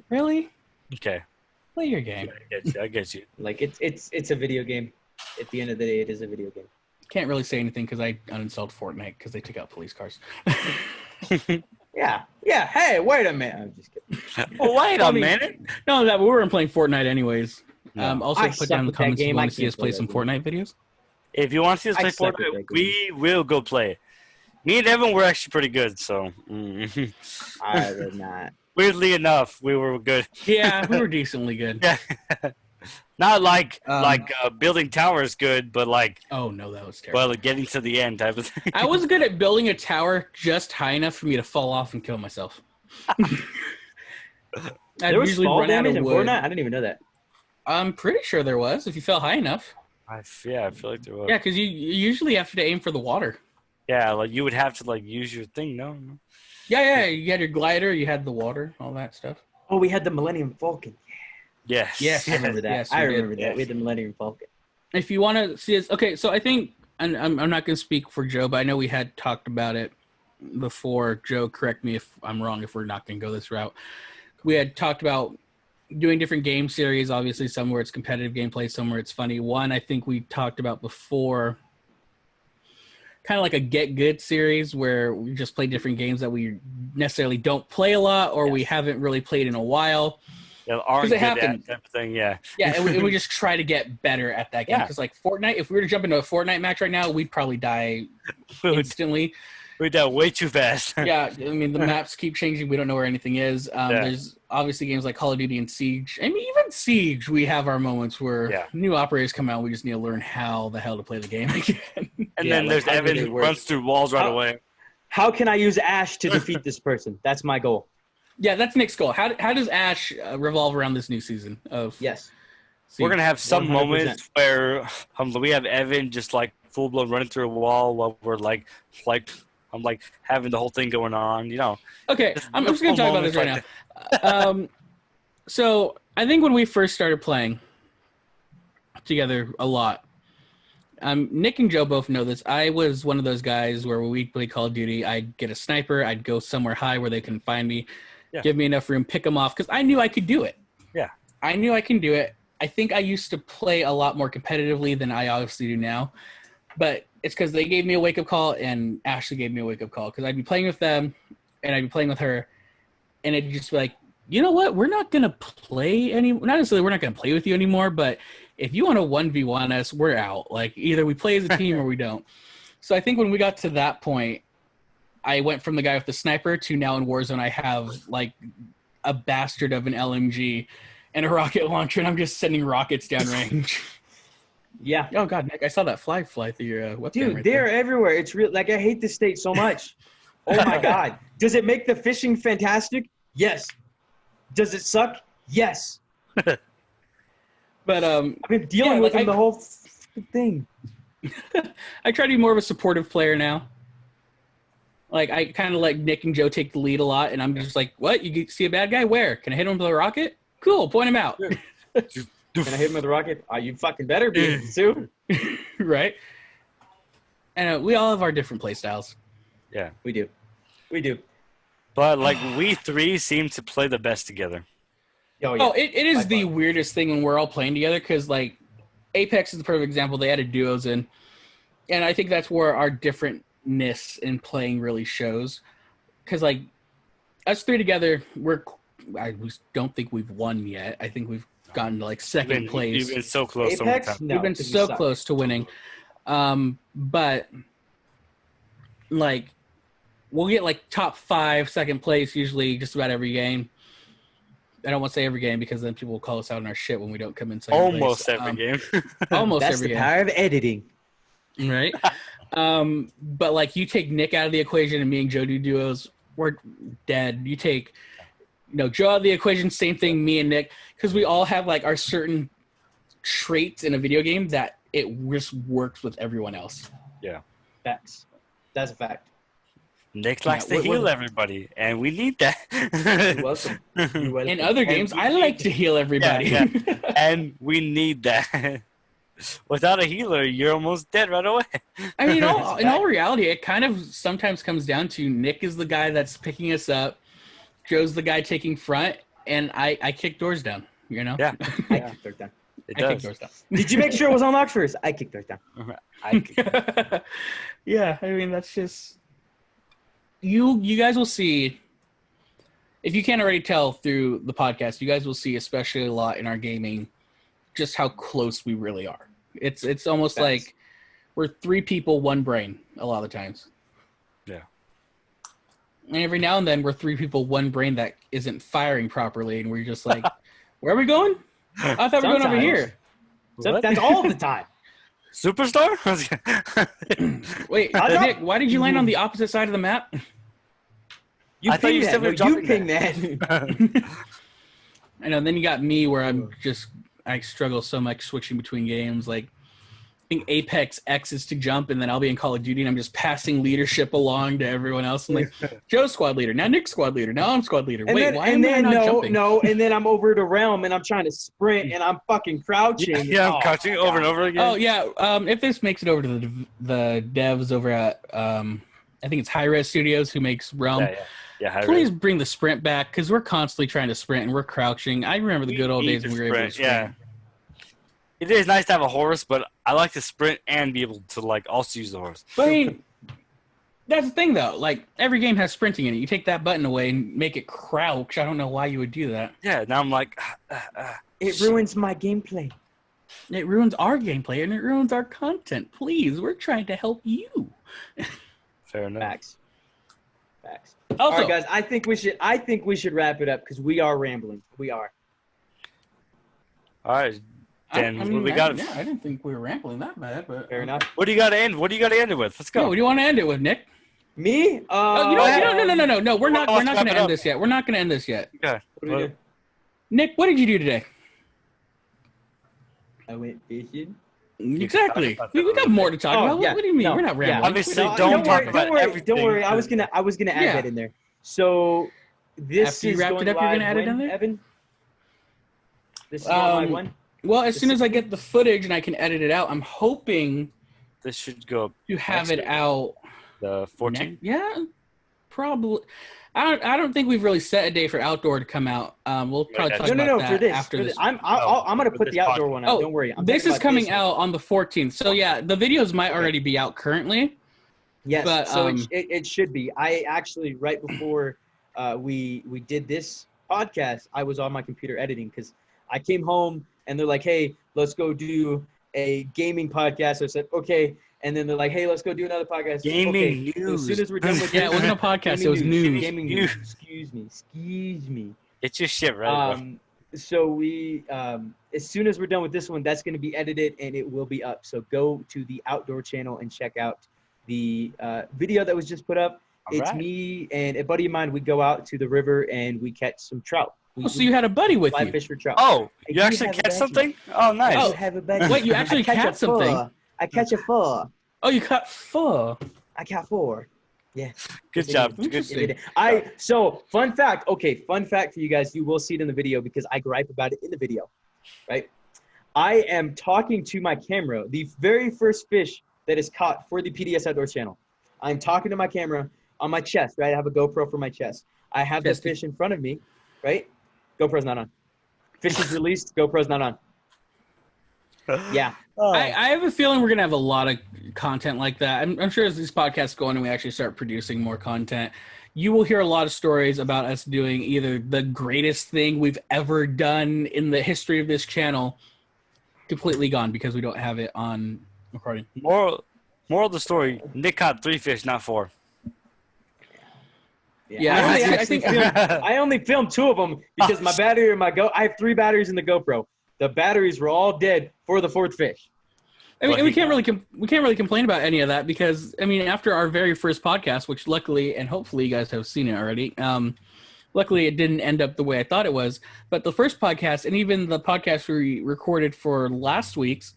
Speaker 1: Really?
Speaker 3: Okay.
Speaker 1: Play your game.
Speaker 3: I get you.
Speaker 2: like, it's a video game. At the end of the day, it is a video game.
Speaker 1: Can't really say anything because I uninstalled Fortnite because they took out police cars.
Speaker 2: Yeah. Yeah. Hey, wait a minute. I'm just kidding.
Speaker 3: Oh, wait a
Speaker 1: I mean,
Speaker 3: minute.
Speaker 1: No, that we weren't playing Fortnite anyways.
Speaker 3: No.
Speaker 1: Also,
Speaker 2: I
Speaker 1: put
Speaker 2: suck
Speaker 1: down in the
Speaker 2: with that
Speaker 1: comments if you
Speaker 2: game.
Speaker 1: want
Speaker 2: I
Speaker 1: to see us
Speaker 2: can't
Speaker 1: play
Speaker 2: play
Speaker 1: some
Speaker 2: that
Speaker 1: Fortnite videos.
Speaker 3: If you want to see us
Speaker 2: I
Speaker 3: play
Speaker 2: suck with that
Speaker 3: Fortnite,
Speaker 2: game.
Speaker 3: we will go play it. Me and Evan were actually pretty good, so
Speaker 2: I would not.
Speaker 3: weirdly enough, we were good.
Speaker 1: Yeah, we were decently good.
Speaker 3: Yeah. Not like
Speaker 1: Um,
Speaker 3: building towers good, but like
Speaker 1: Oh, no, that was terrible.
Speaker 3: getting to the end type of thing.
Speaker 1: I was good at building a tower just high enough for me to fall off and kill myself. I'd
Speaker 2: There was
Speaker 1: usually
Speaker 2: fall
Speaker 1: run out
Speaker 2: damage
Speaker 1: of
Speaker 2: in
Speaker 1: wood.
Speaker 2: Fortnite? I didn't even know that.
Speaker 1: I'm pretty sure there was, if you fell high enough.
Speaker 3: I feel like there was.
Speaker 1: Yeah, because you usually have to aim for the water.
Speaker 3: Yeah, like you would have to like use your thing. No.
Speaker 1: Yeah, you had your glider, you had the water, all that stuff.
Speaker 2: Oh, we had the Millennium Falcon.
Speaker 3: Yes.
Speaker 1: Yes.
Speaker 2: I remember that.
Speaker 1: Yes, we
Speaker 2: I
Speaker 1: did.
Speaker 2: remember that.
Speaker 3: Yes.
Speaker 2: We had the Millennium Falcon.
Speaker 1: If you want to see us, okay, so I think, and I'm not going to speak for Joe, but I know we had talked about it before. Joe, correct me if I'm wrong, if we're not going to go this route. We had talked about doing different game series, obviously some where it's competitive gameplay, some where it's funny. One, I think we talked about before, kind of like a get good series where we just play different games that we necessarily don't play a lot or we haven't really played in a while.
Speaker 3: Yeah, aren't
Speaker 1: it
Speaker 3: good at
Speaker 1: happened.
Speaker 3: type of thing. Yeah.
Speaker 1: Yeah, and we just try to get better at that game.
Speaker 3: Yeah.
Speaker 1: Because like Fortnite, if we were to jump into a Fortnite match right now, we'd probably die instantly.
Speaker 3: We did way too fast.
Speaker 1: Yeah, I mean the maps keep changing. We don't know where anything is. There's obviously games like Call of Duty and Siege. I mean, even Siege, we have our moments where new operators come out. We just need to learn how the hell to play the game again.
Speaker 3: And then there's Evan who runs through walls right away.
Speaker 2: How can I use Ash to defeat this person? That's my goal.
Speaker 1: Yeah, that's Nick's goal. How does Ash revolve around this new season of?
Speaker 2: Yes.
Speaker 1: Siege?
Speaker 3: We're gonna have some
Speaker 2: 100%.
Speaker 3: moments where we have Evan just like full blown running through a wall while we're like I'm like having the whole thing going on, you know.
Speaker 1: Okay, I'm just gonna talk about this right now. So I think when we first started playing together a lot, Nick and Joe both know this. I was one of those guys where when we play Call of Duty, I'd get a sniper, I'd go somewhere high where they couldn't find me, give me enough room, pick them off, because I knew I could do it.
Speaker 3: Yeah.
Speaker 1: I knew I can do it. I think I used to play a lot more competitively than I obviously do now. But it's because they gave me a wake-up call and Ashley gave me a wake-up call. Because I'd be playing with them and I'd be playing with her. And it'd just be like, you know what? We're not going to play anymore. Not necessarily we're not going to play with you anymore, but if you want to 1v1 us, we're out. Like, either we play as a team or we don't. So I think when we got to that point, I went from the guy with the sniper to now in Warzone I have, like, a bastard of an LMG and a rocket launcher, and I'm just sending rockets downrange.
Speaker 2: Yeah.
Speaker 1: Oh, God, Nick, I saw that fly through your webcam.
Speaker 2: Dude,
Speaker 1: right
Speaker 2: they're
Speaker 1: there.
Speaker 2: everywhere. It's real. Like, I hate this state so much. Oh, my God. Does it make the fishing fantastic? Yes. Does it suck? Yes.
Speaker 1: But
Speaker 2: I've been dealing with them the whole thing.
Speaker 1: I try to be more of a supportive player now. Like, I kind of let Nick and Joe take the lead a lot, and I'm just like, what? You see a bad guy? Where? Can I hit him with a rocket? Cool, point him out.
Speaker 2: Can I hit him with a rocket? Oh, you fucking better be, Sue.
Speaker 1: Right? And we all have our different play styles.
Speaker 3: Yeah.
Speaker 2: We do. We do.
Speaker 3: But, like, we three seem to play the best together.
Speaker 2: Oh, yeah.
Speaker 1: Oh, it is the weirdest thing when we're all playing together because, like, Apex is the perfect example. They added duos in. And I think that's where our differentness in playing really shows. Because, like, us three together, I don't think we've won yet. I think we've gotten to, like, second place.
Speaker 3: You've been so close.
Speaker 2: Apex?
Speaker 3: So many times.
Speaker 1: We've been so close to winning. But, like, we'll get, like, top 5, second place usually just about every game. I don't want to say every game because then people will call us out on our shit when we don't come in second
Speaker 3: Almost
Speaker 1: place.
Speaker 3: every game.
Speaker 1: Almost
Speaker 2: That's
Speaker 1: every
Speaker 2: the
Speaker 1: game.
Speaker 2: power of editing.
Speaker 1: Right? But, like, you take Nick out of the equation and me and Joe do duos, we're dead. You take, Joe out of the equation, same thing, me and Nick, because we all have, like, our certain traits in a video game that it just works with everyone else.
Speaker 3: Yeah.
Speaker 2: Facts. That's a fact.
Speaker 3: Nick likes to heal everybody, and we need that.
Speaker 2: You're welcome. You're welcome.
Speaker 1: In other games, I like to heal everybody.
Speaker 3: Yeah. And we need that. Without a healer, you're almost dead right away.
Speaker 1: I mean, in all reality, it kind of sometimes comes down to Nick is the guy that's picking us up, Joe's the guy taking front, and I kick doors down,
Speaker 3: Yeah.
Speaker 2: I kicked doors down.
Speaker 3: It
Speaker 1: I
Speaker 3: does.
Speaker 1: kick doors down.
Speaker 2: Did you make sure it was unlocked first? I kicked doors down.
Speaker 1: Yeah, I mean, that's just... You guys will see, if you can't already tell through the podcast, you guys will see, especially a lot in our gaming, just how close we really are. It's almost like we're 3 people, 1 brain a lot of the times.
Speaker 3: Yeah.
Speaker 1: And every now and then we're 3 people, 1 brain that isn't firing properly, and we're just like, where are we going? I thought we were going over here.
Speaker 2: That's all the time.
Speaker 3: Superstar?
Speaker 1: Wait, Nick, why did you land on the opposite side of the map?
Speaker 3: I thought you said we were jumping
Speaker 2: ping that.
Speaker 1: I know. And then you got me, where I struggle so much switching between games. Like, I think Apex X is to jump, and then I'll be in Call of Duty, and I'm just passing leadership along to everyone else. I'm like, Joe's squad leader, now Nick's squad leader, now I'm squad leader. Wait, why am I not jumping?
Speaker 2: No, and then I'm over to Realm, and I'm trying to sprint, and I'm fucking crouching.
Speaker 3: Yeah, I'm crouching over and over again.
Speaker 1: Oh yeah. If this makes it over to the devs over at I think it's High Res Studios who makes Realm.
Speaker 3: Yeah,
Speaker 1: please bring the sprint back because we're constantly trying to sprint and we're crouching. I remember the good old days when we were able to sprint.
Speaker 3: Yeah. It is nice to have a horse, but I like to sprint and be able to like also use the horse.
Speaker 1: But I mean, that's the thing though. Like every game has sprinting in it. You take that button away and make it crouch. I don't know why you would do that.
Speaker 3: Yeah. Now I'm like,
Speaker 2: it ruins my gameplay.
Speaker 1: It ruins our gameplay and it ruins our content. Please, we're trying to help you.
Speaker 3: Fair enough.
Speaker 2: Facts. Facts.
Speaker 1: Also,
Speaker 2: All right, guys. I think we should wrap it up because we are rambling. We are.
Speaker 3: All right. Then what we got?
Speaker 1: I didn't think we were rambling that bad, but
Speaker 2: Fair enough.
Speaker 3: What do you got to end? What do you got to end it with? Let's go.
Speaker 1: Yeah, what do you want to end it with, Nick?
Speaker 2: Me?
Speaker 1: Oh, you know what? No. We're not
Speaker 3: wrap
Speaker 1: going
Speaker 3: it
Speaker 1: to
Speaker 3: up.
Speaker 1: end this yet. We're not going to end this yet.
Speaker 3: Okay.
Speaker 2: What do we do?
Speaker 1: Nick, what did you do today?
Speaker 2: I went fishing.
Speaker 1: Exactly.
Speaker 3: talk about
Speaker 1: We
Speaker 3: that
Speaker 1: got
Speaker 3: a
Speaker 1: more to talk
Speaker 2: Oh,
Speaker 1: about.
Speaker 2: yeah.
Speaker 1: What do you mean?
Speaker 2: No,
Speaker 1: We're not
Speaker 2: yeah.
Speaker 1: rambling.
Speaker 3: Obviously,
Speaker 1: We're not-
Speaker 3: don't
Speaker 2: Don't
Speaker 3: talk
Speaker 2: worry.
Speaker 3: about
Speaker 2: Don't worry.
Speaker 3: everything.
Speaker 2: Don't worry. I was gonna add
Speaker 1: Yeah.
Speaker 2: that in there. So this
Speaker 1: After you
Speaker 2: is
Speaker 1: wrapped
Speaker 2: going
Speaker 1: it up, you're
Speaker 2: live
Speaker 1: gonna add it
Speaker 2: when,
Speaker 1: in there?
Speaker 2: Evan? This is going live when?
Speaker 1: Well, as soon as I get the footage and I can edit it out, I'm hoping
Speaker 3: This should go
Speaker 1: to have
Speaker 3: next
Speaker 1: it
Speaker 3: week.
Speaker 1: out.
Speaker 3: The 14th.
Speaker 1: Yeah, probably. I don't think we've really set a day for outdoor to come out. We'll probably
Speaker 3: that's-
Speaker 1: talk
Speaker 2: No,
Speaker 1: about
Speaker 2: for
Speaker 1: that
Speaker 2: this.
Speaker 1: after
Speaker 2: For
Speaker 1: this.
Speaker 2: this. I'm gonna
Speaker 3: for
Speaker 2: put
Speaker 3: this
Speaker 2: the outdoor
Speaker 3: podcast.
Speaker 2: one out. Don't worry. I'm
Speaker 1: This
Speaker 2: talking
Speaker 1: is
Speaker 2: about
Speaker 1: coming
Speaker 2: this one.
Speaker 1: out on the 14th. So yeah, the videos might already be out currently.
Speaker 2: Yes.
Speaker 1: but,
Speaker 2: so
Speaker 1: um,
Speaker 2: it should be. I actually right before we did this podcast, I was on my computer editing because I came home and they're like, "Hey, let's go do a gaming podcast." So I said, "Okay." And then they're like, "Hey, let's go do another podcast."
Speaker 3: Gaming
Speaker 2: okay. So
Speaker 3: news.
Speaker 2: as soon as we're done with
Speaker 1: Yeah, it
Speaker 2: this,
Speaker 1: wasn't a podcast. It was
Speaker 2: gaming
Speaker 1: news.
Speaker 2: Gaming
Speaker 3: News.
Speaker 2: news. Excuse me.
Speaker 3: Get your shit right. bro.
Speaker 2: So we, as soon as we're done with this one, that's going to be edited and it will be up. So go to the outdoor channel and check out the video that was just put up.
Speaker 3: All
Speaker 2: It's
Speaker 3: right.
Speaker 2: me and a buddy of mine. We go out to the river and we catch some trout.
Speaker 1: Oh, so you had a buddy with
Speaker 2: fly
Speaker 1: you?
Speaker 2: fish for trout.
Speaker 3: Oh,
Speaker 2: I
Speaker 3: you
Speaker 2: do
Speaker 3: actually
Speaker 2: have a
Speaker 3: catch
Speaker 2: badge.
Speaker 3: something? Oh, nice.
Speaker 2: I do have a buddy.
Speaker 1: Wait, you actually
Speaker 2: I catch
Speaker 1: caught
Speaker 2: a
Speaker 1: something?
Speaker 2: four. I catch a four.
Speaker 1: Oh, you caught pho.
Speaker 2: I caught four. Yeah.
Speaker 3: Good
Speaker 2: Yes, I
Speaker 3: job.
Speaker 2: did.
Speaker 3: Good.
Speaker 1: Interesting.
Speaker 2: So fun fact. Okay, fun fact for you guys. You will see it in the video because I gripe about it in the video, right? I am talking to my camera. The very first fish that is caught for the PDS Outdoor channel. I'm talking to my camera on my chest, right? I have a GoPro for my chest. I have the
Speaker 1: Chesty.
Speaker 2: fish in front of me, right? GoPro's not on. Fish is released. GoPro's not on. Yeah.
Speaker 3: Oh,
Speaker 1: I have a feeling we're gonna have a lot of content like that. I'm sure as these podcasts go on and we actually start producing more content, you will hear a lot of stories about us doing either the greatest thing we've ever done in the history of this channel, completely gone because we don't have it on recording.
Speaker 3: moral of the story: Nick caught 3 fish, not 4.
Speaker 1: Yeah,
Speaker 2: I only filmed 2 of them because my battery in I have 3 batteries in the GoPro. The batteries were all dead for the 4th fish.
Speaker 1: I mean, we can't really complain about any of that because I mean, after our very first podcast, which luckily and hopefully you guys have seen it already. Luckily, it didn't end up the way I thought it was. But the first podcast and even the podcast we recorded for last week's,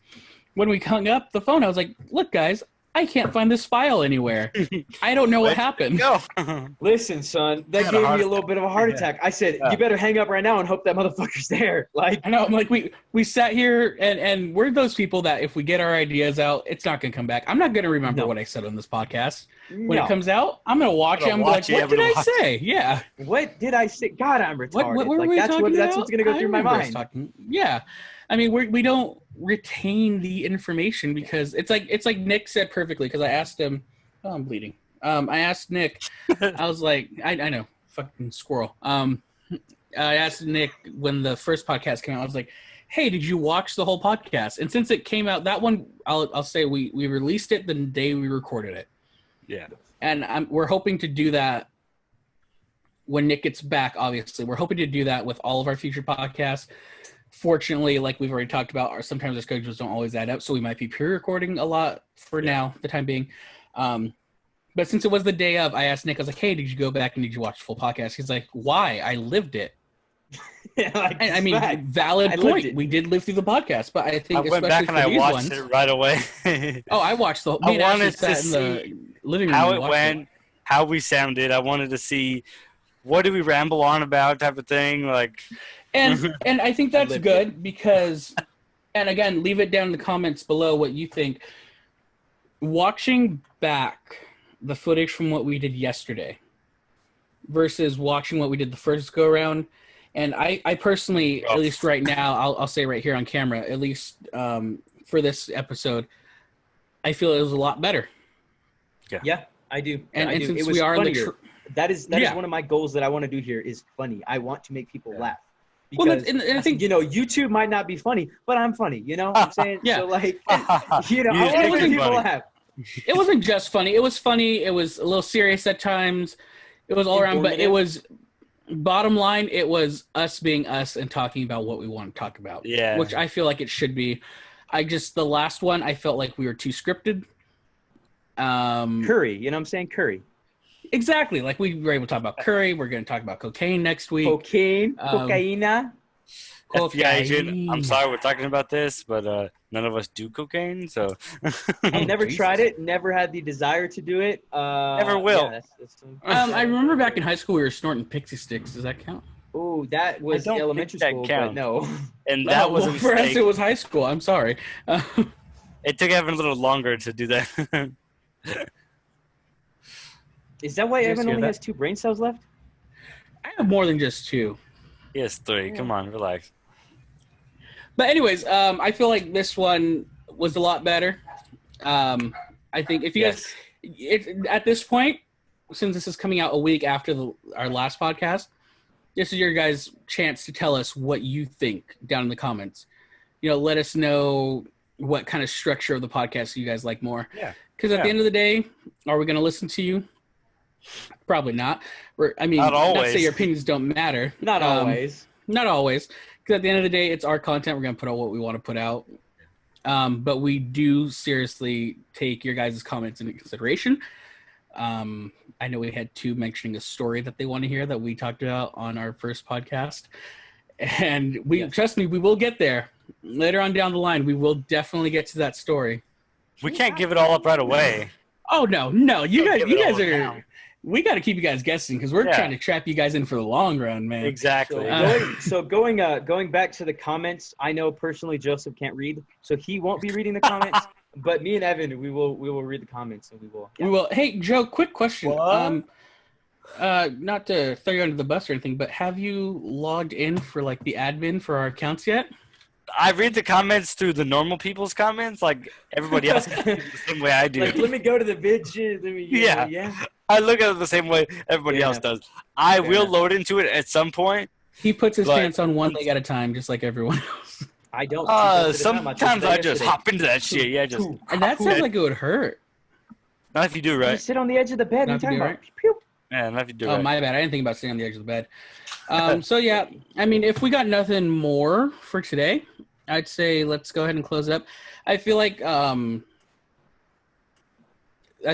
Speaker 1: when we hung up the phone, I was like, "Look, guys, I can't find this file anywhere. I don't know what happened."
Speaker 3: Go.
Speaker 2: Listen, son, that
Speaker 3: had a
Speaker 2: gave
Speaker 3: heart
Speaker 2: me a little bit of a heart attack. I said, "You better hang up right now and hope that motherfucker's there." Like,
Speaker 1: I know. I'm like, we sat here and we're those people that if we get our ideas out, it's not gonna come back. I'm not gonna remember
Speaker 2: No.
Speaker 1: what I said on this podcast. When
Speaker 2: no.
Speaker 1: it comes out, I'm gonna watch it. I'm gonna be like, what did I say? Yeah.
Speaker 2: What did I say? God, I'm retarded.
Speaker 1: What were
Speaker 2: like,
Speaker 1: we
Speaker 2: that's
Speaker 1: talking
Speaker 2: what
Speaker 1: about?
Speaker 2: that's what's gonna go
Speaker 1: I
Speaker 2: through my
Speaker 1: remember us
Speaker 2: mind.
Speaker 1: talking- yeah. I mean, we don't retain the information because it's like Nick said perfectly because I asked him. Oh, I'm bleeding. I asked Nick. I was like, I know, fucking squirrel. I asked Nick when the first podcast came out. I was like, hey, did you watch the whole podcast? And since it came out, that one, I'll say we released it the day we recorded it.
Speaker 3: Yeah.
Speaker 1: And we're hoping to do that when Nick gets back, obviously. We're hoping to do that with all of our future podcasts. Fortunately, like we've already talked about, sometimes our schedules don't always add up, so we might be pre-recording a lot for now, the time being. But since it was the day of, I asked Nick, I was like, hey, did you go back and did you watch the full podcast? He's like, why? I lived it.
Speaker 2: Like,
Speaker 1: And, I mean,
Speaker 2: fact.
Speaker 1: valid
Speaker 2: I lived
Speaker 1: point.
Speaker 2: it.
Speaker 1: We did live through the podcast, but I think
Speaker 3: I went
Speaker 1: especially
Speaker 3: back and
Speaker 1: for
Speaker 3: I
Speaker 1: these
Speaker 3: watched
Speaker 1: ones,
Speaker 3: it right away.
Speaker 1: Oh, I watched the whole.
Speaker 3: I
Speaker 1: Me and Ashley
Speaker 3: wanted to
Speaker 1: sat in the
Speaker 3: see
Speaker 1: living room.
Speaker 3: how
Speaker 1: and
Speaker 3: it
Speaker 1: watched
Speaker 3: went, how we sounded. I wanted to see what do we ramble on about type of thing. Like,
Speaker 1: And I think that's
Speaker 2: lived
Speaker 1: good because, and again, leave it down in the comments below what you think. Watching back the footage from what we did yesterday versus watching what we did the first go around, and I personally, at least right now, I'll say right here on camera, at least for this episode, I feel it was a lot better.
Speaker 2: Yeah, I do.
Speaker 1: And,
Speaker 2: I
Speaker 1: and
Speaker 2: do.
Speaker 1: since
Speaker 2: It was
Speaker 1: we are in
Speaker 2: funnier.
Speaker 1: the
Speaker 2: That is
Speaker 1: Yeah.
Speaker 2: one of my goals that I want to do here is funny. I want to make people laugh.
Speaker 1: Well,
Speaker 2: Because,
Speaker 1: and I think
Speaker 2: YouTube might not be funny, but I'm funny. You know what I'm saying?
Speaker 1: Yeah.
Speaker 2: So, like, I
Speaker 3: You
Speaker 2: want
Speaker 3: just
Speaker 2: to
Speaker 3: make
Speaker 2: make
Speaker 3: it
Speaker 2: people
Speaker 3: funny.
Speaker 2: laugh.
Speaker 1: it wasn't just funny. It was funny. It was a little serious at times. It was all around, but it
Speaker 2: Informative.
Speaker 1: was bottom line. It was us being us and talking about what we want to talk about.
Speaker 3: Yeah.
Speaker 1: Which I feel like it should be. The last one, I felt like we were too scripted.
Speaker 2: Curry, you know what I'm saying? Curry.
Speaker 1: Exactly. Like we were able to talk about curry. We're going to talk about cocaine next week.
Speaker 2: Cocaine, cocaina.
Speaker 3: FBI agent, I'm
Speaker 1: Cocaine.
Speaker 3: sorry we're talking about this, but none of us do cocaine, so
Speaker 2: I never
Speaker 1: Jesus.
Speaker 2: tried it. Never had the desire to do it.
Speaker 3: Never will.
Speaker 2: Yeah,
Speaker 1: I remember back in high school we were snorting pixie sticks. Does that count?
Speaker 2: Oh, that was
Speaker 3: don't think
Speaker 2: elementary
Speaker 3: that
Speaker 2: school,
Speaker 3: counts.
Speaker 2: but no.
Speaker 3: and that was a
Speaker 1: for us.
Speaker 3: mistake.
Speaker 1: It was high school. I'm sorry.
Speaker 3: It took Evan a little longer to do that.
Speaker 2: Is that why
Speaker 3: You guys
Speaker 2: Evan
Speaker 3: hear
Speaker 2: only
Speaker 3: that?
Speaker 2: has 2 brain cells left?
Speaker 1: I have more than just 2.
Speaker 3: Yes, 3. Come on, relax.
Speaker 1: But anyways, I feel like this one was a lot better. I think if you guys, at this point, since this is coming out a week after our last podcast, this is your guys' chance to tell us what you think down in the comments. Let us know what kind of structure of the podcast you guys like more.
Speaker 3: Yeah.
Speaker 1: Because at the end of the day, are we going to listen to you? Probably not.
Speaker 3: Not
Speaker 1: not to
Speaker 3: always.
Speaker 1: say your opinions don't matter.
Speaker 2: Not always.
Speaker 1: Not always. Because at the end of the day, it's our content. We're going to put out what we want to put out. But we do seriously take your guys' comments into consideration. I know we had 2 mentioning a story that they want to hear that we talked about on our first podcast. And trust me, we will get there. Later on down the line, we will definitely get to that story.
Speaker 3: We can't give it all up right away.
Speaker 1: Oh, no. You
Speaker 3: Don't
Speaker 1: guys
Speaker 3: give it all
Speaker 1: are...
Speaker 3: now.
Speaker 1: We got to keep you guys guessing because we're trying to trap you guys in for the long run, man.
Speaker 3: Exactly.
Speaker 2: Going back to the comments, I know personally Joseph can't read, so he won't be reading the comments. But me and Evan, we will read the comments and we will. Yeah.
Speaker 1: We will. Hey, Joe, quick question.
Speaker 3: What?
Speaker 1: Not to throw you under the bus or anything, but have you logged in for like the admin for our accounts yet?
Speaker 3: I read the comments through the normal people's comments, like everybody else the same way I do.
Speaker 2: Like, let me go to the bitch.
Speaker 3: Yeah. I look at it the same way everybody else does. I will load into it at some point.
Speaker 1: He puts his
Speaker 3: But-
Speaker 1: pants on one leg at a time, just like everyone else.
Speaker 2: I don't.
Speaker 3: Sometimes I just hop into that shit. Yeah, just
Speaker 1: And that sounds like it would hurt.
Speaker 3: not if you do
Speaker 2: You
Speaker 3: right.
Speaker 2: sit on the edge of the bed.
Speaker 1: Not
Speaker 2: What
Speaker 1: to
Speaker 2: are you
Speaker 1: do
Speaker 2: talking about? Pew.
Speaker 3: Yeah, not if you do
Speaker 1: Oh,
Speaker 3: right.
Speaker 1: my bad. I didn't think about sitting on the edge of the bed. So, yeah, I mean, if we got nothing more for today, I'd say let's go ahead and close it up. I feel like I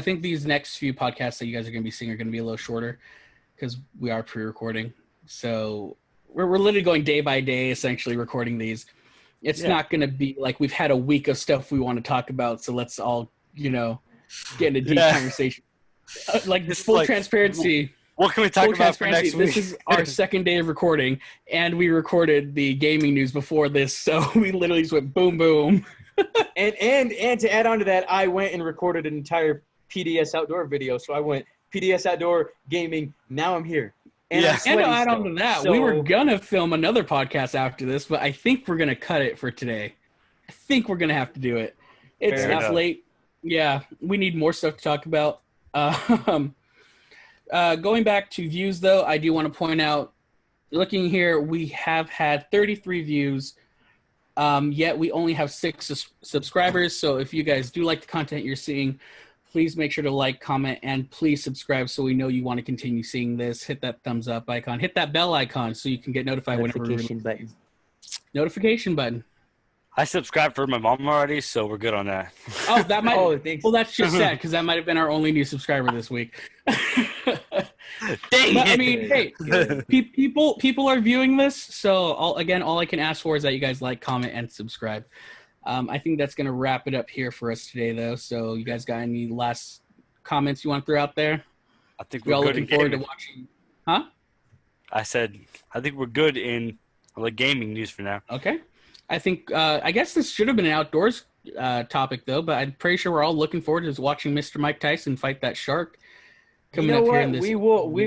Speaker 1: think these next few podcasts that you guys are going to be seeing are going to be a little shorter because we are pre-recording. So we're literally going day by day, essentially recording these. It's not going to be like we've had a week of stuff we want to talk about, so let's all, get into deep conversation. Like this full transparency.
Speaker 3: What can we talk
Speaker 1: Full
Speaker 3: about for
Speaker 1: transparency,
Speaker 3: next week?
Speaker 1: this is our second day of recording, and we recorded the gaming news before this, so we literally just went boom, boom.
Speaker 2: And to add on to that, I went and recorded an entire P.D.S. outdoor video. So I went P.D.S. outdoor gaming. Now I'm here. And I'm
Speaker 1: And to
Speaker 2: sweaty
Speaker 1: add on
Speaker 2: still.
Speaker 1: to that,
Speaker 2: So-
Speaker 1: we were going to film another podcast after this, but I think we're going to cut it for today. I think we're going to have to do it. It's
Speaker 2: Fair enough.
Speaker 1: late. Yeah, we need more stuff to talk about. Going back to views, though, I do want to point out, looking here, we have had 33 views, yet we only have 6 subscribers. So if you guys do like the content you're seeing, please make sure to like, comment, and please subscribe so we know you want to continue seeing this. Hit that thumbs up icon. Hit that bell icon so you can get notified whenever we
Speaker 2: Notification button.
Speaker 1: Notification button.
Speaker 3: I subscribed for my mom already, so we're good on that.
Speaker 1: Oh, that might.
Speaker 2: Oh, thanks.
Speaker 1: Well, that's just sad because that might have been our only new subscriber this week.
Speaker 3: Dang
Speaker 1: But, I
Speaker 3: it.
Speaker 1: mean, hey, people are viewing this, so all I can ask for is that you guys like, comment, and subscribe. I think that's going to wrap it up here for us today, though. So you guys got any last comments you want to throw out there?
Speaker 3: I think
Speaker 1: We
Speaker 3: we're
Speaker 1: all
Speaker 3: good
Speaker 1: looking
Speaker 3: in
Speaker 1: forward to
Speaker 3: gaming.
Speaker 1: watching. Huh?
Speaker 3: I said I think we're good in the gaming news for now.
Speaker 1: Okay. I think I guess this should have been an outdoors topic, though, but I'm pretty sure we're all looking forward to watching Mr. Mike Tyson fight that shark.
Speaker 2: You know what? We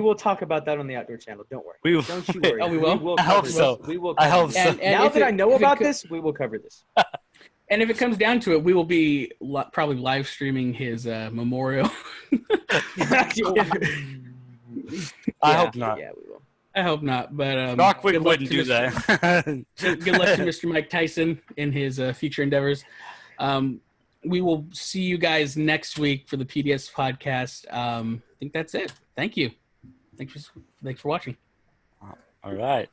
Speaker 2: will talk about that on the outdoor channel. Don't worry.
Speaker 3: We will.
Speaker 2: Don't you worry.
Speaker 1: Oh, we will?
Speaker 3: I hope
Speaker 2: cover
Speaker 3: so.
Speaker 2: this. We will.
Speaker 3: I
Speaker 2: cover
Speaker 3: hope
Speaker 2: this.
Speaker 3: so.
Speaker 1: And
Speaker 2: Now
Speaker 1: if
Speaker 2: that I know
Speaker 1: if
Speaker 2: about
Speaker 1: co-
Speaker 2: this, we will cover this.
Speaker 1: And if it comes down to it, we will be probably live streaming his memorial.
Speaker 3: I hope not.
Speaker 2: Yeah, we will.
Speaker 1: I hope not, but
Speaker 3: Rockwick
Speaker 1: good luck
Speaker 3: wouldn't
Speaker 1: to
Speaker 3: do
Speaker 1: Mr.
Speaker 3: that.
Speaker 1: Good luck to Mr. Mike Tyson in his future endeavors. We will see you guys next week for the PDS podcast. I think that's it. Thank you. Thanks for watching.
Speaker 3: All right.